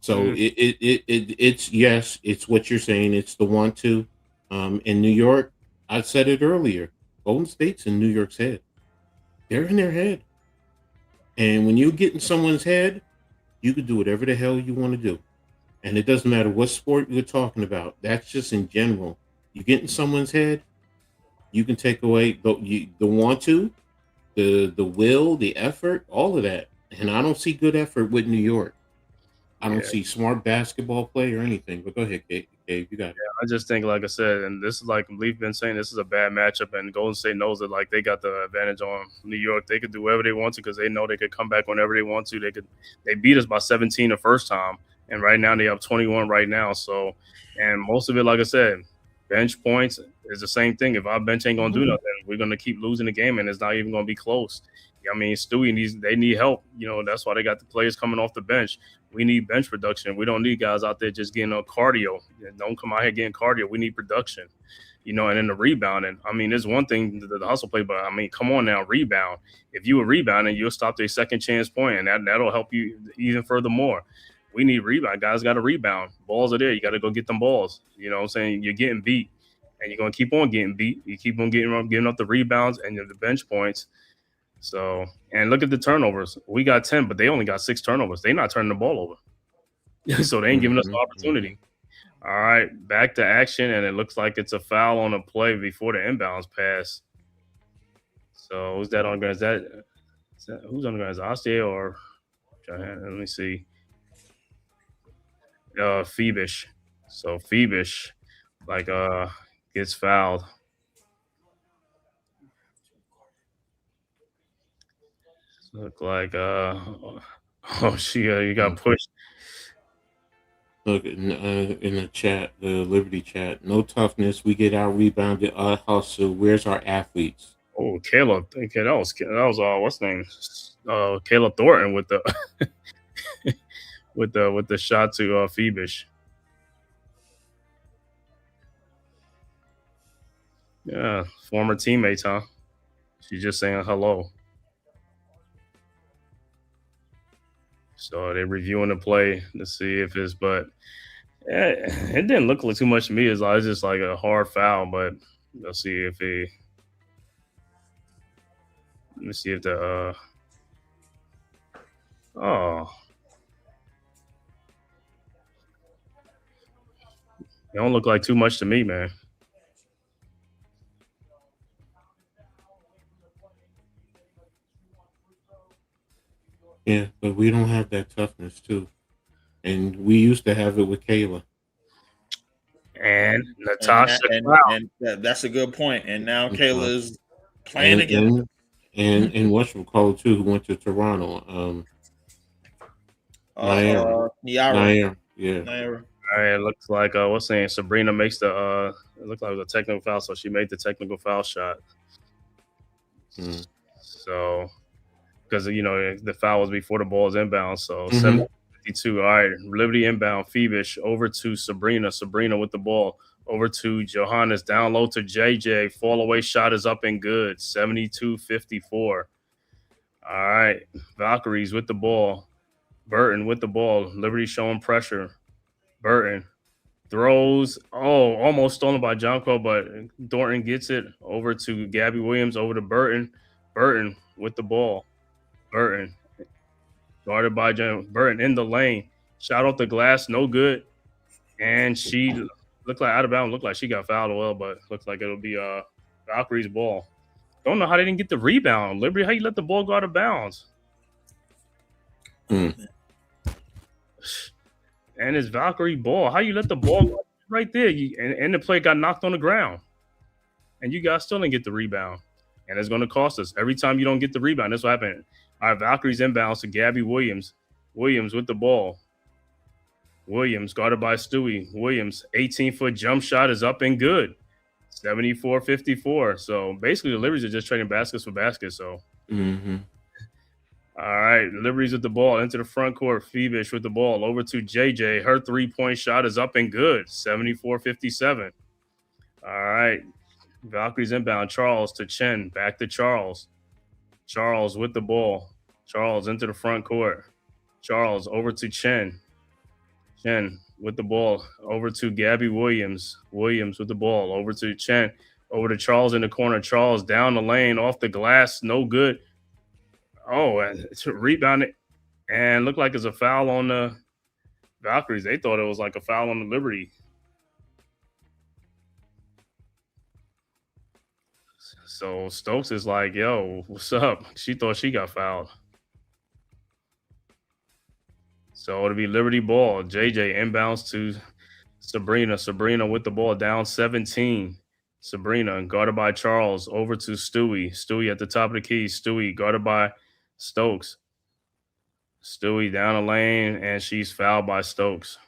It's yes, it's what you're saying, it's the want to. In New York, I said it earlier, Golden State's in New York's head. They're in their head, and when you get in someone's head, you can do whatever the hell you want to do. And it doesn't matter what sport you're talking about. That's just in general. You get in someone's head, you can take away the want to, the will, the effort, all of that. And I don't see good effort with New York. I don't see smart basketball play or anything. But go ahead, Kate. Dave, you got it. I just think, like I said, and this is like we've been saying, this is a bad matchup, and Golden State knows that like they got the advantage on New York. They could do whatever they want to because they know they could come back whenever they want to. They beat us by 17 the first time, and right now they have 21 right now. So, and most of it, like I said, bench points is the same thing. If our bench ain't gonna do nothing, we're gonna keep losing the game, and it's not even gonna be close. I mean, Stewie they need help. That's why they got the players coming off the bench. We need bench production. We don't need guys out there just getting cardio. Don't come out here getting cardio. We need production, and then the rebounding. I mean, there's one thing, the hustle play, but I mean, come on now, rebound. If you were rebounding, you'll stop their second chance point, and that'll help you even furthermore. We need rebound. Guys got to rebound. Balls are there. You got to go get them balls. You know what I'm saying? You're getting beat, and you're going to keep on getting beat. You keep on getting up the rebounds and the bench points. So, and look at the turnovers. We got 10, but they only got 6 turnovers. They're not turning the ball over. So they ain't giving us an opportunity. All right, back to action, and it looks like it's a foul on a play before the inbounds pass. So who's that on? Is that who's on the guys? Ostia or let me see. Phoebish. So Phoebish gets fouled. Look like you got pushed. Look in the chat, the Liberty chat. No toughness. We get out rebounded. Hustle. Where's our athletes? Oh, Caleb. Okay, that was what's the name? Caleb Thornton with the with the shot to Phoebish. Yeah, former teammates, huh? She's just saying hello. So they're reviewing the play to see if it's, but it didn't look like too much to me. It's just like a hard foul, but let's see if let me see if the it don't look like too much to me, man. Yeah, but we don't have that toughness too, and we used to have it with Kayla and Natasha. And that's a good point. And now Kayla's playing again. And what's from Cole too, who went to Toronto. Naira. Yeah. Naira. All right, it looks like what's saying Sabrina makes the it looked like it was a technical foul, so she made the technical foul shot. So because the foul was before the ball is inbound, so 7:52. All right, Liberty inbound, Phoebish over to Sabrina with the ball, over to Johannes, down low to JJ, fall away shot is up and good, 72-54. All right, Valkyries with the ball, Burton with the ball, Liberty showing pressure. Burton throws, almost stolen by Jonko, but Thornton gets it over to Gabby Williams, over to Burton. Burton with the ball. Burton guarded by Burton in the lane. Shot off the glass, no good. And she looked like out of bounds, looked like she got fouled as well, but looks like it'll be Valkyrie's ball. Don't know how they didn't get the rebound. Liberty, how you let the ball go out of bounds? And it's Valkyrie ball. How you let the ball go right there? And the play got knocked on the ground. And you guys still didn't get the rebound. And it's going to cost us. Every time you don't get the rebound, that's what happened. All right, Valkyries inbounds to Gabby Williams. Williams with the ball. Williams guarded by Stewie. Williams, 18-foot jump shot is up and good. 74-54. So basically the Liberties are just trading baskets for baskets. So All right, Liberties with the ball into the front court. Phoebish with the ball over to JJ. Her 3-point shot is up and good. 74-57. All right, Valkyries inbound. Charles to Chen. Back to Charles. Charles with the ball. Charles into the front court. Charles over to Chen. Chen with the ball over to Gabby Williams. Williams with the ball over to Chen. Over to Charles in the corner. Charles down the lane off the glass. No good. Oh, it's rebounded and looked like it's a foul on the Valkyries. They thought it was like a foul on the Liberty. So Stokes is like, yo, what's up? She thought she got fouled. So it'll be Liberty ball. JJ inbounds to Sabrina with the ball down 17. Sabrina guarded by Charles over to Stewie. Stewie at the top of the key. Stewie guarded by Stokes. Stewie down the lane, and she's fouled by Stokes.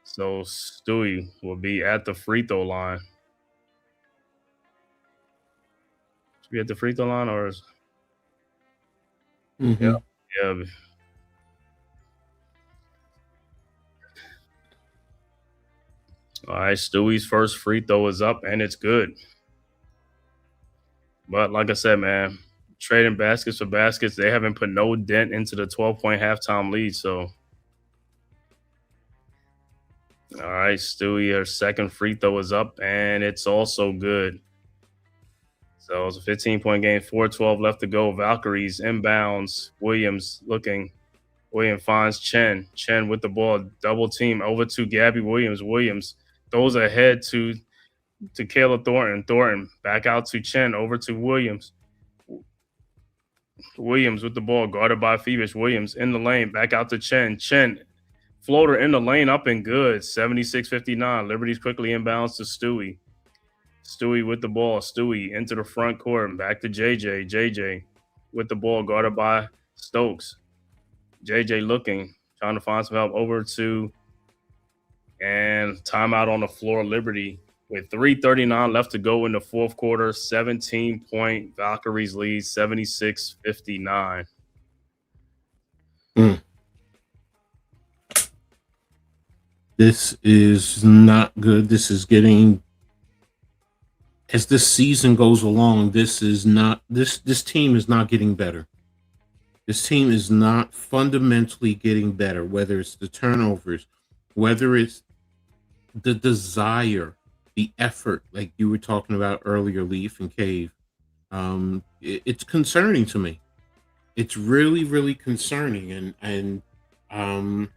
So Stewie will be at the free throw line. Should be at the free throw line, or is Mm-hmm. yeah. All right, Stewie's first free throw is up, and it's good. But like I said, man, trading baskets for baskets, they haven't put no dent into the 12-point halftime lead. So, all right, Stewie, her second free throw is up, and it's also good. So it's a 15-point game, 4:12 left to go. Valkyries inbounds. Williams looking. Williams finds Chen. Chen with the ball, double team over to Gabby Williams. Williams throws ahead to Kayla Thornton. Thornton back out to Chen, over to Williams. Williams with the ball, guarded by Phoebus. Williams in the lane, back out to Chen. Chen, floater in the lane, up and good. 76-59. Liberty's quickly inbounds to Stewie. Stewie with the ball. Stewie into the front court. Back to JJ. JJ with the ball, guarded by Stokes. JJ looking, trying to find some help over to, and timeout on the floor. Liberty with 3:39 left to go in the fourth quarter. 17-point Valkyries lead, 76-59. This is not good. This is getting, as this season goes along, this team is not getting better. This team is not fundamentally getting better, whether it's the turnovers, whether it's the desire, the effort, like you were talking about earlier, Leaf and Cave. It's concerning to me. It's really, really concerning, and I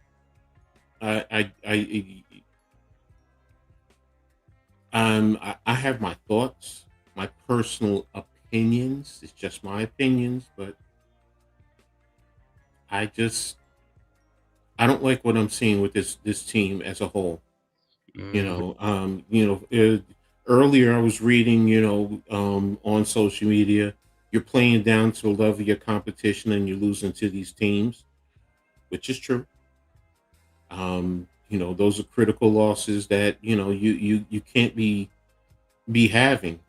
have my thoughts, my personal opinions. It's just my opinions, but I don't like what I'm seeing with this team as a whole. Earlier I was reading, on social media, you're playing down to the level of your competition and you're losing to these teams, which is true. Those are critical losses that you can't be having.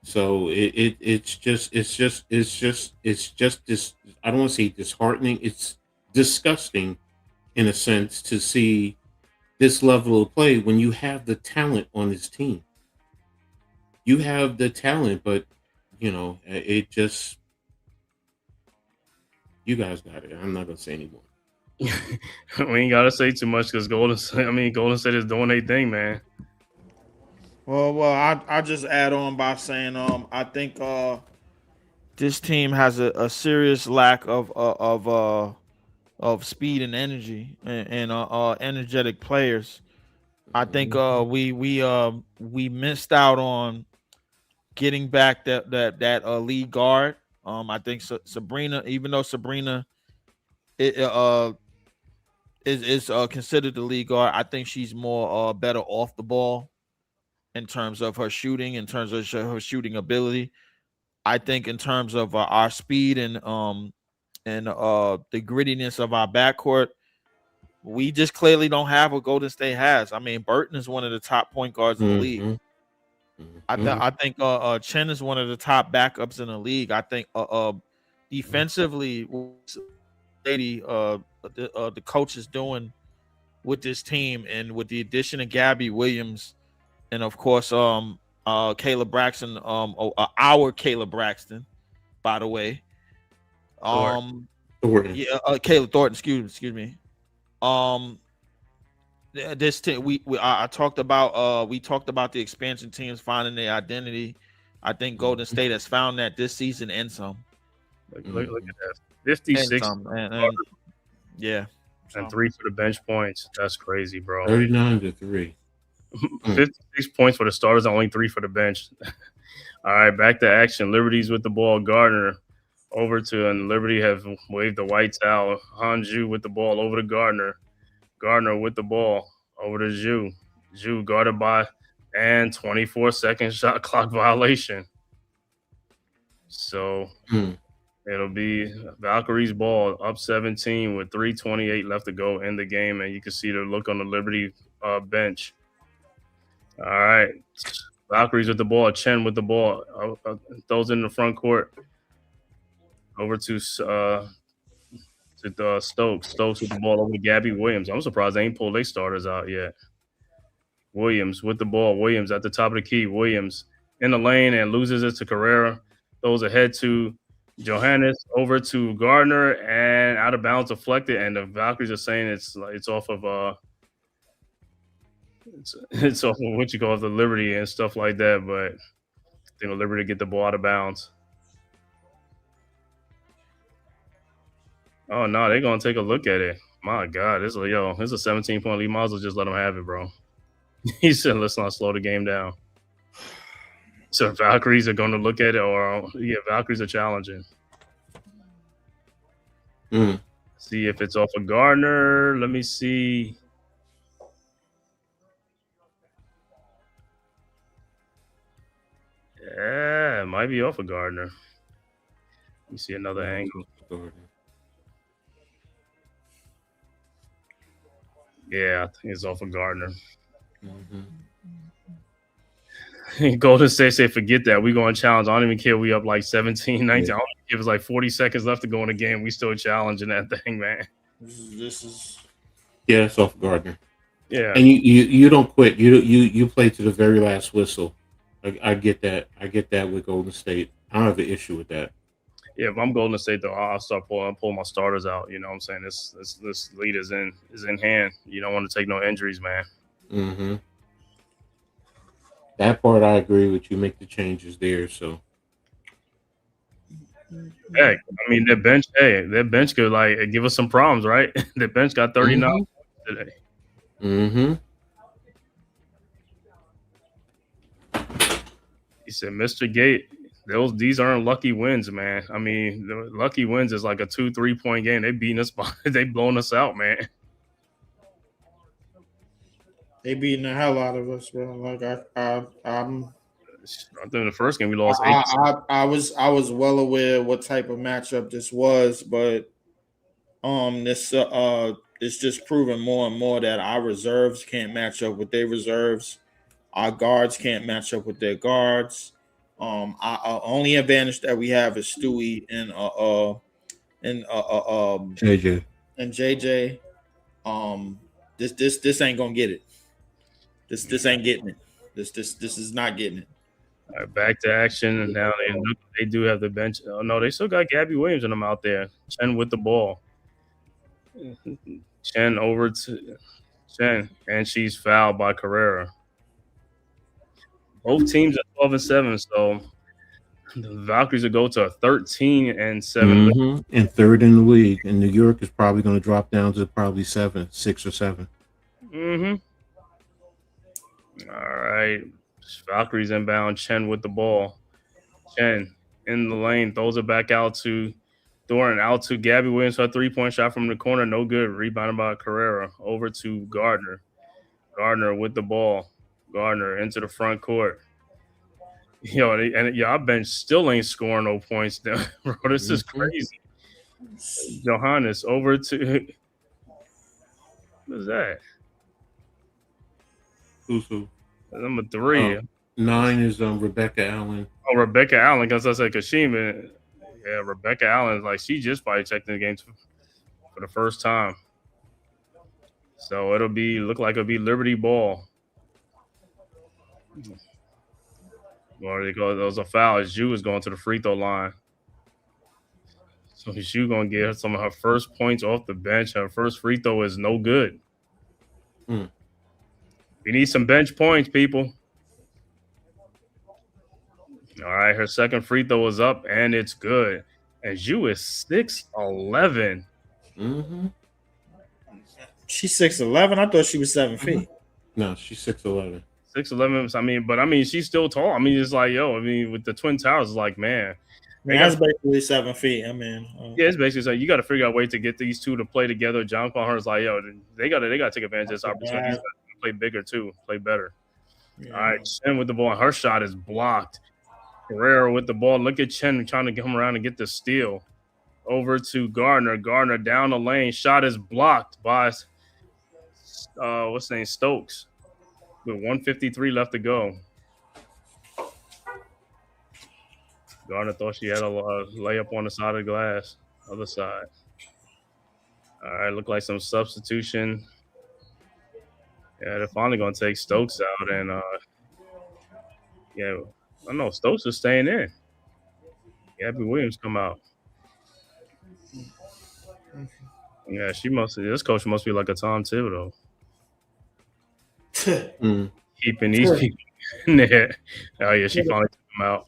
So it's just this. I don't want to say disheartening. It's disgusting, in a sense, to see this level of play when you have the talent on this team. You have the talent, but it just, you guys got it. I'm not gonna say anymore. We ain't gotta say too much because Golden State is doing their thing, man. Well, I just add on by saying I think this team has a serious lack of speed and energy and energetic players. I think we missed out on getting back that lead guard. I think Sabrina, even though Sabrina is considered the lead guard, I think she's more better off the ball in terms of her shooting, in terms of her shooting ability. I think in terms of our speed and the grittiness of our backcourt, we just clearly don't have what Golden State has. I mean, Burton is one of the top point guards in the league. I think Chen is one of the top backups in the league. I think defensively, the coach is doing with this team, and with the addition of Gabby Williams, and of course Kayla Braxton, our Kayla Braxton, by the way. Thornton. Kayla Thornton, excuse me. This team, I talked about we talked about the expansion teams finding their identity. I think Golden State has found that this season and some. Look at that. 56 and yeah. And 3 for the bench points. That's crazy, bro. 39-3. 56 points for the starters, only 3 for the bench. All right, back to action. Liberty's with the ball. Gardner over to, and Liberty have waved the white towel. Hanju with the ball over to Gardner. Gardner with the ball over to Zhu. Zhu guarded by and 24-second shot clock violation. So it'll be Valkyries ball up 17 with 3:28 left to go in the game, and you can see the look on the Liberty bench. All right, Valkyries with the ball. Chen with the ball. Throws in the front court. Over to Stokes. Stokes with the ball over to Gabby Williams. I'm surprised they ain't pulled their starters out yet. Williams with the ball. Williams at the top of the key. Williams in the lane and loses it to Carrera. Throws ahead to Johannes, over to Gardner, and out of bounds, deflected. And the Valkyries are saying it's off of it's off of what you call the Liberty and stuff like that. But I think the Liberty get the ball out of bounds. Oh no, they're gonna take a look at it. My God, it's a 17-point lead. Might as well just let them have it, bro. He said, let's not slow the game down. So Valkyries are going to look at it, or Valkyries are challenging. See if it's off of Gardner. Let me see. Yeah, it might be off of Gardner. Let me see another angle. Yeah, I think it's off of Gardner. Golden State say, forget that. We're going to challenge. I don't even care. We up like 17, 19. I don't even give us like 40 seconds left to go in the game. We still challenging that thing, man. This is it's off Gardner. Yeah. And you don't quit. You play to the very last whistle. I get that. I get that with Golden State. I don't have an issue with that. Yeah, if I'm Golden State, though, I'll start pulling my starters out. You know what I'm saying? This lead is in hand. You don't want to take no injuries, man. Mm-hmm. That part I agree with you. Make the changes there. So, hey, I mean their bench could like give us some problems, right? The bench got 39 today. Mm-hmm. He said, Mr. Gate, these aren't lucky wins, man. I mean, the lucky wins is like a 2-3 point game. They beating us, they blowing us out, man. They beating the hell out of us, bro. Like I think in the first game we lost 8. I was well aware what type of matchup this was, but this it's just proving more and more that our reserves can't match up with their reserves. Our guards can't match up with their guards. Our only advantage that we have is Stewie and JJ. And JJ. This ain't gonna get it. This ain't getting it. This is not getting it. All right, back to action. And now they do have the bench. Oh no, they still got Gabby Williams and them out there. Chen with the ball. Chen over to Chen, and she's fouled by Carrera. Both teams are 12-7, so the Valkyries will go to a 13-7. Mm-hmm. And third in the league. And New York is probably going to drop down to probably 6 or 7. Mm-hmm. All right. Valkyries inbound. Chen with the ball. Chen in the lane. Throws it back out to Doran. Out to Gabby Williams for a 3-point shot from the corner. No good. Rebounded by Carrera. Over to Gardner. Gardner with the ball. Gardner into the front court. Our bench still ain't scoring no points down. Bro, this is crazy. Johannes over to what is that? Who's who? Number 3. 9 is Rebecca Allen. Oh, Rebecca Allen, because I said Kashima. Yeah, Rebecca Allen, like she just probably checked in the game for the first time. So it'll be Liberty ball. Or they go, there was a foul as Zhu is going to the free throw line. So Zhu gonna get some of her first points off the bench. Her first free throw is no good. We need some bench points, people. All right, her second free throw is up and it's good. And Zhu is 6'11". She's 6'11". I thought she was 7 feet. No, she's 6'11". 6'11". I mean, she's still tall. I mean, it's like, with the Twin Towers, it's like, man. That's basically 7 feet. I mean, yeah, it's basically like you got to figure out a way to get these two to play together. John Palmer's like, they got to take advantage of this opportunity. play bigger too, play better. Yeah. All right, Chen with the ball. Her shot is blocked. Carrera with the ball. Look at Chen trying to come around and get the steal. Over to Gardner. Gardner down the lane. Shot is blocked by what's his name? Stokes. With 1:53 left to go. Gardner thought she had a layup on the side of the glass. Other side. All right, look like some substitution. Yeah, they're finally gonna take Stokes out, and yeah, I know Stokes is staying in. Gabby Williams come out. Yeah, this coach must be like a Tom Thibodeau. Keeping these people in there. Oh yeah, she finally took them out.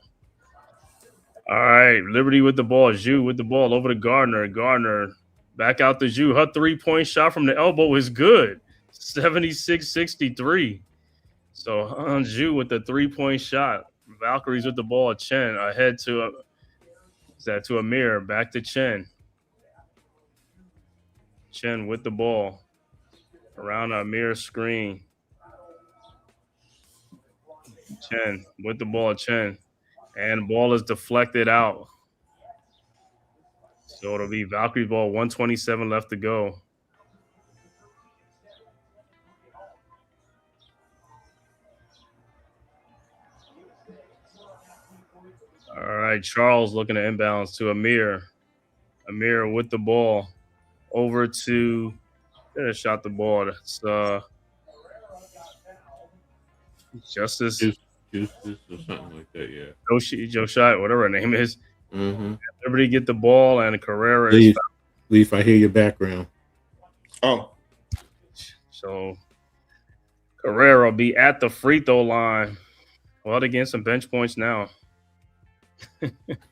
All right, Liberty with the ball. Zhu with the ball over to Gardner. Gardner back out to Zhu. Her 3-point shot from the elbow is good. 76-63. So Zhu with the 3-point shot. Valkyries with the ball. Chen ahead to Amir. Back to Chen. Chen with the ball. Around Amir's screen. Chen with the ball. Chen. And the ball is deflected out. So it'll be Valkyrie ball, 1:27 left to go. All right, Charles looking at inbounds to Amir. Amir with the ball. Over to shot the ball. That's Justice. Justice or something like that, yeah. Joe Shot, whatever her name is. Mm-hmm. Everybody get the ball, and Carrera Leaf, I hear your background. Oh. So Carrera will be at the free throw line. Well, they're getting some bench points now.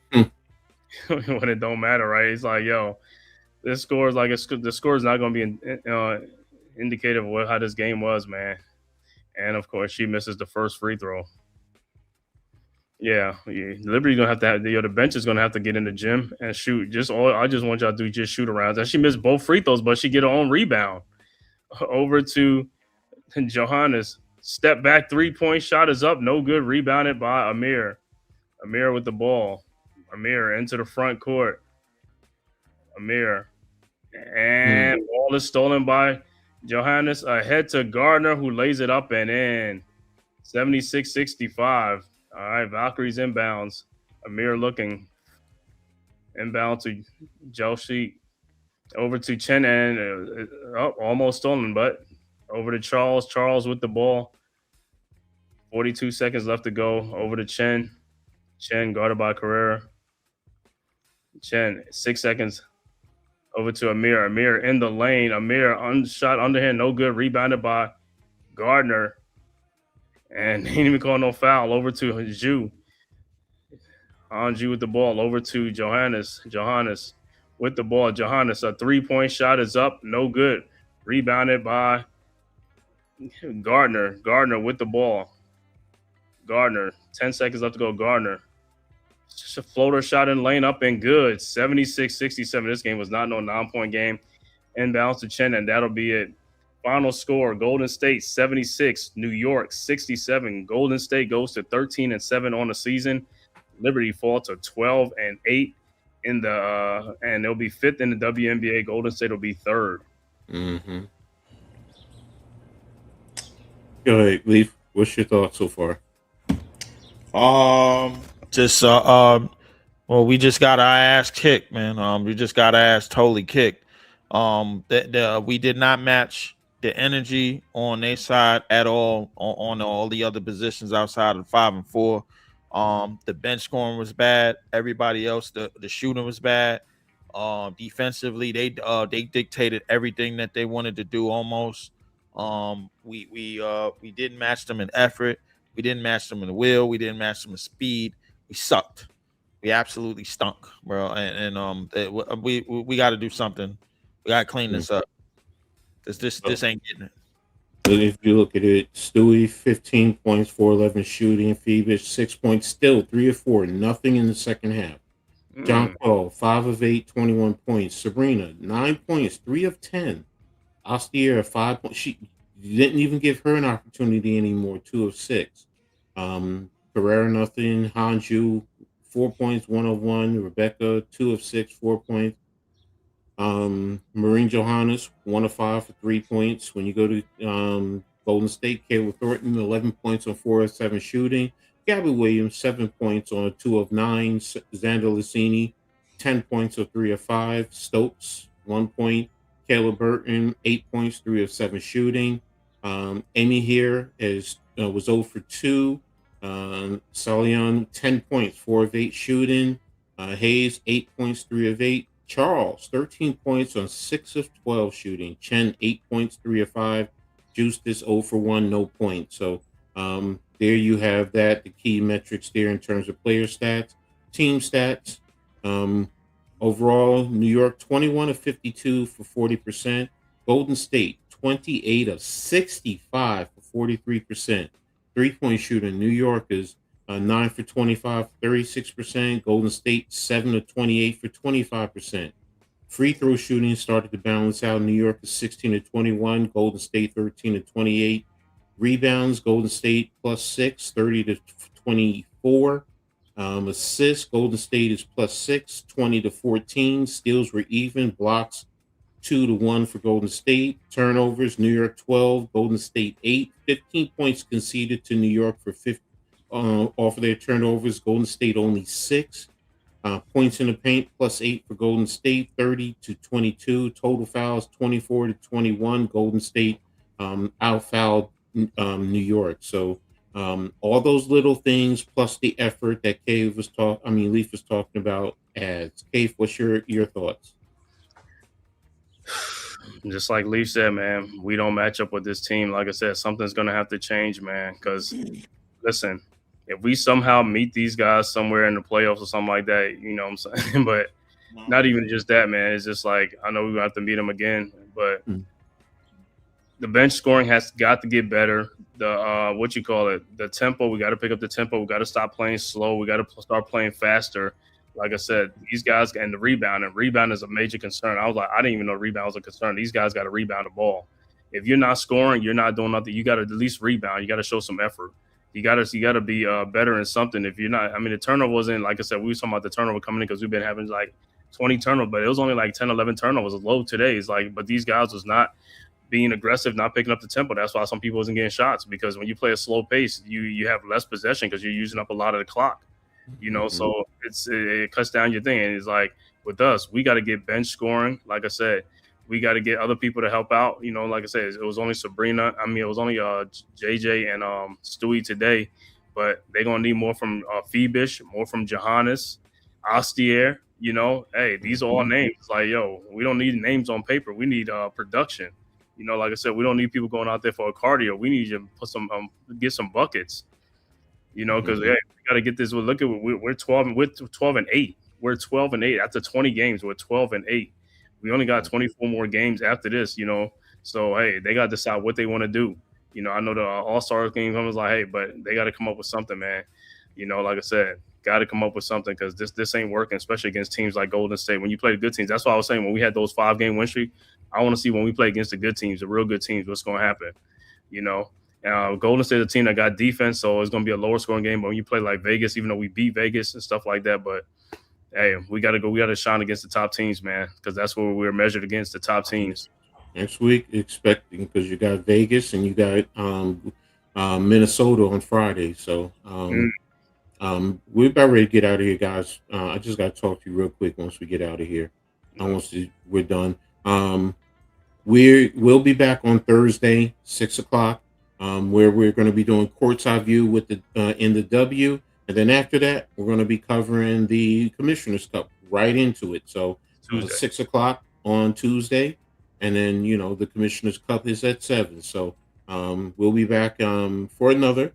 When it don't matter, right? It's like, yo, this score is like the score is not going to be indicative of how this game was, man. And of course, she misses the first free throw. Yeah, Liberty's gonna have to have the bench is gonna have to get in the gym and shoot. I just want y'all to do just shoot around. And she missed both free throws, but she get her own rebound. Over to Johannes. Step back 3-point shot is up, no good. Rebounded by Amir. Amir with the ball. Amir into the front court. Amir. And ball is stolen by Johannes ahead to Gardner, who lays it up and in. 76-65. All right, Valkyries inbounds. Amir looking. Inbound to Joshi. Over to Chen and almost stolen, but over to Charles. Charles with the ball. 42 seconds left to go. Over to Chen. Chen guarded by Carrera. Chen, 6 seconds. Over to Amir. Amir in the lane. Amir shot underhand, no good. Rebounded by Gardner. And he didn't even call no foul. Over to Zhu. Anju with the ball. Over to Johannes. Johannes with the ball. Johannes, a 3-point shot is up. No good. Rebounded by Gardner. Gardner with the ball. Gardner. 10 seconds left to go. Gardner. Just a floater shot in lane up and good. 76-67. This game was not no 9-point game. Inbounds to Chen, and that'll be it. Final score, Golden State 76, New York 67. Golden State goes to 13-7 on the season. Liberty fall to 12-8 in the and they'll be 5th in the WNBA. Golden State will be 3rd. Mm-hmm. Go ahead, Leaf. What's your thoughts so far? Just well, we just got our ass kicked, man. We just got our ass totally kicked. We did not match the energy on their side at all on all the other positions outside of 5 and 4. The bench scoring was bad. Everybody else, the shooting was bad. Defensively, they dictated everything that they wanted to do almost. We didn't match them in effort. We didn't match them in will. We didn't match them in speed. We sucked. We absolutely stunk, bro. We got to do something. We got to clean this up. This ain't getting it. But if you look at it, Stewie, 15 points, 4-11 shooting. Phoebus, 6 points, still 3 of 4, nothing in the second half. John Paul, 5 of 8, 21 points. Sabrina, 9 points, 3 of 10. Astier, 5 points. didn't even give her an opportunity anymore. 2 of 6. Pereira nothing. Hanju 4 points, 1 of 1. Rebecca 2 of 6, 4 points. Maureen Johannes 1 of 5 for 3 points. When you go to Golden State, Kayla Thornton 11 points on 4 of 7 shooting. Gabby Williams 7 points on 2 of 9. Xander Lucini 10 points on 3 of 5. Stokes 1 point. Kayla Burton 8 points, 3 of 7 shooting. Amy here was 0 for 2. Salion 10 points, 4 of 8 shooting. Hayes 8 points, 3 of 8. Charles 13 points on 6 of 12 shooting. Chen 8 points, 3 of 5. Justice 0 for 1, no points. So there you have that, the key metrics there in terms of player stats, team stats. Overall, New York 21 of 52 for 40%. Golden State 28 of 65 for 43%. 3-point shooting, New York is 9 for 25, 36%. Golden State 7 of 28 for 25%. Free throw shooting started to balance out. New York is 16 to 21. Golden State 13 to 28. Rebounds, Golden State plus 6, 30 to 24. Assists, Golden State is plus 6, 20 to 14. Steals were even. Blocks 2 to 1 for Golden State. Turnovers, New York 12, Golden State 8. 15 points conceded to New York for 50 off of their turnovers. Golden State only 6. Points in the paint plus 8 for Golden State, 30 to 22. Total fouls 24 to 21. Golden State outfouled New York. So all those little things plus the effort that Leaf was talking about adds. Cave, what's your thoughts? Just like Leaf said, man, we don't match up with this team. Like I said, something's gonna have to change, man. Because listen, if we somehow meet these guys somewhere in the playoffs or something like that, you know what I'm saying? But not even just that, man. It's just like, I know we're going to have to meet them again, but the bench scoring has got to get better. The tempo, we got to pick up the tempo. We got to stop playing slow. We got to start playing faster. Like I said, these guys, and the rebound is a major concern. I didn't even know rebound was a concern. These guys got to rebound the ball. If you're not scoring, you're not doing nothing. You got to at least rebound. You got to show some effort. You got to be better in something. If you're not, the turnover wasn't, like I said, we were talking about the turnover coming in because we've been having like 20 turnovers, but it was only like 10, 11 turnovers. It was low today. It's like, but these guys was not being aggressive, not picking up the tempo. That's why some people wasn't getting shots, because when you play a slow pace, you have less possession because you're using up a lot of the clock. You know, so it cuts down your thing. And it's like with us, we got to get bench scoring. Like I said, we got to get other people to help out. You know, like I said, it was only Sabrina. It was only JJ and Stewie today, but they're gonna need more from Phoebish, more from Johannes, Astier. You know, hey, these are all names. Like, yo, we don't need names on paper. We need production. You know, like I said, we don't need people going out there for a cardio. We need to put some get some buckets. You know, because we got to get this. Look at we're 12 and 8. We're 12 and 8 after 20 games. We're 12 and 8. We only got 24 more games after this, you know. So, hey, they got to decide what they want to do. You know, I know the All-Star game was like, hey, but they got to come up with something, man. You know, like I said, got to come up with something, because this ain't working, especially against teams like Golden State. When you play the good teams, that's why I was saying when we had those 5-game win streak, I want to see when we play against the good teams, the real good teams, what's going to happen, you know. Golden State is a team that got defense, so it's going to be a lower scoring game. But when you play like Vegas, even though we beat Vegas and stuff like that, but hey, we got to shine against the top teams, man, because that's where we're measured against, the top teams. Next week, expecting, because you got Vegas and you got Minnesota on Friday. So we're about ready to get out of here, guys. I just got to talk to you real quick once we get out of here. We're done. We'll be back on Thursday, 6 o'clock, where we're going to be doing Courtside View with the in the W. And then after that, we're going to be covering the Commissioner's Cup right into it. So 6 o'clock on Tuesday. And then, you know, the Commissioner's Cup is at 7. So we'll be back for another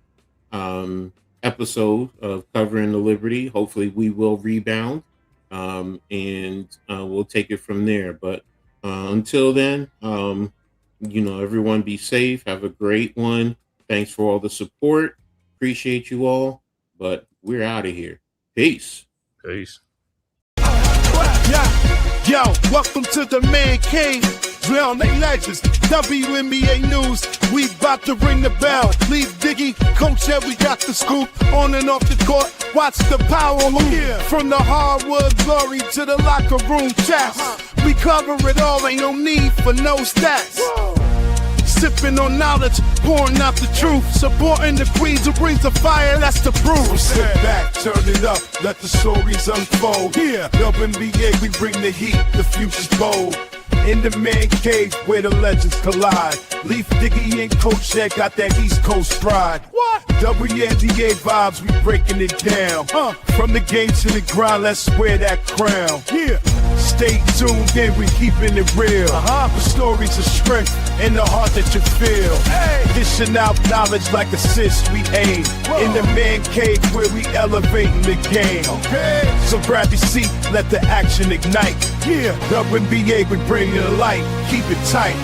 episode of Covering the Liberty. Hopefully we will rebound and we'll take it from there. But until then, you know, everyone be safe. Have a great one. Thanks for all the support. Appreciate you all. But we're out of here. Peace. Peace. Yo, welcome to the man cave. drown they legends. WNBA news, we bout to ring the bell. Leave Diggy, Coach said we got the scoop. On and off the court, watch the power move. From the hardwood glory to the locker room chats. We cover it all, ain't no need for no stats. Sipping on knowledge, pouring out the truth. Supporting the queens who brings the fire, that's the proof. So sit back, turn it up, let the stories unfold. Yeah, WNBA, we bring the heat, the future's bold. In the man cave where the legends collide. Leaf Diggy and Coach Ed got that East Coast pride. What? WNBA vibes, we breaking it down. From the game to the grind, let's wear that crown. Yeah. Stay tuned in, we keeping it real. The stories of strength and the heart that you feel. Dishing out knowledge like assists, we aim. In the man cave where we elevating the game. So grab your seat, let the action ignite. Yeah, WNBA, we bring it to light. Keep it tight.